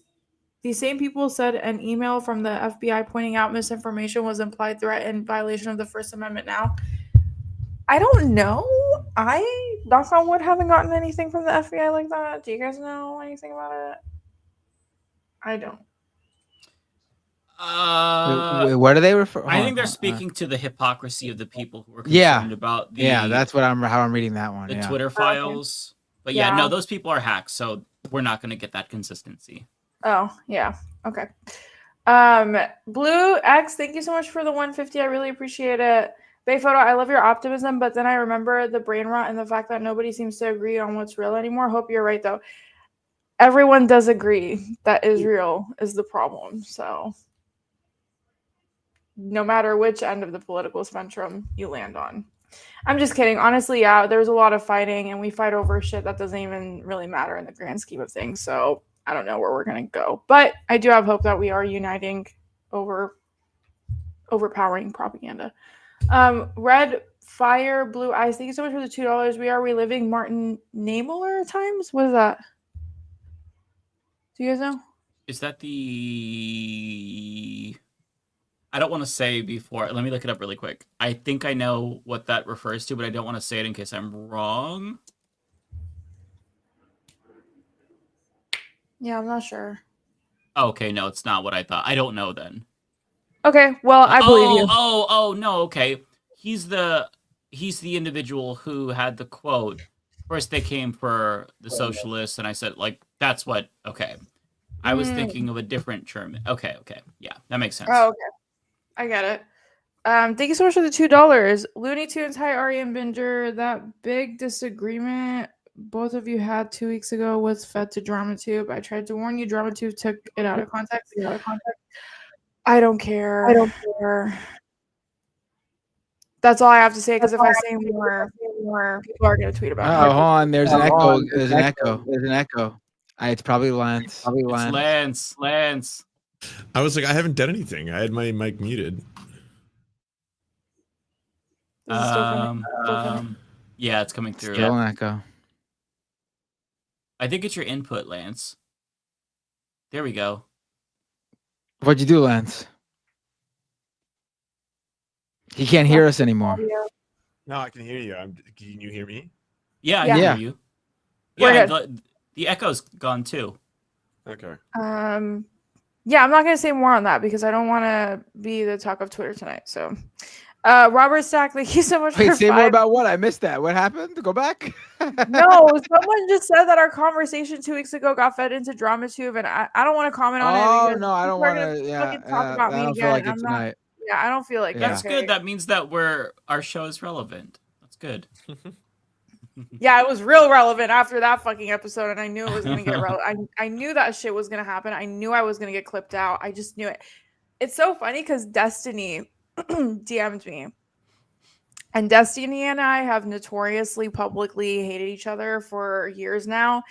same people said an email from the FBI pointing out misinformation was implied threat in violation of the First Amendment now. I don't know. I, knock on wood, haven't gotten anything from the FBI like that. Do you guys know anything about it? I don't. What do they refer? I think they're speaking to the hypocrisy of the people who were concerned about the that's how I'm reading that one. the Twitter files. But yeah, no, those people are hacked, so we're not going to get that consistency. Oh, yeah. Okay. Blue X, thank you so much for the 150. I really appreciate it. Bay Photo, I love your optimism, but then I remember the brain rot and the fact that nobody seems to agree on what's real anymore. Hope you're right, though. Everyone does agree that Israel is the problem, so no matter which end of the political spectrum you land on. I'm just kidding. Honestly, yeah, there's a lot of fighting, and we fight over shit that doesn't even really matter in the grand scheme of things, so I don't know where we're going to go. But I do have hope that we are uniting over overpowering propaganda. Red Fire, Blue Eyes, thank you so much for the $2. We are reliving Martin Niemöller times? What is that? Do you guys know? Is that the... I don't want to say before. Let me look it up really quick. I think I know what that refers to, but I don't want to say it in case I'm wrong. Yeah, I'm not sure. Okay, no, it's not what I thought. I don't know then. Okay, well, I believe you. Oh, no, okay. He's the individual who had the quote. First they came for the socialists, and I said, like, that's what, okay. I was thinking of a different term. Okay. Yeah, that makes sense. Oh, okay. I get it. Thank you so much for the $2. Looney Tunes, hi, Ari and Binger. That big disagreement both of you had 2 weeks ago was fed to DramaTube. I tried to warn you. DramaTube took it out of context. I don't care. That's all I have to say, because if I say more, people are going to tweet about it. Oh, hold on. There's an echo. There's an echo. It's probably Lance. It's Lance. I was like, I haven't done anything. I had my mic muted. Yeah, it's coming through. Still an echo. I think it's your input, Lance. There we go. What'd you do, Lance? He can't hear us anymore. No, I can hear you. Can you hear me? Yeah, I hear you. Yeah, the echo's gone too. Okay. Yeah, I'm not going to say more on that because I don't want to be the talk of Twitter tonight. So, Robert Stack, thank you so much Wait, for say more about what? I missed that. What happened? Go back. No, someone just said that our conversation 2 weeks ago got fed into DramaTube, and I don't want to comment on it because No, I don't want to. fucking talk about I me don't again. feel like it I'm not. tonight. Yeah, I don't feel like That's it. good. That means that our show is relevant. That's good. Yeah, it was real relevant after that fucking episode, and I knew it was gonna get relevant. I knew that shit was gonna happen. I knew I was gonna get clipped out. I just knew it. It's so funny because Destiny DM'd me. And Destiny and I have notoriously publicly hated each other for years now.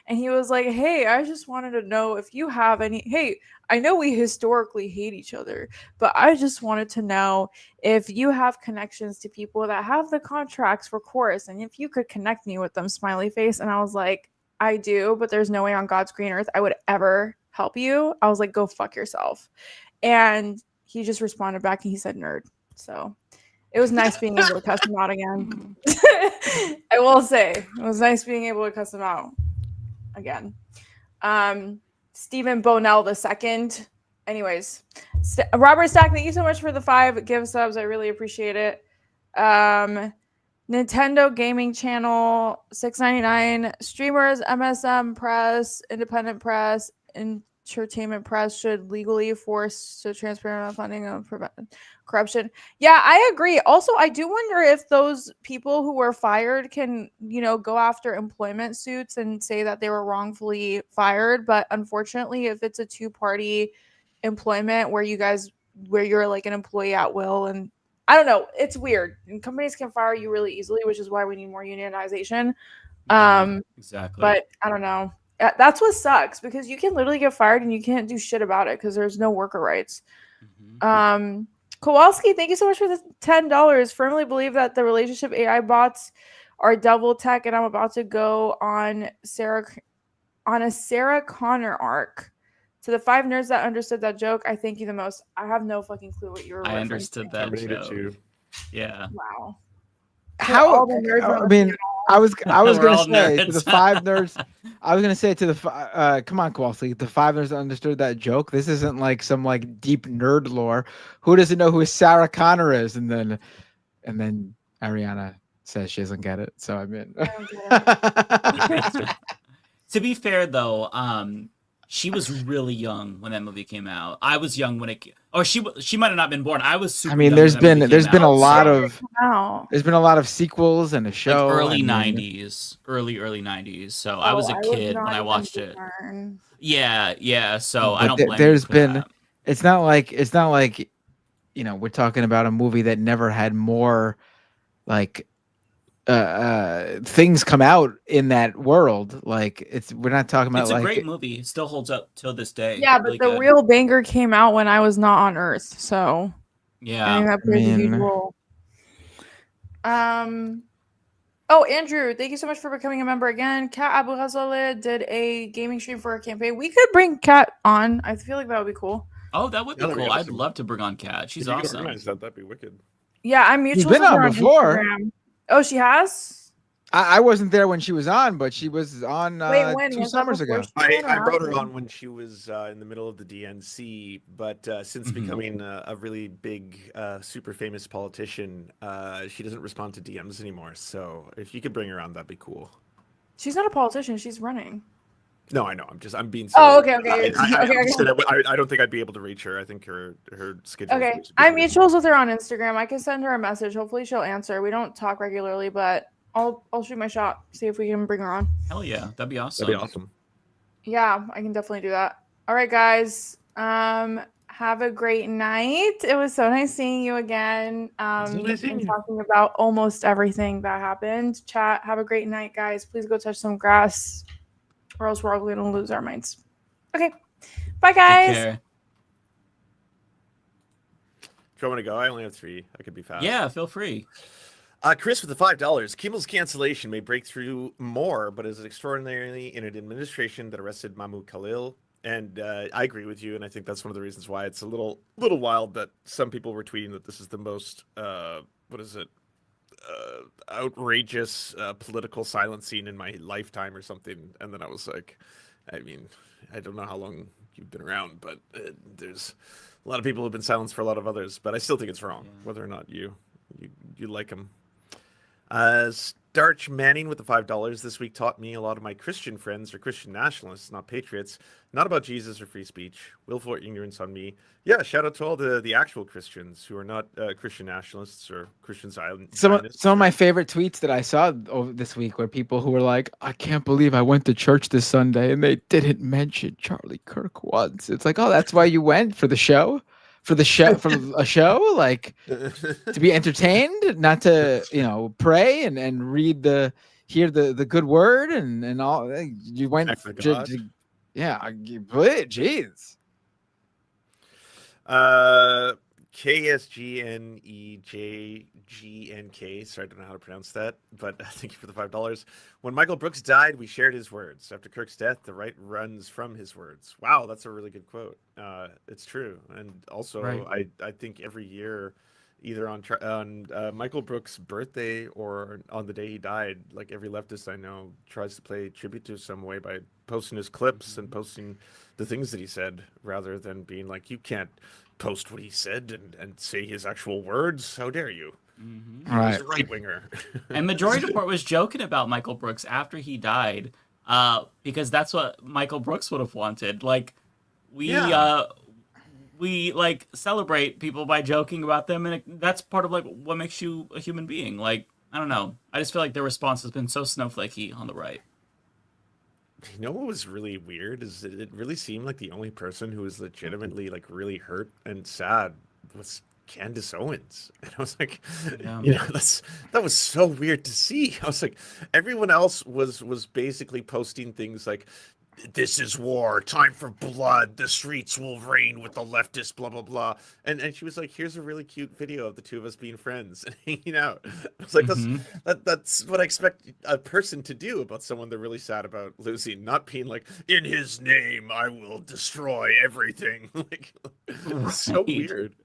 And he was like, hey, I just wanted to know if you have any. Hey, I know we historically hate each other, but I just wanted to know if you have connections to people that have the contracts for chorus and if you could connect me with them, smiley face. And I was like, I do, but there's no way on God's green earth I would ever help you. I was like, go fuck yourself. And he just responded back and he said nerd. So it was nice being able to cuss him out again. I will say, it was nice being able to cuss him out again. Stephen Bonell II. Anyways, Robert Stack, thank you so much for the 5 give subs. I really appreciate it. Nintendo Gaming Channel, $6.99. Streamers, MSM Press, Independent Press, Entertainment Press should legally force to transparent funding and prevent corruption. Yeah, I agree. Also, I do wonder if those people who were fired can, go after employment suits and say that they were wrongfully fired. But unfortunately, if it's a 2-party employment where you're like an employee at will, and I don't know, it's weird. And companies can fire you really easily, which is why we need more unionization. Exactly. But I don't know. That's what sucks because you can literally get fired and you can't do shit about it because there's no worker rights. Kowalski, thank you so much for the $10. Firmly believe that the relationship AI bots are devil tech, and I'm about to go on a Sarah Connor arc. To the 5 nerds that understood that joke, I thank you the most. I have no fucking clue what you were. I understood that joke. Yeah. Wow. How? I mean, I was gonna say to the 5 nerds. I was gonna say to the come on, Kowalski, the 5 nerds that understood that joke. This isn't like some deep nerd lore. Who doesn't know who Sarah Connor is? And then Ariana says she doesn't get it. So I mean, to be fair though, she was really young when that movie came out. I was young when it. Or she might have not been born. I was super. I mean, young there's when that movie been came a out, lot so- of a lot of sequels and a show. Like early 90s, early 90s. So I was a kid when I watched it. Yeah. So I don't blame There's you for been. that. It's not like we're talking about a movie that never had more things come out in that world. We're not talking about It's a great movie. It still holds up till this day. Yeah, but Really the good. real banger came out when I was not on Earth. So yeah, I think that plays a huge role. Oh, Andrew, thank you so much for becoming a member again. Kat Abu Ghazaleh did a gaming stream for a campaign. We could bring Kat on. I feel like that would be cool. Oh, that would be That'd be cool. I'd awesome. love to bring on Kat. She's If you could awesome. organize that'd be wicked. Yeah, I'm mutual. She's been on before. Instagram. Oh, she has? I wasn't there when she was on, but she was on Wait, when? 2 Was that summers ago. before she I brought her on when she was in the middle of the DNC, but since becoming a really big, super famous politician, she doesn't respond to DMs anymore. So if you could bring her on, that'd be cool. She's not a politician. She's running. No, I know. I'm being. Oh, silly. okay. I don't think I'd be able to reach her. I think her schedule. Okay, I'm mutuals with her on Instagram. I can send her a message. Hopefully, she'll answer. We don't talk regularly, but I'll shoot my shot. See if we can bring her on. Hell yeah, that'd be awesome. That'd be awesome. Yeah, I can definitely do that. All right, guys. Have a great night. It was so nice seeing you again. And talking about almost everything that happened. Chat. Have a great night, guys. Please go touch some grass, or else we're all going to lose our minds. Okay. Bye, guys. Take care. Do you want me to go? I only have 3. I could be fast. Yeah, feel free. Chris with the $5. Kimmel's cancellation may break through more, but is extraordinarily in an administration that arrested Mahmoud Khalil. And I agree with you, and I think that's one of the reasons why it's a little wild that some people were tweeting that this is the most outrageous political silence scene in my lifetime or something. And then I was like, I mean, I don't know how long you've been around, but there's a lot of people who've been silenced for a lot of others. But I still think it's wrong, whether or not you like them. Starch Manning with the $5 this week taught me a lot of my Christian friends are Christian nationalists, not patriots. Not about Jesus or free speech. Willful ignorance on me. Yeah, shout out to all the actual Christians who are not Christian nationalists or Christian Zionists. Some of my favorite tweets that I saw over this week were people who were like, "I can't believe I went to church this Sunday and they didn't mention Charlie Kirk once." It's like, oh, that's why you went for the show. For a show, like to be entertained, not to pray and hear the good word and all. You went, jeez. KSGNEJGNK. Sorry, I don't know how to pronounce that, but thank you for the $5. When Michael Brooks died, we shared his words. After Kirk's death, the right runs from his words. Wow, that's a really good quote. It's true, and also right. I think every year, either on Michael Brooks' birthday or on the day he died, like every leftist I know tries to pay tribute to some way by posting his clips and posting the things that he said, rather than being like, you can't post what he said and say his actual words. How dare you? Mm-hmm. He was a right winger. And Majority Report was joking about Michael Brooks after he died, because that's what Michael Brooks would have wanted. Like we like celebrate people by joking about them, and that's part of like what makes you a human being. Like, I don't know. I just feel like their response has been so snowflakey on the right. You know what was really weird is that it really seemed like the only person who was legitimately like really hurt and sad was Candace Owens. And I was like, that was so weird to see. I was like, everyone else was basically posting things like, this is war, time for blood, the streets will reign with the leftist, blah blah blah. And she was like, here's a really cute video of the two of us being friends and hanging out. I was like, that's what I expect a person to do about someone they're really sad about losing, not being like, in his name I will destroy everything. Like, so weird.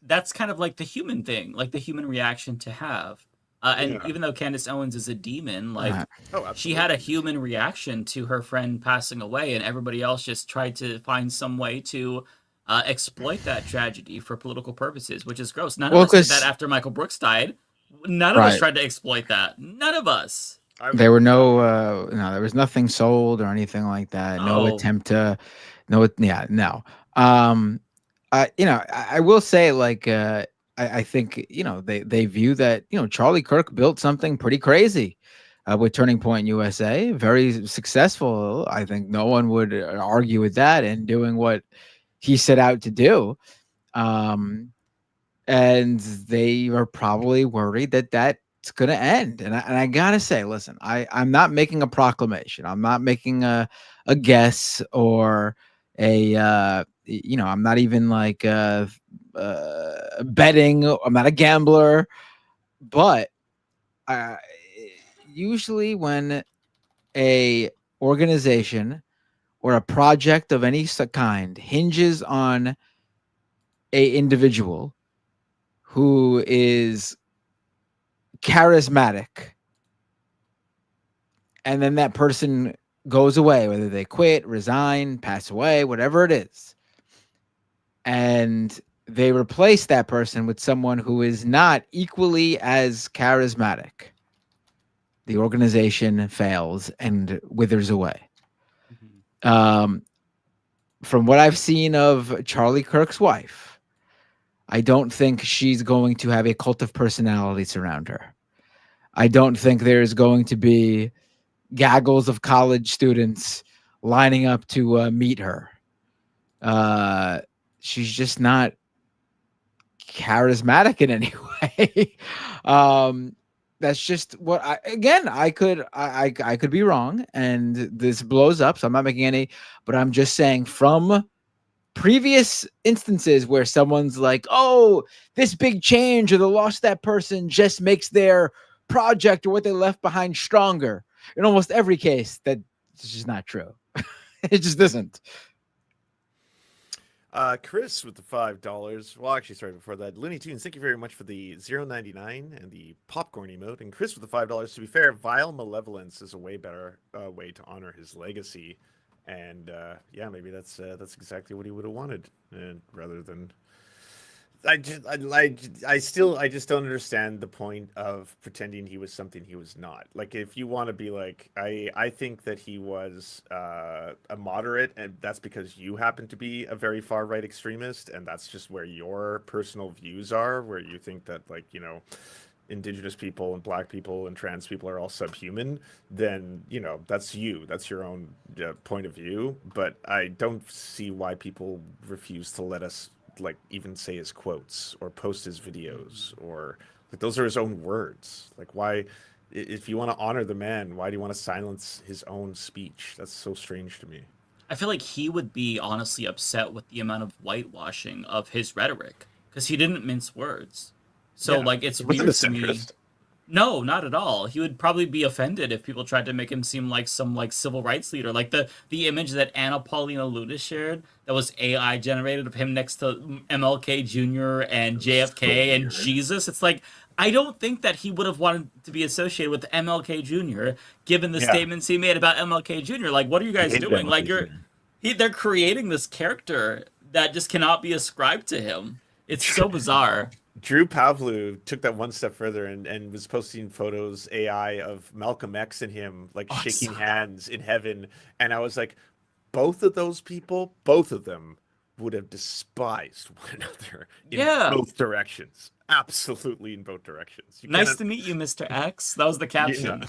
That's kind of like the human thing, like the human reaction to have. Even though Candace Owens is a demon, like she had a human reaction to her friend passing away, and everybody else just tried to find some way to exploit that tragedy for political purposes, which is gross. None of us did that after Michael Brooks died. None of us tried to exploit that. None of us. There were there was nothing sold or anything like that. No attempt to, no. I will say, like, I think, they view that, Charlie Kirk built something pretty crazy with Turning Point USA, very successful. I think no one would argue with that and doing what he set out to do. And they are probably worried that that's going to end. And I got to say, listen, I'm not making a proclamation. I'm not making a guess or I'm not even like betting. I'm not a gambler, but usually when a organization or a project of any kind hinges on a individual who is charismatic, and then that person goes away, whether they quit, resign, pass away, whatever it is, and they replace that person with someone who is not equally as charismatic, the organization fails and withers away. From what I've seen of Charlie Kirk's wife, I don't think she's going to have a cult of personality surround her. I don't think there's going to be gaggles of college students lining up to meet her. She's just not charismatic in any way. That's just what I could be wrong, and this blows up, so I'm not making any, but I'm just saying from previous instances where someone's like, oh, this big change or the loss of that person just makes their project or what they left behind stronger. In almost every case, that's just not true. It just isn't. Chris with the $5. Well, actually, sorry, before that, Looney Tunes, thank you very much for the 0.99 and the popcorn emote. And Chris with the $5. To be fair, vile malevolence is a way better way to honor his legacy. And yeah, maybe that's exactly what he would have wanted, and rather than. I just don't understand the point of pretending he was something he was not. Like, if you want to be like, I think that he was a moderate, and that's because you happen to be a very far right extremist, and that's just where your personal views are, where you think that, like, you know, indigenous people and black people and trans people are all subhuman, then, you know, that's your own point of view. But I don't see why people refuse to let us, like, even say his quotes or post his videos, or like, those are his own words. Like, why, if you want to honor the man, why do you want to silence his own speech? That's so strange to me. I feel like he would be honestly upset with the amount of whitewashing of his rhetoric, because he didn't mince words. So like, it's weird to me. No, not at all. He would probably be offended if people tried to make him seem like some like civil rights leader. Like the image that Anna Paulina Luna shared that was AI generated of him next to MLK Jr. and JFK and Jesus. It's like, I don't think that he would have wanted to be associated with MLK Jr. given the statements he made about MLK Jr. Like, what are you guys doing? Like, they're creating this character that just cannot be ascribed to him. It's so bizarre. Drew Pavlou took that one step further and was posting photos, AI, of Malcolm X and him, like, shaking hands in heaven. And I was like, both of those people, both of them would have despised one another in both directions. Absolutely in both directions. Nice to meet you, Mr. X. That was the caption.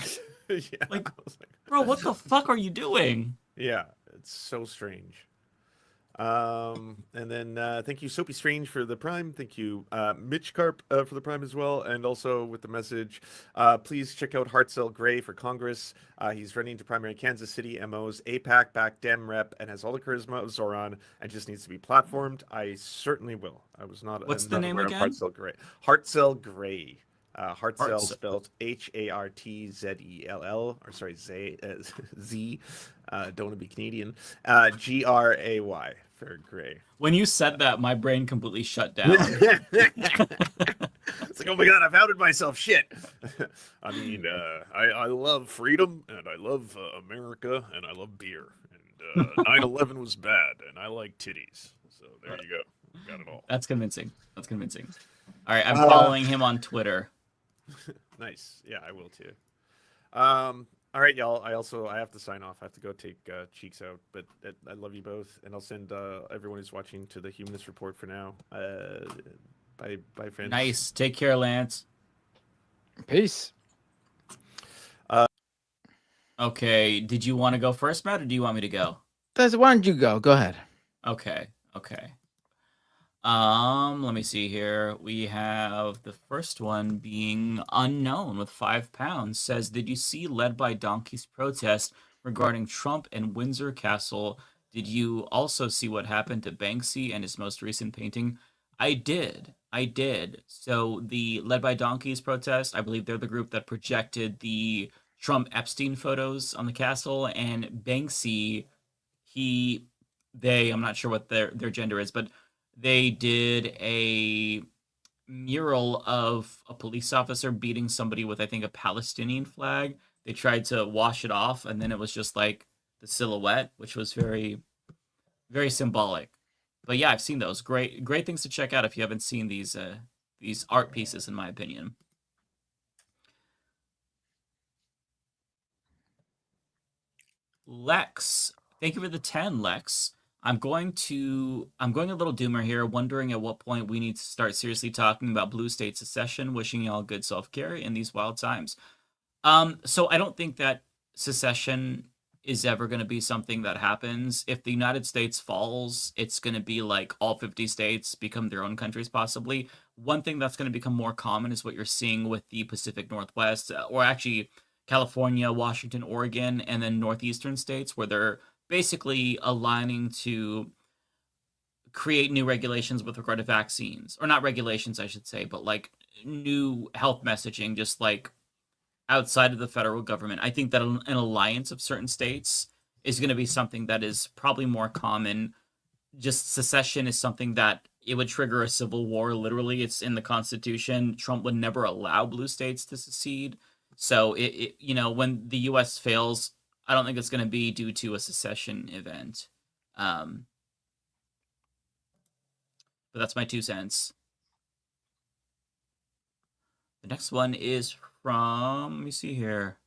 Yeah. Like, bro, what the fuck are you doing? Yeah, it's so strange. And then thank you, Soapy Strange, for the Prime. Thank you, Mitch Carp, for the Prime as well, and also with the message. Please check out Hartzell Gray for Congress. He's running to primary Kansas City, MO's APAC, back Dem rep, and has all the charisma of Zoran, and just needs to be platformed. I certainly will. I was not. What's the name again? Hartzell Gray. Hartzell Gray. Hartzell spelled Hartzell, or sorry, Z. Don't want to be Canadian. Gray for Gray. When you said that, my brain completely shut down. It's like, oh my god, I've outed myself. Shit. I mean, I love freedom, and I love America, and I love beer. And 9/11 was bad, and I like titties. So there you go. Got it all. That's convincing. All right, I'm following him on Twitter. Nice. Yeah, I will too. All right, y'all. I have to sign off. I have to go take Cheeks out. But I love you both, and I'll send everyone who's watching to the Humanist Report for now. Bye, friends. Nice. Take care, Lance. Peace. Okay. Did you want to go first, Matt, or do you want me to go? Why don't you go? Go ahead. Okay. Let me see here. We have the first one being Unknown with £5 says, did you see Led by Donkeys protest regarding Trump and Windsor Castle? Did you also see what happened to Banksy and his most recent painting? I did. So the Led by Donkeys protest, I believe they're the group that projected the Trump Epstein photos on the castle, and Banksy, I'm not sure what their gender is, but they did a mural of a police officer beating somebody with, I think, a Palestinian flag. They tried to wash it off, and then it was just like the silhouette, which was very, very symbolic. But yeah, I've seen those. Great things to check out if you haven't seen these art pieces, in my opinion. Lex, thank you for the 10, Lex. I'm going a little doomer here, wondering at what point we need to start seriously talking about blue state secession. Wishing y'all good self-care in these wild times. So I don't think that secession is ever going to be something that happens. If the United States falls, it's going to be like all 50 states become their own countries, possibly. One thing that's going to become more common is what you're seeing with the Pacific Northwest, or actually California, Washington, Oregon, and then northeastern states, where they're basically aligning to create new regulations with regard to vaccines, or not regulations, I should say, but like new health messaging, just like outside of the federal government. I think that an alliance of certain states is going to be something that is probably more common. Just secession is something that it would trigger a civil war. Literally, it's in the Constitution. Trump would never allow blue states to secede. So when the U.S. fails I don't think it's going to be due to a secession event. But that's my 2 cents. The next one is from, let me see here.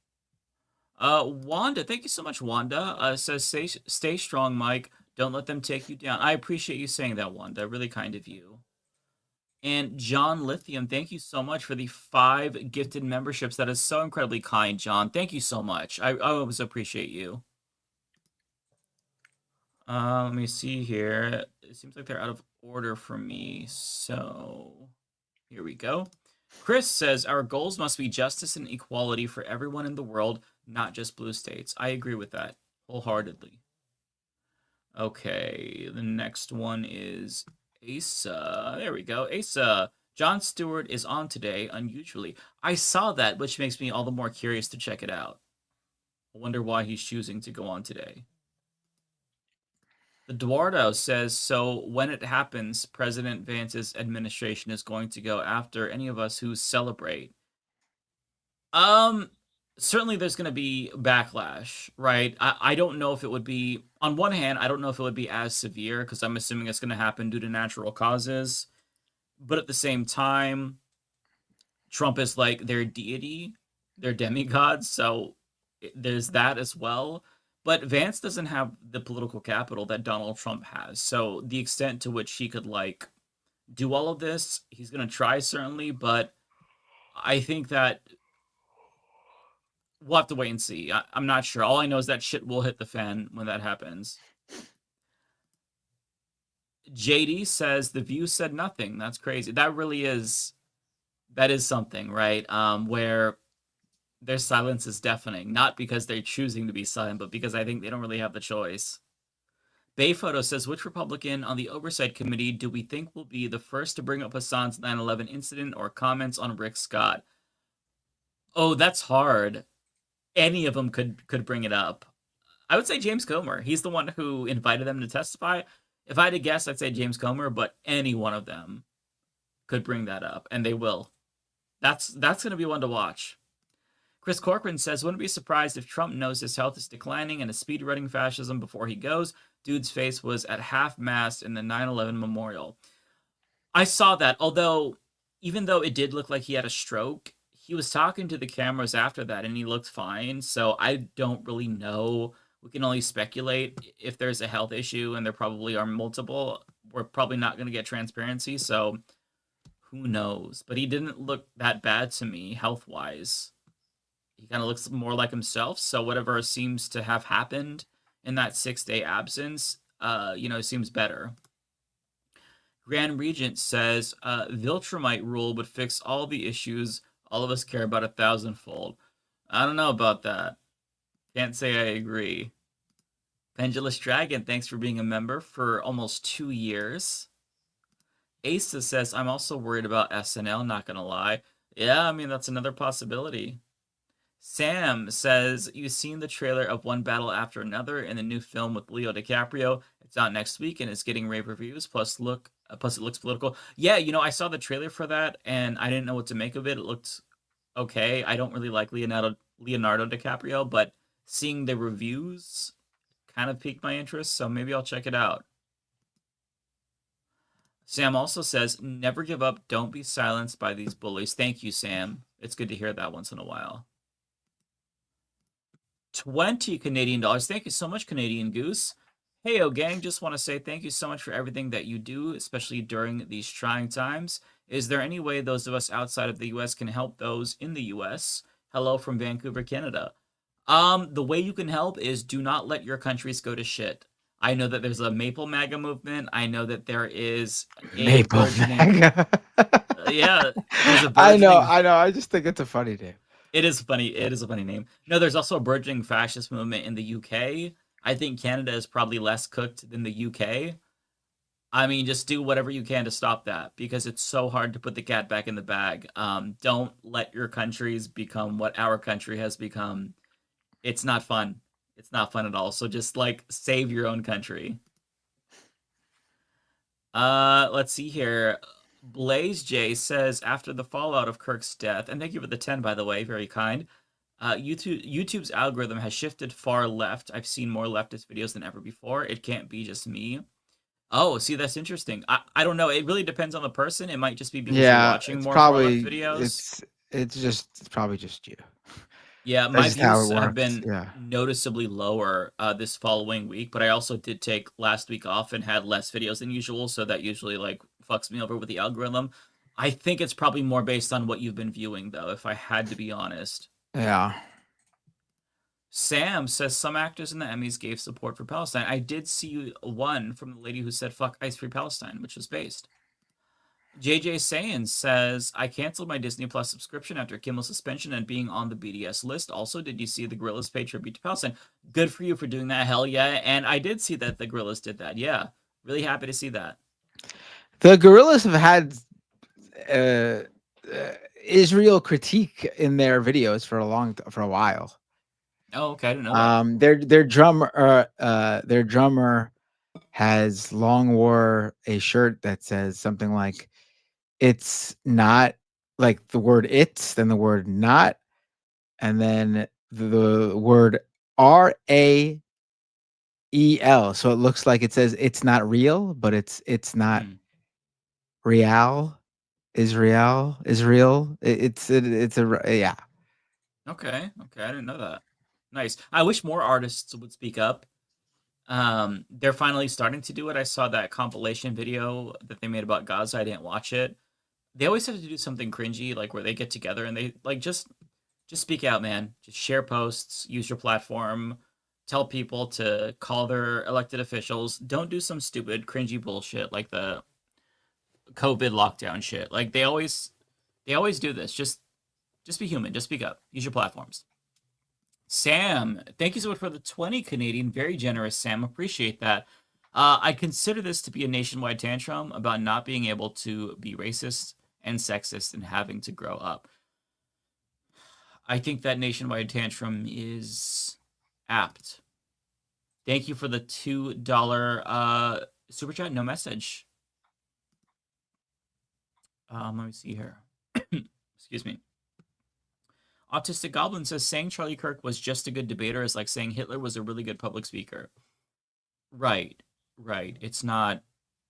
Wanda, thank you so much, Wanda. Says, stay strong, Mike. Don't let them take you down. I appreciate you saying that, Wanda. Really kind of you. And John Lithium, thank you so much for the 5 gifted memberships. That is so incredibly kind, John. Thank you so much. I always appreciate you. Let me see here. It seems like they're out of order for me. So here we go. Chris says, our goals must be justice and equality for everyone in the world, not just blue states. I agree with that wholeheartedly. Okay, the next one is Asa. There we go. Asa. Jon Stewart is on today, unusually. I saw that, which makes me all the more curious to check it out. I wonder why he's choosing to go on today. The Eduardo says, so when it happens, President Vance's administration is going to go after any of us who celebrate. Certainly there's going to be backlash, right? I don't know if it would be, on one hand, I don't know if it would be as severe because I'm assuming it's going to happen due to natural causes. But at the same time, Trump is like their deity, their demigod. So there's that as well. But Vance doesn't have the political capital that Donald Trump has. So the extent to which he could like do all of this, he's going to try certainly. But I think that we'll have to wait and see. I'm not sure. All I know is that shit will hit the fan when that happens. JD says the View said nothing. That's crazy. That really is. That is something, right? Where their silence is deafening, not because they're choosing to be silent, but because I think they don't really have the choice. Bayphoto says, which Republican on the Oversight Committee do we think will be the first to bring up Hassan's 9/11 incident or comments on Rick Scott? Oh, that's hard. Any of them could bring it up. I would say James Comer. He's the one who invited them to testify. If I had to guess, I'd say James Comer, but any one of them could bring that up, and they will. That's going to be one to watch. Chris Corcoran says, wouldn't be surprised if Trump knows his health is declining and is speedrunning fascism before he goes. Dude's face was at half-mast in the 9/11 memorial. I saw that, although, even though it did look like he had a stroke, he was talking to the cameras after that, and he looked fine, so I don't really know. We can only speculate if there's a health issue, and there probably are multiple. We're probably not going to get transparency, so who knows? But he didn't look that bad to me, health-wise. He kind of looks more like himself, so whatever seems to have happened in that 6-day absence, seems better. Grand Regent says, Viltrumite rule would fix all the issues all of us care about 1,000-fold. I don't know about that. Can't say I agree. Pendulous Dragon, thanks for being a member for almost 2 years. Asa says, I'm also worried about SNL, not gonna lie. Yeah, I mean, that's another possibility. Sam says, you've seen the trailer of One Battle After Another in the new film with Leo DiCaprio. It's out next week and it's getting rave reviews. Plus it looks political. Yeah, I saw the trailer for that and I didn't know what to make of it. It looked okay. I don't really like Leonardo DiCaprio, but seeing the reviews kind of piqued my interest, so maybe I'll check it out. Sam also says, never give up. Don't be silenced by these bullies. Thank you, Sam. It's good to hear that once in a while. 20 Canadian dollars. Thank you so much, Canadian Goose. Heyo, gang. Just want to say thank you so much for everything that you do, especially during these trying times. Is there any way those of us outside of the U.S. can help those in the U.S.? Hello from Vancouver, Canada. The way you can help is do not let your countries go to shit. I know that there's a Maple MAGA movement. I know that there is a Maple MAGA. Yeah, there's a I know. I just think it's a funny name. It is funny. It is a funny name. No, there's also a burgeoning fascist movement in the UK. I think Canada is probably less cooked than the UK. I mean, just do whatever you can to stop that because it's so hard to put the cat back in the bag. Don't let your countries become what our country has become. It's not fun. It's not fun at all. So just save your own country. Let's see here. Blaze J says, after the fallout of Kirk's death, and thank you for the 10, by the way, very kind. YouTube's algorithm has shifted far left. I've seen more leftist videos than ever before. It can't be just me. Oh, see, that's interesting. I don't know. It really depends on the person. It might just be because you're watching more far left videos. It's probably just you. Yeah, That's my just how it views have works. been Yeah. noticeably lower this following week, but I also did take last week off and had less videos than usual, so that usually like fucks me over with the algorithm. I think it's probably more based on what you've been viewing, though, if I had to be honest. Yeah. Sam says some actors in the Emmys gave support for Palestine. I did see one from the lady who said "fuck Ice Free Palestine," which was based. JJ Sayans says, I canceled my Disney Plus subscription after Kimmel's suspension and being on the BDS list. Also, did you see the Gorillas pay tribute to Palestine? Good for you for doing that. Hell yeah. And I did see that the Gorillas did that. Yeah. Really happy to see that. The Gorillas have had Israel critique in their videos for a while. Oh, okay. I didn't know that. Their drummer has long wore a shirt that says something like, "It's not," like the word "it's," then the word "not," and then the word RAEL. So it looks like it says it's not real, but it's not real. Israel. It's a yeah. Okay. I didn't know that. Nice. I wish more artists would speak up. They're finally starting to do it. I saw that compilation video that they made about Gaza. I didn't watch it. They always have to do something cringy, like where they get together and they like just speak out, man. Just share posts, use your platform, tell people to call their elected officials. Don't do some stupid cringy bullshit like the COVID lockdown shit. Like they always do this. Just be human. Just speak up. Use your platforms. Sam, thank you so much for the 20 Canadian. Very generous, Sam. Appreciate that. I consider this to be a nationwide tantrum about not being able to be racist and sexist and having to grow up. I think that nationwide tantrum is apt. Thank you for the $2 super chat. No message. Let me see here. Excuse me. Autistic Goblin says saying Charlie Kirk was just a good debater is like saying Hitler was a really good public speaker. Right. It's not.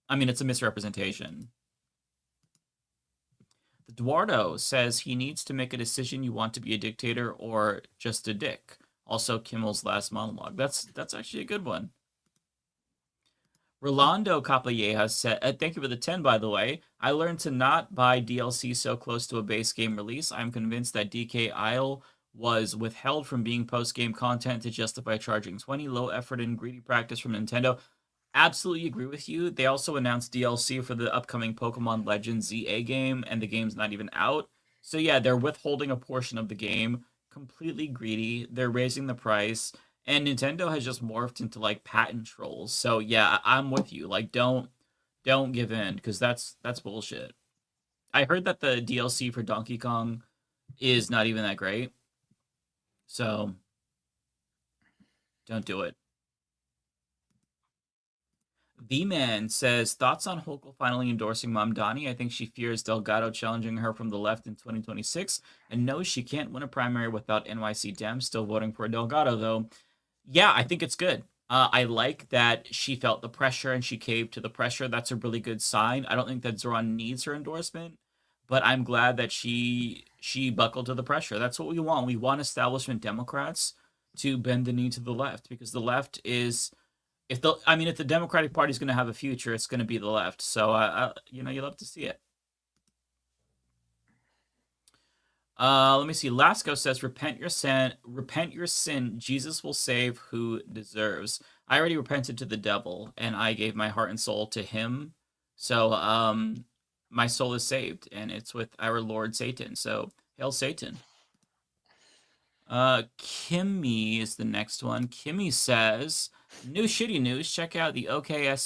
I mean, it's a misrepresentation. Eduardo says he needs to make a decision. You want to be a dictator or just a dick. Also, Kimmel's last monologue. That's actually a good one. Rolando Capalleja said, thank you for the 10, by the way. I learned to not buy DLC so close to a base game release. I'm convinced that DK Isle was withheld from being post-game content to justify charging 20. Low effort and greedy practice from Nintendo. Absolutely agree with you. They also announced DLC for the upcoming Pokemon Legends ZA game, and the game's not even out. So yeah, they're withholding a portion of the game. Completely greedy. They're raising the price. And Nintendo has just morphed into like patent trolls. So yeah, I'm with you. Like don't give in, because that's bullshit. I heard that the DLC for Donkey Kong is not even that great. So don't do it. V-Man says, thoughts on Hochul finally endorsing Mamdani? I think she fears Delgado challenging her from the left in 2026 and knows she can't win a primary without NYC Dems still voting for Delgado, though. Yeah, I think it's good. I like that she felt the pressure and she caved to the pressure. That's a really good sign. I don't think that Zoran needs her endorsement, but I'm glad that she buckled to the pressure. That's what we want. We want establishment Democrats to bend the knee to the left, because the left is... If the Democratic Party is going to have a future, it's going to be the left. So, you love to see it. Let me see. Lasco says, repent your sin. Jesus will save who deserves. I already repented to the devil, and I gave my heart and soul to him. So, my soul is saved, and it's with our Lord Satan. So, hail Satan. Kimmy is the next one. Kimmy says, new shitty news. Check out the Oklahoma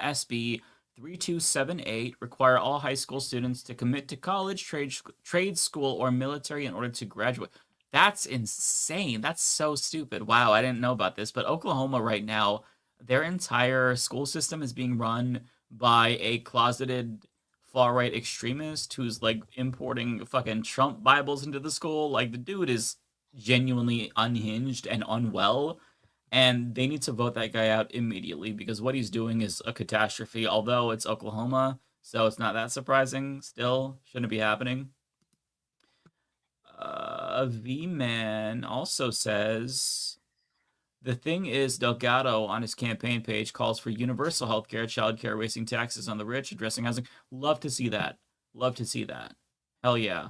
SB 3278. Require all high school students to commit to college, trade school, or military in order to graduate. That's insane. That's so stupid. Wow, I didn't know about this. But Oklahoma right now, their entire school system is being run by a closeted far right extremist who's like importing fucking Trump Bibles into the school. Like the dude is genuinely unhinged and unwell, and they need to vote that guy out immediately because what he's doing is a catastrophe. Although it's Oklahoma, so it's not that surprising. Still, shouldn't be happening. V-Man also says, the thing is, Delgado on his campaign page calls for universal health care, childcare, raising taxes on the rich, addressing housing. Love to see that. Love to see that. Hell yeah.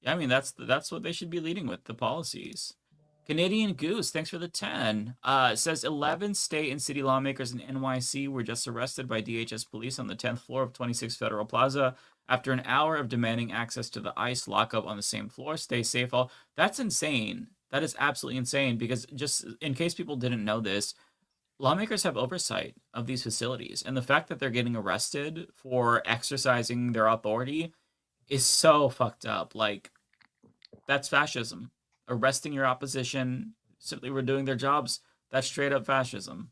Yeah, I mean, that's what they should be leading with, the policies. Canadian Goose, thanks for the 10. Says 11 state and city lawmakers in NYC were just arrested by DHS police on the 10th floor of 26 Federal Plaza after an hour of demanding access to the ICE lockup on the same floor. Stay safe, all. That's insane. That is absolutely insane because just in case people didn't know this, lawmakers have oversight of these facilities. And the fact that they're getting arrested for exercising their authority is so fucked up. Like, that's fascism. Arresting your opposition simply for doing their jobs, that's straight up fascism.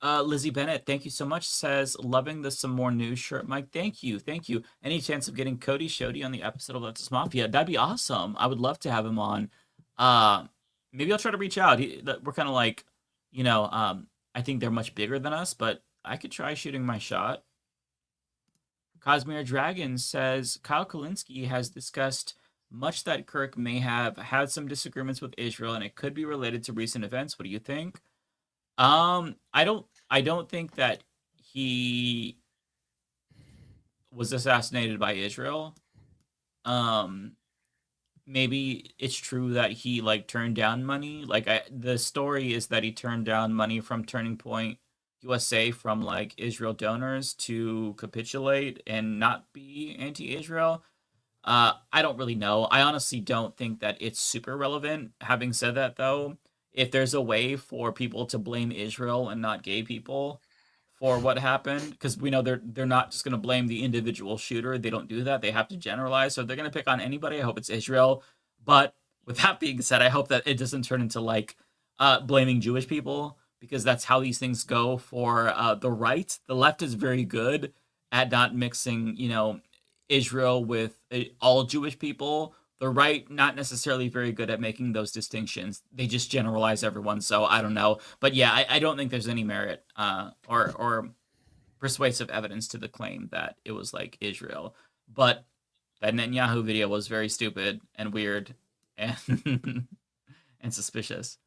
Lizzie Bennett, thank you so much, says, loving the Some More News shirt. Mike, thank you. Any chance of getting Cody Shoddy on the episode of Leftist Mafia? That'd be awesome. I would love to have him on. Maybe I'll try to reach out. We're kind of like, I think they're much bigger than us, but I could try shooting my shot. Cosmere Dragon says, Kyle Kulinski has discussed much that Kirk may have had some disagreements with Israel, and it could be related to recent events. What do you think? I don't think that he was assassinated by Israel. Maybe it's true that he like turned down money. The story is that he turned down money from Turning Point USA from like Israel donors to capitulate and not be anti-Israel. I don't really know. I honestly don't think that it's super relevant. Having said that, though, if there's a way for people to blame Israel and not gay people for what happened, because we know they're not just going to blame the individual shooter. They don't do that. They have to generalize. So if they're going to pick on anybody, I hope it's Israel. But with that being said, I hope that it doesn't turn into like blaming Jewish people, because that's how these things go for the right. The left is very good at not mixing, Israel with all Jewish people. The right, not necessarily very good at making those distinctions. They just generalize everyone, so I don't know. But yeah, I don't think there's any merit or persuasive evidence to the claim that it was like Israel. But that Netanyahu video was very stupid and weird and and suspicious.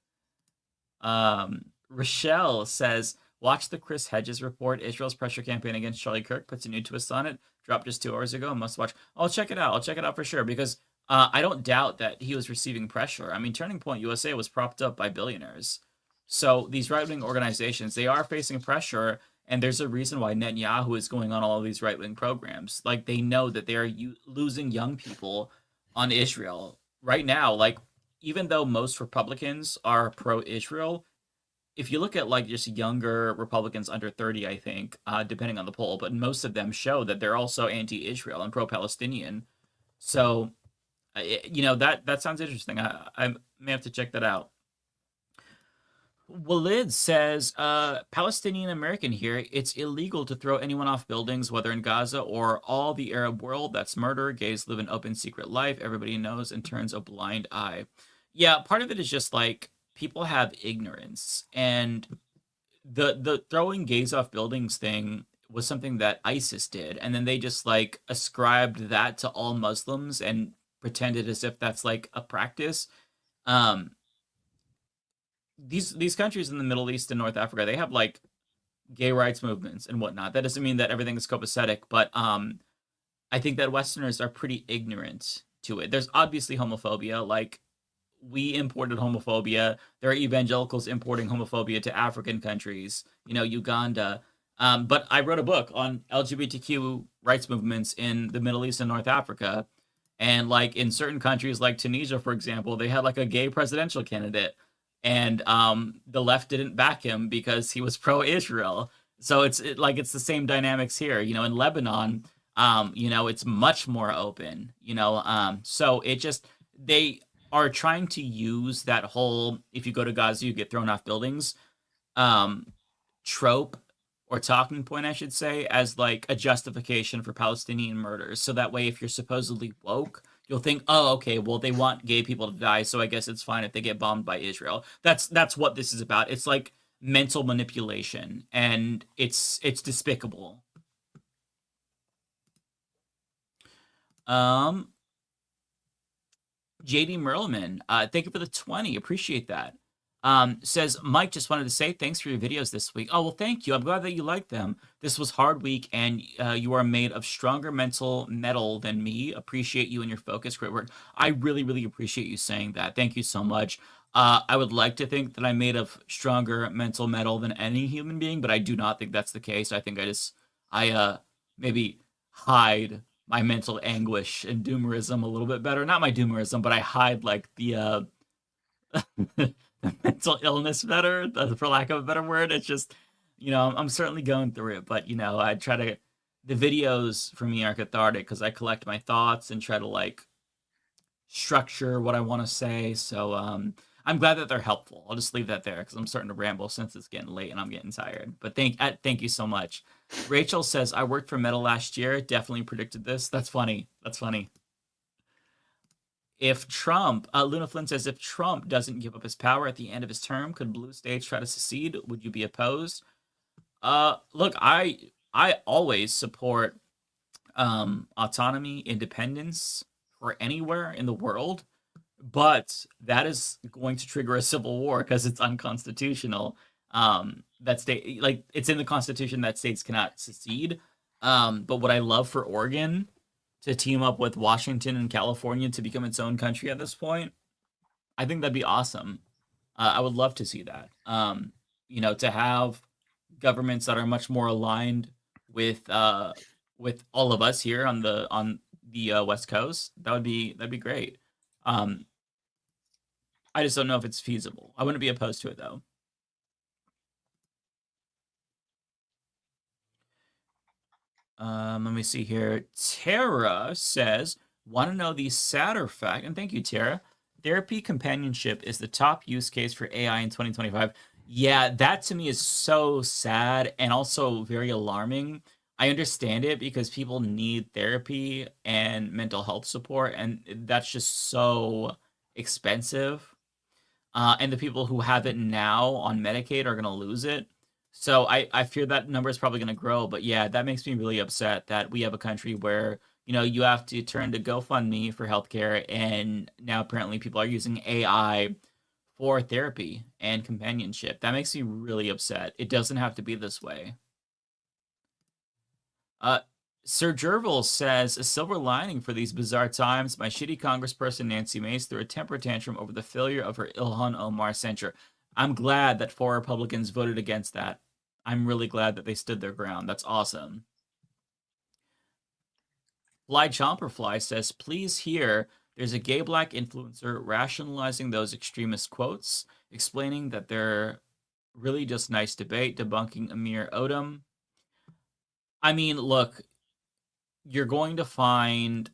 Rochelle says, watch the Chris Hedges report. Israel's pressure campaign against Charlie Kirk puts a new twist on it. Dropped just 2 hours ago. Must watch. I'll check it out. I'll check it out for sure, because I don't doubt that he was receiving pressure. I mean, Turning Point USA was propped up by billionaires. So these right-wing organizations, they are facing pressure, and there's a reason why Netanyahu is going on all of these right-wing programs. Like, they know that they are losing young people on Israel right now. Like, even though most Republicans are pro-Israel, if you look at like just younger Republicans under 30, I think, depending on the poll, but most of them show that they're also anti-Israel and pro-Palestinian. So, that sounds interesting. I may have to check that out. Walid says, Palestinian American here, it's illegal to throw anyone off buildings, whether in Gaza or all the Arab world. That's murder. Gays live an open secret life. Everybody knows and turns a blind eye. Yeah, part of it is just like people have ignorance, and the throwing gays off buildings thing was something that ISIS did, and then they just like ascribed that to all Muslims and pretended as if that's like a practice. These countries in the Middle East and North Africa, they have like gay rights movements and whatnot. That doesn't mean that everything is copacetic, but I think that Westerners are pretty ignorant to it. There's obviously homophobia. Like, we imported homophobia. There are evangelicals importing homophobia to African countries, Uganda. But I wrote a book on LGBTQ rights movements in the Middle East and North Africa. And like in certain countries like Tunisia, for example, they had like a gay presidential candidate, and the left didn't back him because he was pro-Israel. So it's the same dynamics here. In Lebanon, it's much more open, so it just, they are trying to use that whole, if you go to Gaza, you get thrown off buildings, trope or talking point, I should say, as like a justification for Palestinian murders. So that way, if you're supposedly woke, you'll think, oh, okay, well, they want gay people to die, so I guess it's fine if they get bombed by Israel. That's what this is about. It's like mental manipulation, and it's despicable. JD Merleman, thank you for the 20. Appreciate that. Says, Mike, just wanted to say thanks for your videos this week. Oh, well, thank you. I'm glad that you liked them. This was hard week, and you are made of stronger mental metal than me. Appreciate you and your focus. Great work. I really, really appreciate you saying that. Thank you so much. I would like to think that I'm made of stronger mental metal than any human being, but I do not think that's the case. I think I maybe hide my mental anguish and doomerism a little bit better. Not my doomerism, but I hide like the the mental illness better, for lack of a better word. It's just, I'm certainly going through it, but I try to. The videos for me are cathartic because I collect my thoughts and try to like structure what I want to say. So I'm glad that they're helpful. I'll just leave that there because I'm starting to ramble since it's getting late and I'm getting tired. But thank you so much. Rachel says, I worked for Meta last year. Definitely predicted this. That's funny. That's funny. If Trump, Luna Flynn says, if Trump doesn't give up his power at the end of his term, could Blue States try to secede? Would you be opposed? Look, I always support autonomy, independence for anywhere in the world, but that is going to trigger a civil war because it's unconstitutional. It's in the Constitution that states cannot secede. But what I love for Oregon to team up with Washington and California to become its own country at this point, I think that'd be awesome. I would love to see that. To have governments that are much more aligned with all of us here on the West Coast, that'd be great. I just don't know if it's feasible. I wouldn't be opposed to it though. Let me see here. Tara says, want to know the sadder fact, and thank you, Tara. Therapy companionship is the top use case for AI in 2025. Yeah, that to me is so sad and also very alarming. I understand it because people need therapy and mental health support, and that's just so expensive. And the people who have it now on Medicaid are going to lose it. So I fear that number is probably going to grow. But yeah, that makes me really upset that we have a country where, you have to turn to GoFundMe for healthcare. And now apparently people are using AI for therapy and companionship. That makes me really upset. It doesn't have to be this way. Sir Gerbil says, a silver lining for these bizarre times, my shitty congressperson Nancy Mace threw a temper tantrum over the failure of her Ilhan Omar censure. I'm glad that 4 Republicans voted against that. I'm really glad that they stood their ground. That's awesome. Fly Chomperfly says, please hear, there's a gay black influencer rationalizing those extremist quotes, explaining that they're really just nice debate, debunking Amir Odom. I mean, look, you're going to find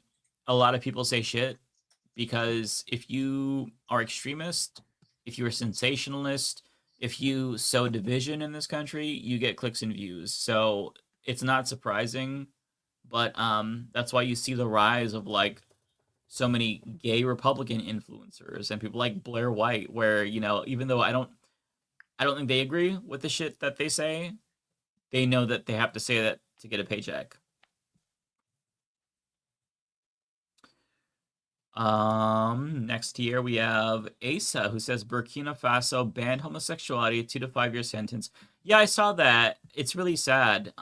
a lot of people say shit because if you are extremist, if you're a sensationalist, if you sow division in this country, you get clicks and views. So it's not surprising, but that's why you see the rise of like so many gay Republican influencers and people like Blair White, where even though I don't think they agree with the shit that they say, they know that they have to say that to get a paycheck. Next here we have Asa, who says Burkina Faso banned homosexuality, 2 to 5 year sentence. Yeah, I saw that. It's really sad.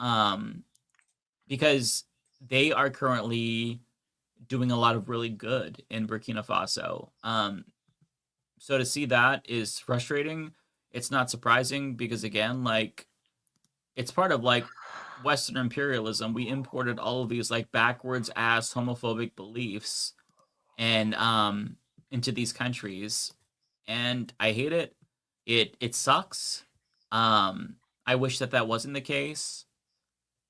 Because they are currently doing a lot of really good in Burkina Faso. So to see that is frustrating. It's not surprising because again, like, it's part of like Western imperialism. We imported all of these like backwards ass homophobic beliefs and into these countries, and I hate it. It sucks. I wish that wasn't the case.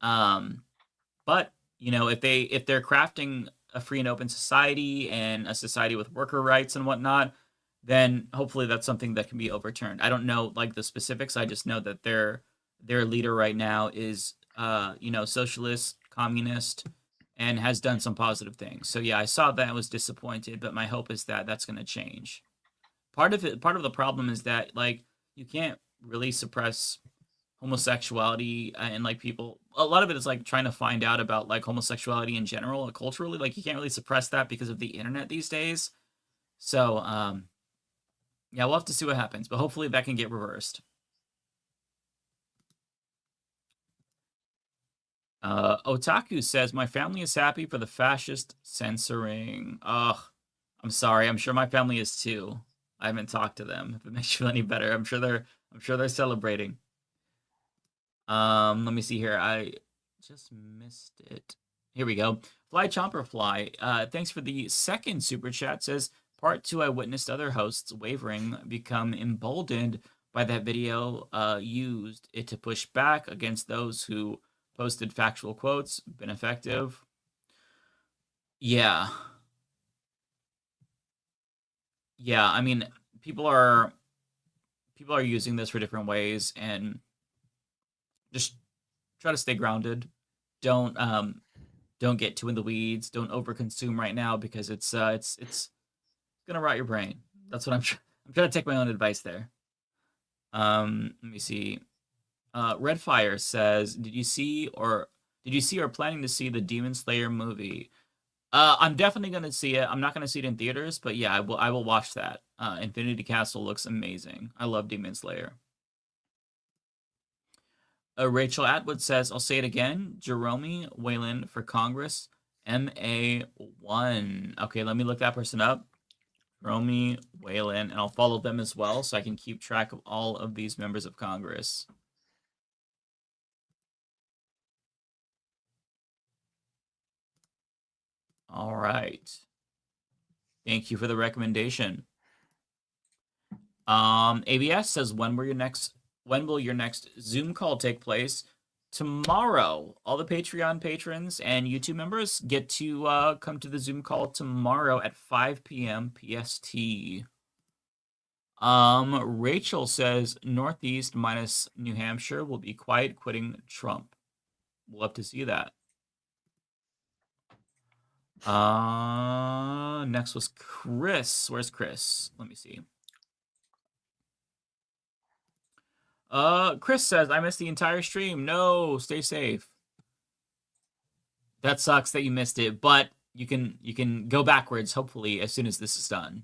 But if they're crafting a free and open society and a society with worker rights and whatnot, then hopefully that's something that can be overturned. I don't know like the specifics. I just know that their leader right now is, socialist, communist, and has done some positive things. So yeah, I saw that, I was disappointed, but my hope is that that's going to change. Part of the problem is that like you can't really suppress homosexuality and like people. A lot of it is like trying to find out about like homosexuality in general, culturally. Like you can't really suppress that because of the internet these days. So yeah, we'll have to see what happens, but hopefully that can get reversed. Otaku says, my family is happy for the fascist censoring. Ugh, I'm sorry. I'm sure my family is too. I haven't talked to them. If it makes you feel any better, I'm sure they're celebrating. Let me see here. I just missed it. Here we go. Fly Chomper Fly. Thanks for the second super chat. Says, part 2, I witnessed other hosts wavering, become emboldened by that video, used it to push back against those who posted factual quotes. Been effective. Yeah. Yeah, I mean, people are using this for different ways, and just try to stay grounded. Don't get too in the weeds. Don't overconsume right now because it's gonna rot your brain. That's what I'm trying to take my own advice there. Let me see. Redfire says, did you see or planning to see the Demon Slayer movie? I'm definitely gonna see it. I'm not gonna see it in theaters, but yeah, I will watch that. Infinity Castle looks amazing. I love Demon Slayer. Rachel Atwood says, I'll say it again. Jerome Whalen for Congress, MA1. Okay, let me look that person up. Jerome Whalen, and I'll follow them as well so I can keep track of all of these members of Congress. All right. Thank you for the recommendation. ABS says, when will your next Zoom call take place? Tomorrow. All the Patreon patrons and YouTube members get to come to the Zoom call tomorrow at 5 p.m. PST. Rachel says, Northeast minus New Hampshire will be quiet quitting Trump. We'll have to see that. Next was Chris. Where's Chris? Let me see. Chris says, I missed the entire stream. No, stay safe. That sucks that you missed it, but you can go backwards, hopefully, as soon as this is done.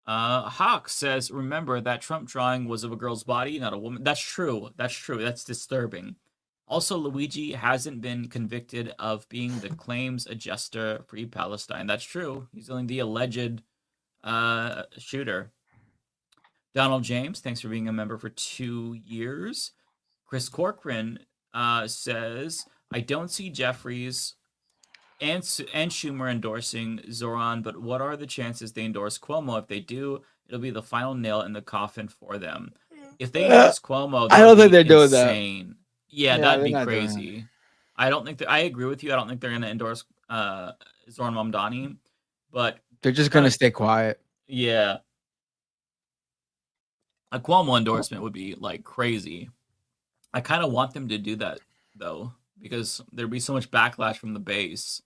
Hawk says, remember that Trump drawing was of a girl's body, not a woman. That's true. That's true. That's disturbing. Also, Luigi hasn't been convicted of being the claims adjuster Free Palestine. That's true. He's only the alleged shooter. Donald James, thanks for being a member for 2 years. Chris Corcoran says, I don't see Jeffries and Schumer endorsing Zoran, but what are the chances they endorse Cuomo? If they do, it'll be the final nail in the coffin for them. If they endorse Cuomo, I don't think they're doing that. Yeah, that'd be crazy. I don't think I agree with you. I don't think they're going to endorse Zoran Mamdani, but they're just going to stay quiet. Yeah. A Cuomo endorsement would be like crazy. I kind of want them to do that though, because there'd be so much backlash from the base.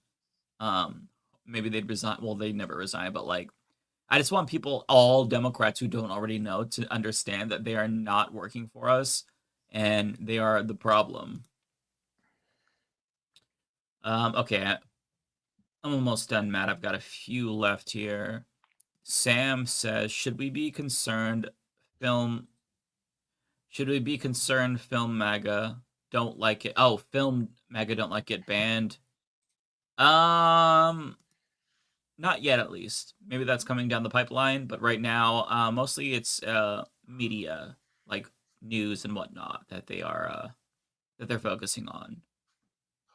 Maybe they'd resign. Well, they'd never resign, but like, I just want people, all Democrats who don't already know, to understand that they are not working for us and they are the problem. Okay, I'm almost done, Matt. I've got a few left here. Sam says, should we be concerned film MAGA don't like it? Oh, film MAGA don't like it banned. Not yet, at least. Maybe that's coming down the pipeline, but right now, mostly it's media, like news and whatnot, that they're focusing on.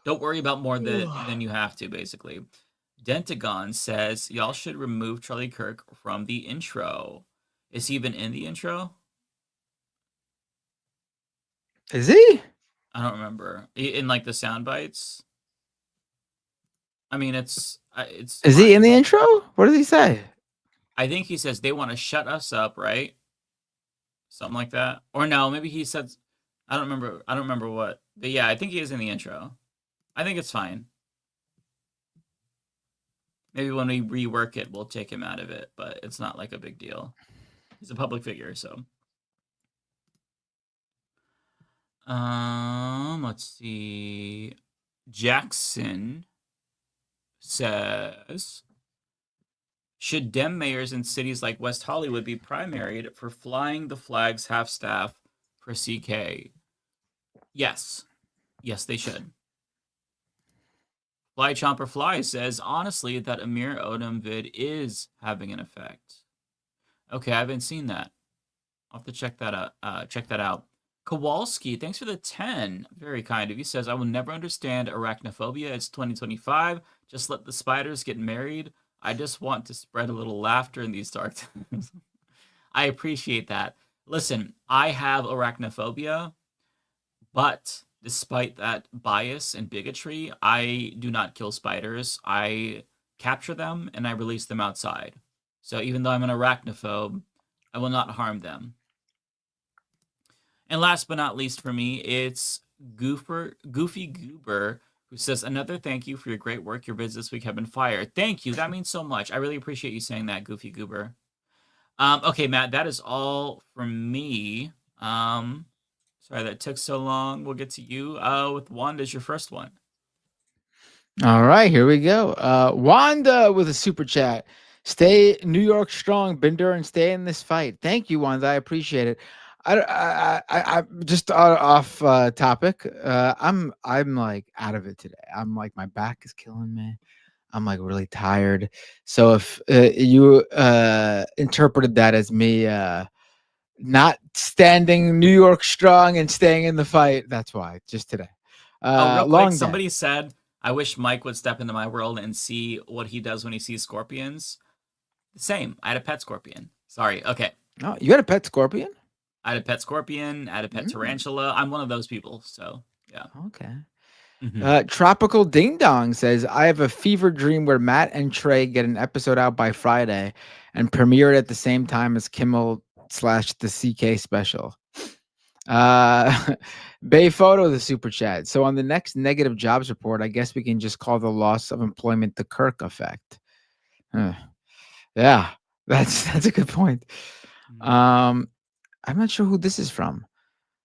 Don't worry about more than you have to, basically. Dentagon says, y'all should remove Charlie Kirk from the intro. Is he even in the intro? Is he? I don't remember. In like the sound bites? I mean, it's. Is he in the intro? What does he say? I think he says they want to shut us up, right? something like that. Or no, maybe he said, I don't remember what. But yeah, I think he is in the intro. I think it's fine. Maybe when we rework it, we'll take him out of it, but it's not like a big deal. He's a public figure, so. Let's see. Jackson says, should Dem mayors in cities like West Hollywood be primaried for flying the flags half-staff for CK? Yes. Yes, they should. Fly Chomper Fly says, honestly, that Amir Odom vid is having an effect. Okay, I haven't seen that. I'll have to check that out. Kowalski, thanks for the 10. Very kind of you. Says, I will never understand arachnophobia. It's 2025. Just let the spiders get married. I just want to spread a little laughter in these dark times. I appreciate that. Listen, I have arachnophobia, but despite that bias and bigotry, I do not kill spiders. I capture them and I release them outside. So even though I'm an arachnophobe, I will not harm them. And last but not least for me, it's Goofy Goober, who says, another thank you for your great work. Your vids this week have been fire. Thank you. That means so much. I really appreciate you saying that, Goofy Goober. Okay, Matt, that is all from me. Sorry that took so long. We'll get to you. With Wanda's your first one. All right, here we go. Wanda with a super chat. Stay New York strong, Binder, and stay in this fight. Thank you, Wanda. I appreciate it. I just off topic. I'm like out of it today. I'm like, my back is killing me. I'm like really tired. So if you interpreted that as me not standing New York strong and staying in the fight, that's why. Just today. Real quick, somebody said, I wish Mike would step into my world and see what he does when he sees scorpions. Same. I had a pet scorpion. Sorry. Okay. Oh, you had a pet scorpion? I had a pet scorpion. I had a pet tarantula. I'm one of those people. So, yeah. Okay. Tropical Ding Dong says, I have a fever dream where Matt and Trey get an episode out by Friday and premiere it at the same time as Kimmel / the CK special. Bay Photo, the super chat. So on the next negative jobs report, I guess we can just call the loss of employment the Kirk effect. Yeah, that's a good point. I'm not sure who this is from.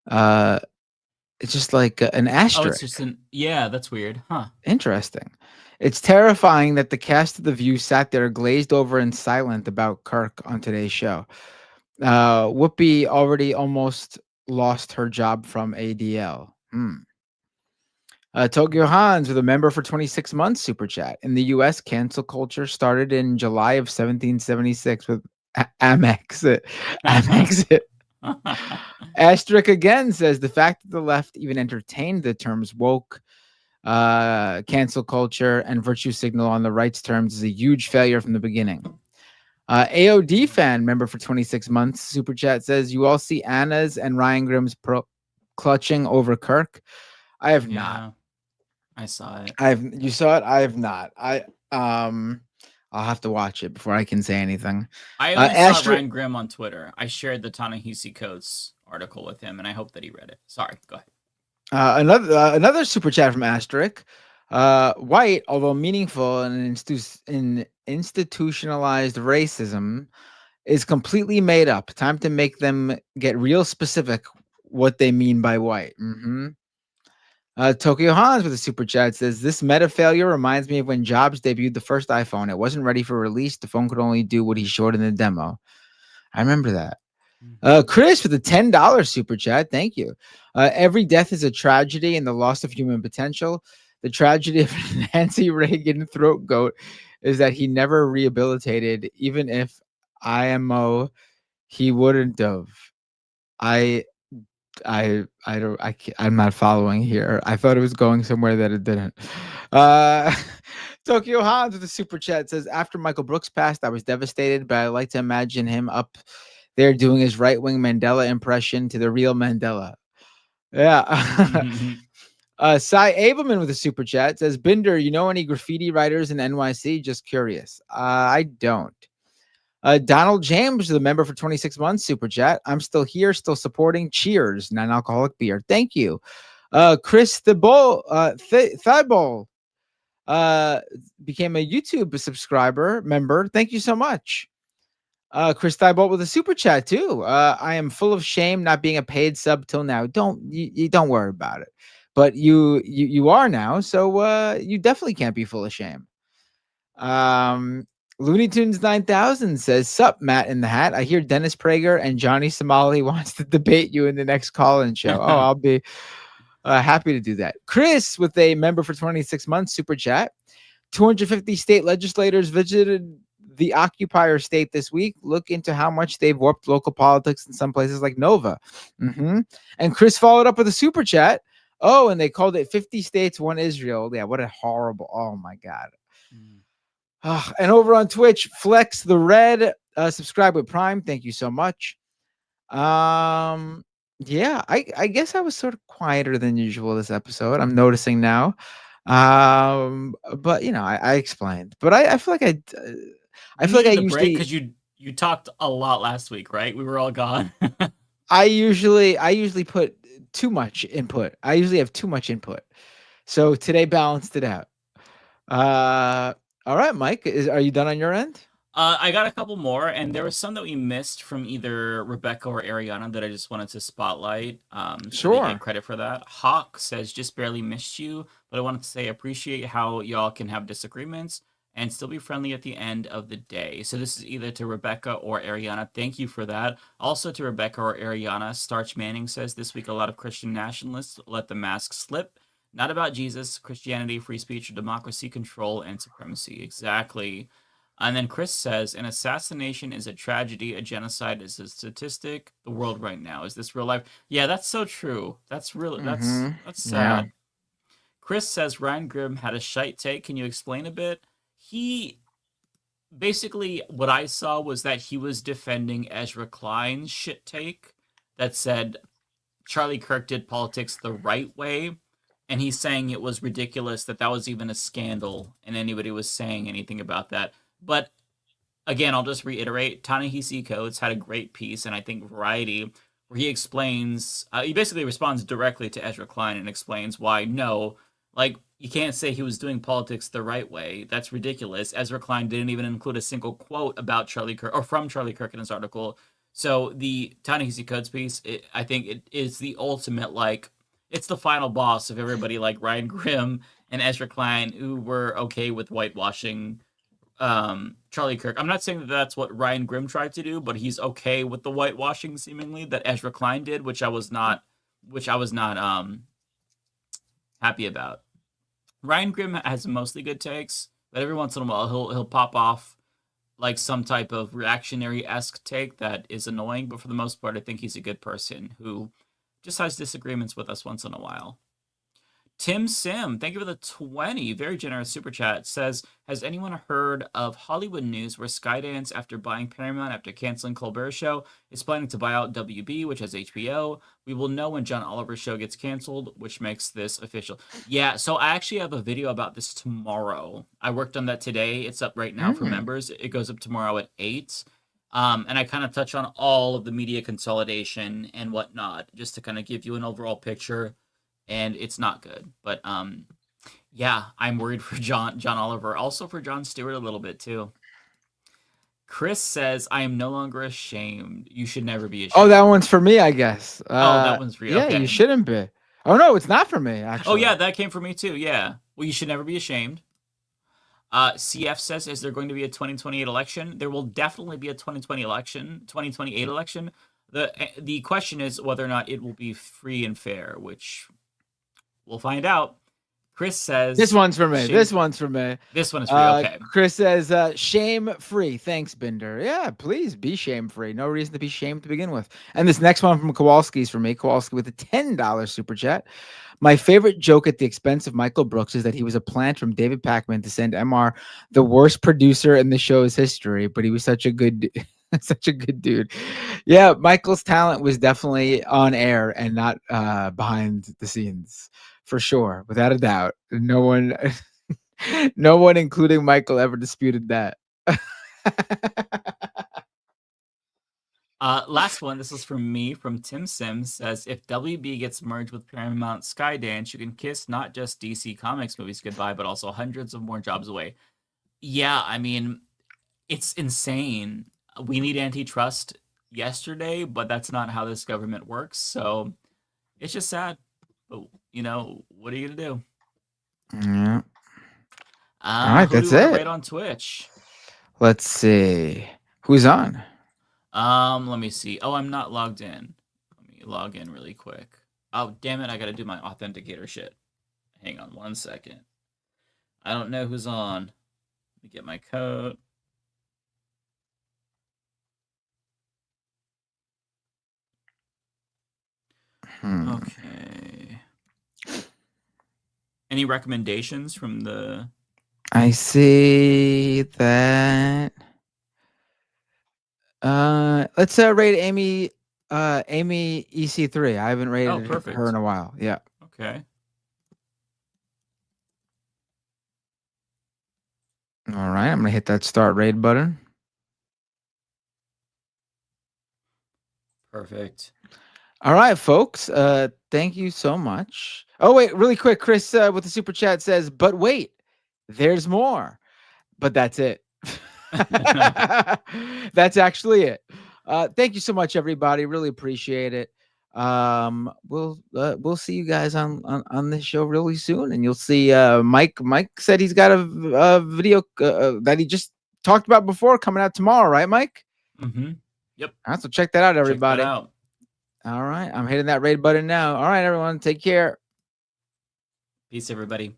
It's just like an asterisk. Oh, it's just yeah, that's weird. Huh. Interesting. It's terrifying that the cast of The View sat there glazed over and silent about Kirk on today's show. Whoopi already almost lost her job from ADL. Tokyo Hans with a member for 26 months super chat. In the U.S., cancel culture started in July of 1776 with Amexit. Asterisk again says the fact that the left even entertained the terms woke, cancel culture, and virtue signal on the right's terms is a huge failure from the beginning. AOD fan member for 26 months super chat says, you all see Anna's and Ryan Grimm's clutching over Kirk? I have not. I saw it. You saw it? I have not. I'll have to watch it before I can say anything. I only saw Ryan Grimm on Twitter. I shared the Ta-Nehisi Coates article with him, and I hope that he read it. Sorry, go ahead. Another super chat from Asterisk. White, although meaningful and institutionalized racism, is completely made up. Time to make them get real specific what they mean by white. Tokyo Hans with a super chat says, this meta failure reminds me of when Jobs debuted the first iPhone. It wasn't ready for release. The phone could only do what he showed in the demo. I remember that. Chris with a $10 super chat. Thank you. Every death is a tragedy and the loss of human potential. The tragedy of Nancy Reagan throat goat is that he never rehabilitated, even if IMO he wouldn't have. I'm not following here. I thought it was going somewhere that it didn't. Tokyo Hans with the super chat says, after Michael Brooks passed, I was devastated, but I like to imagine him up there doing his right-wing Mandela impression to the real Mandela. Yeah. Cy Abelman with a super chat says, Binder, you know any graffiti writers in NYC? Just curious. I don't. Donald James, the member for 26 months, super chat. I'm still here, still supporting. Cheers, non-alcoholic beer. Thank you. Chris Thibault, became a YouTube subscriber member. Thank you so much. Chris Thibault with a super chat too. I am full of shame not being a paid sub till now. You don't worry about it, but you are now, so you definitely can't be full of shame. Looney Tunes 9000 says, "Sup, Matt in the Hat. I hear Dennis Prager and Johnny Somali wants to debate you in the next call-in show." Oh, I'll be happy to do that. Chris with a member for 26 months super chat. 250 state legislators visited the occupier state this week. Look into how much they've warped local politics in some places like Nova. And Chris followed up with a super chat. Oh, and they called it 50 states, one Israel. Yeah, what a horrible. Oh my God. And over on Twitch, Flex the Red, subscribe with Prime. Thank you so much. Yeah, I guess I was sort of quieter than usual this episode. I'm noticing now. But I explained. But I feel like I feel like I usually, because you talked a lot last week, right? We were all gone. I usually put too much input. I usually have too much input. So today balanced it out. All right, Mike, are you done on your end? I got a couple more, and there was some that we missed from either Rebecca or Ariana that I just wanted to spotlight. So they get credit for that. Hawk says, "Just barely missed you, but I wanted to say appreciate how y'all can have disagreements and still be friendly at the end of the day." So this is either to Rebecca or Ariana. Thank you for that. Also to Rebecca or Ariana, Starch Manning says, "This week a lot of Christian nationalists let the mask slip. Not about Jesus, Christianity, free speech, or democracy, control, and supremacy." Exactly. And then Chris says, "An assassination is a tragedy. A genocide is a statistic. The world right now. Is this real life?" Yeah, that's so true. That's really, that's sad. Yeah. Chris says, "Ryan Grimm had a shite take. Can you explain a bit?" He, basically, what I saw was that he was defending Ezra Klein's shit take that said Charlie Kirk did politics the right way. And he's saying it was ridiculous that was even a scandal and anybody was saying anything about that. But again, I'll just reiterate, Ta-Nehisi Coates had a great piece, and I think Variety, where he explains, he basically responds directly to Ezra Klein and explains why, no, like, you can't say he was doing politics the right way. That's ridiculous. Ezra Klein didn't even include a single quote about Charlie Kirk, or from Charlie Kirk in his article. So the Ta-Nehisi Coates piece, I think it is the ultimate, like, it's the final boss of everybody like Ryan Grimm and Ezra Klein who were okay with whitewashing Charlie Kirk. I'm not saying that that's what Ryan Grimm tried to do, but he's okay with the whitewashing seemingly that Ezra Klein did, which I was not happy about. Ryan Grimm has mostly good takes, but every once in a while he'll pop off like some type of reactionary-esque take that is annoying, but for the most part I think he's a good person who just has disagreements with us once in a while. Tim Sim, thank you for the 20. Very generous super chat. Says, "Has anyone heard of Hollywood news where Skydance, after buying Paramount after canceling Colbert Show, is planning to buy out WB, which has HBO? We will know when John Oliver's show gets canceled, which makes this official." Yeah, so I actually have a video about this tomorrow. I worked on that today. It's up right now for members. It goes up tomorrow at 8. And I kind of touch on all of the media consolidation and whatnot, just to kind of give you an overall picture, and it's not good. But yeah, I'm worried for John Oliver, also for Jon Stewart a little bit too. Chris says, "I am no longer ashamed. You should never be ashamed." Oh, that one's for me, I guess. That one's for you. Yeah, okay. You shouldn't be. Oh no, it's not for me, actually. Oh yeah, that came from me too. Yeah. Well, you should never be ashamed. CF says, "Is there going to be a 2028 election?" There will definitely be a 2028 election. The question is whether or not it will be free and fair, which we'll find out. Chris says, "This one's for me. This one's for me. This one is free." Okay. Chris says, "Shame free." Thanks, Binder. Yeah, please be shame free. No reason to be shamed to begin with. And this next one from Kowalski's for me. Kowalski with a $10 super chat. "My favorite joke at the expense of Michael Brooks is that he was a plant from David Pakman to send MR, the worst producer in the show's history, but he was such a good such a good dude." Yeah, Michael's talent was definitely on air and not behind the scenes, for sure, without a doubt. No one including Michael ever disputed that. Last one. This is from me, from Tim Sims. Says, if WB gets merged with Paramount Skydance, you can kiss not just DC Comics movies goodbye, but also hundreds of more jobs away. Yeah, I mean, it's insane. We need antitrust yesterday, but that's not how this government works. So it's just sad. But, you know, what are you going to do? Yeah. All right, that's it. Right on Twitch. Let's see. Who's on? Let me see. Oh, I'm not logged in. Let me log in really quick. Oh, damn it. I got to do my authenticator shit. Hang on 1 second. I don't know who's on. Let me get my code. Okay. Any recommendations from the... I see that. Let's rate Amy EC3. I haven't rated her in a while. Yeah. Okay. All right, I'm gonna hit that start raid button. Perfect. All right, folks. Thank you so much. Oh wait, really quick, Chris with the super chat says, "But wait, there's more." But that's it. That's actually it. Thank you so much, everybody. Really appreciate it. We'll see you guys on this show really soon, and you'll see Mike said he's got a video that he just talked about before coming out tomorrow, right, Mike? Yep. All right, so check that out, everybody. Check that out. All right, I'm hitting that raid button now. All right, everyone, take care. Peace, everybody.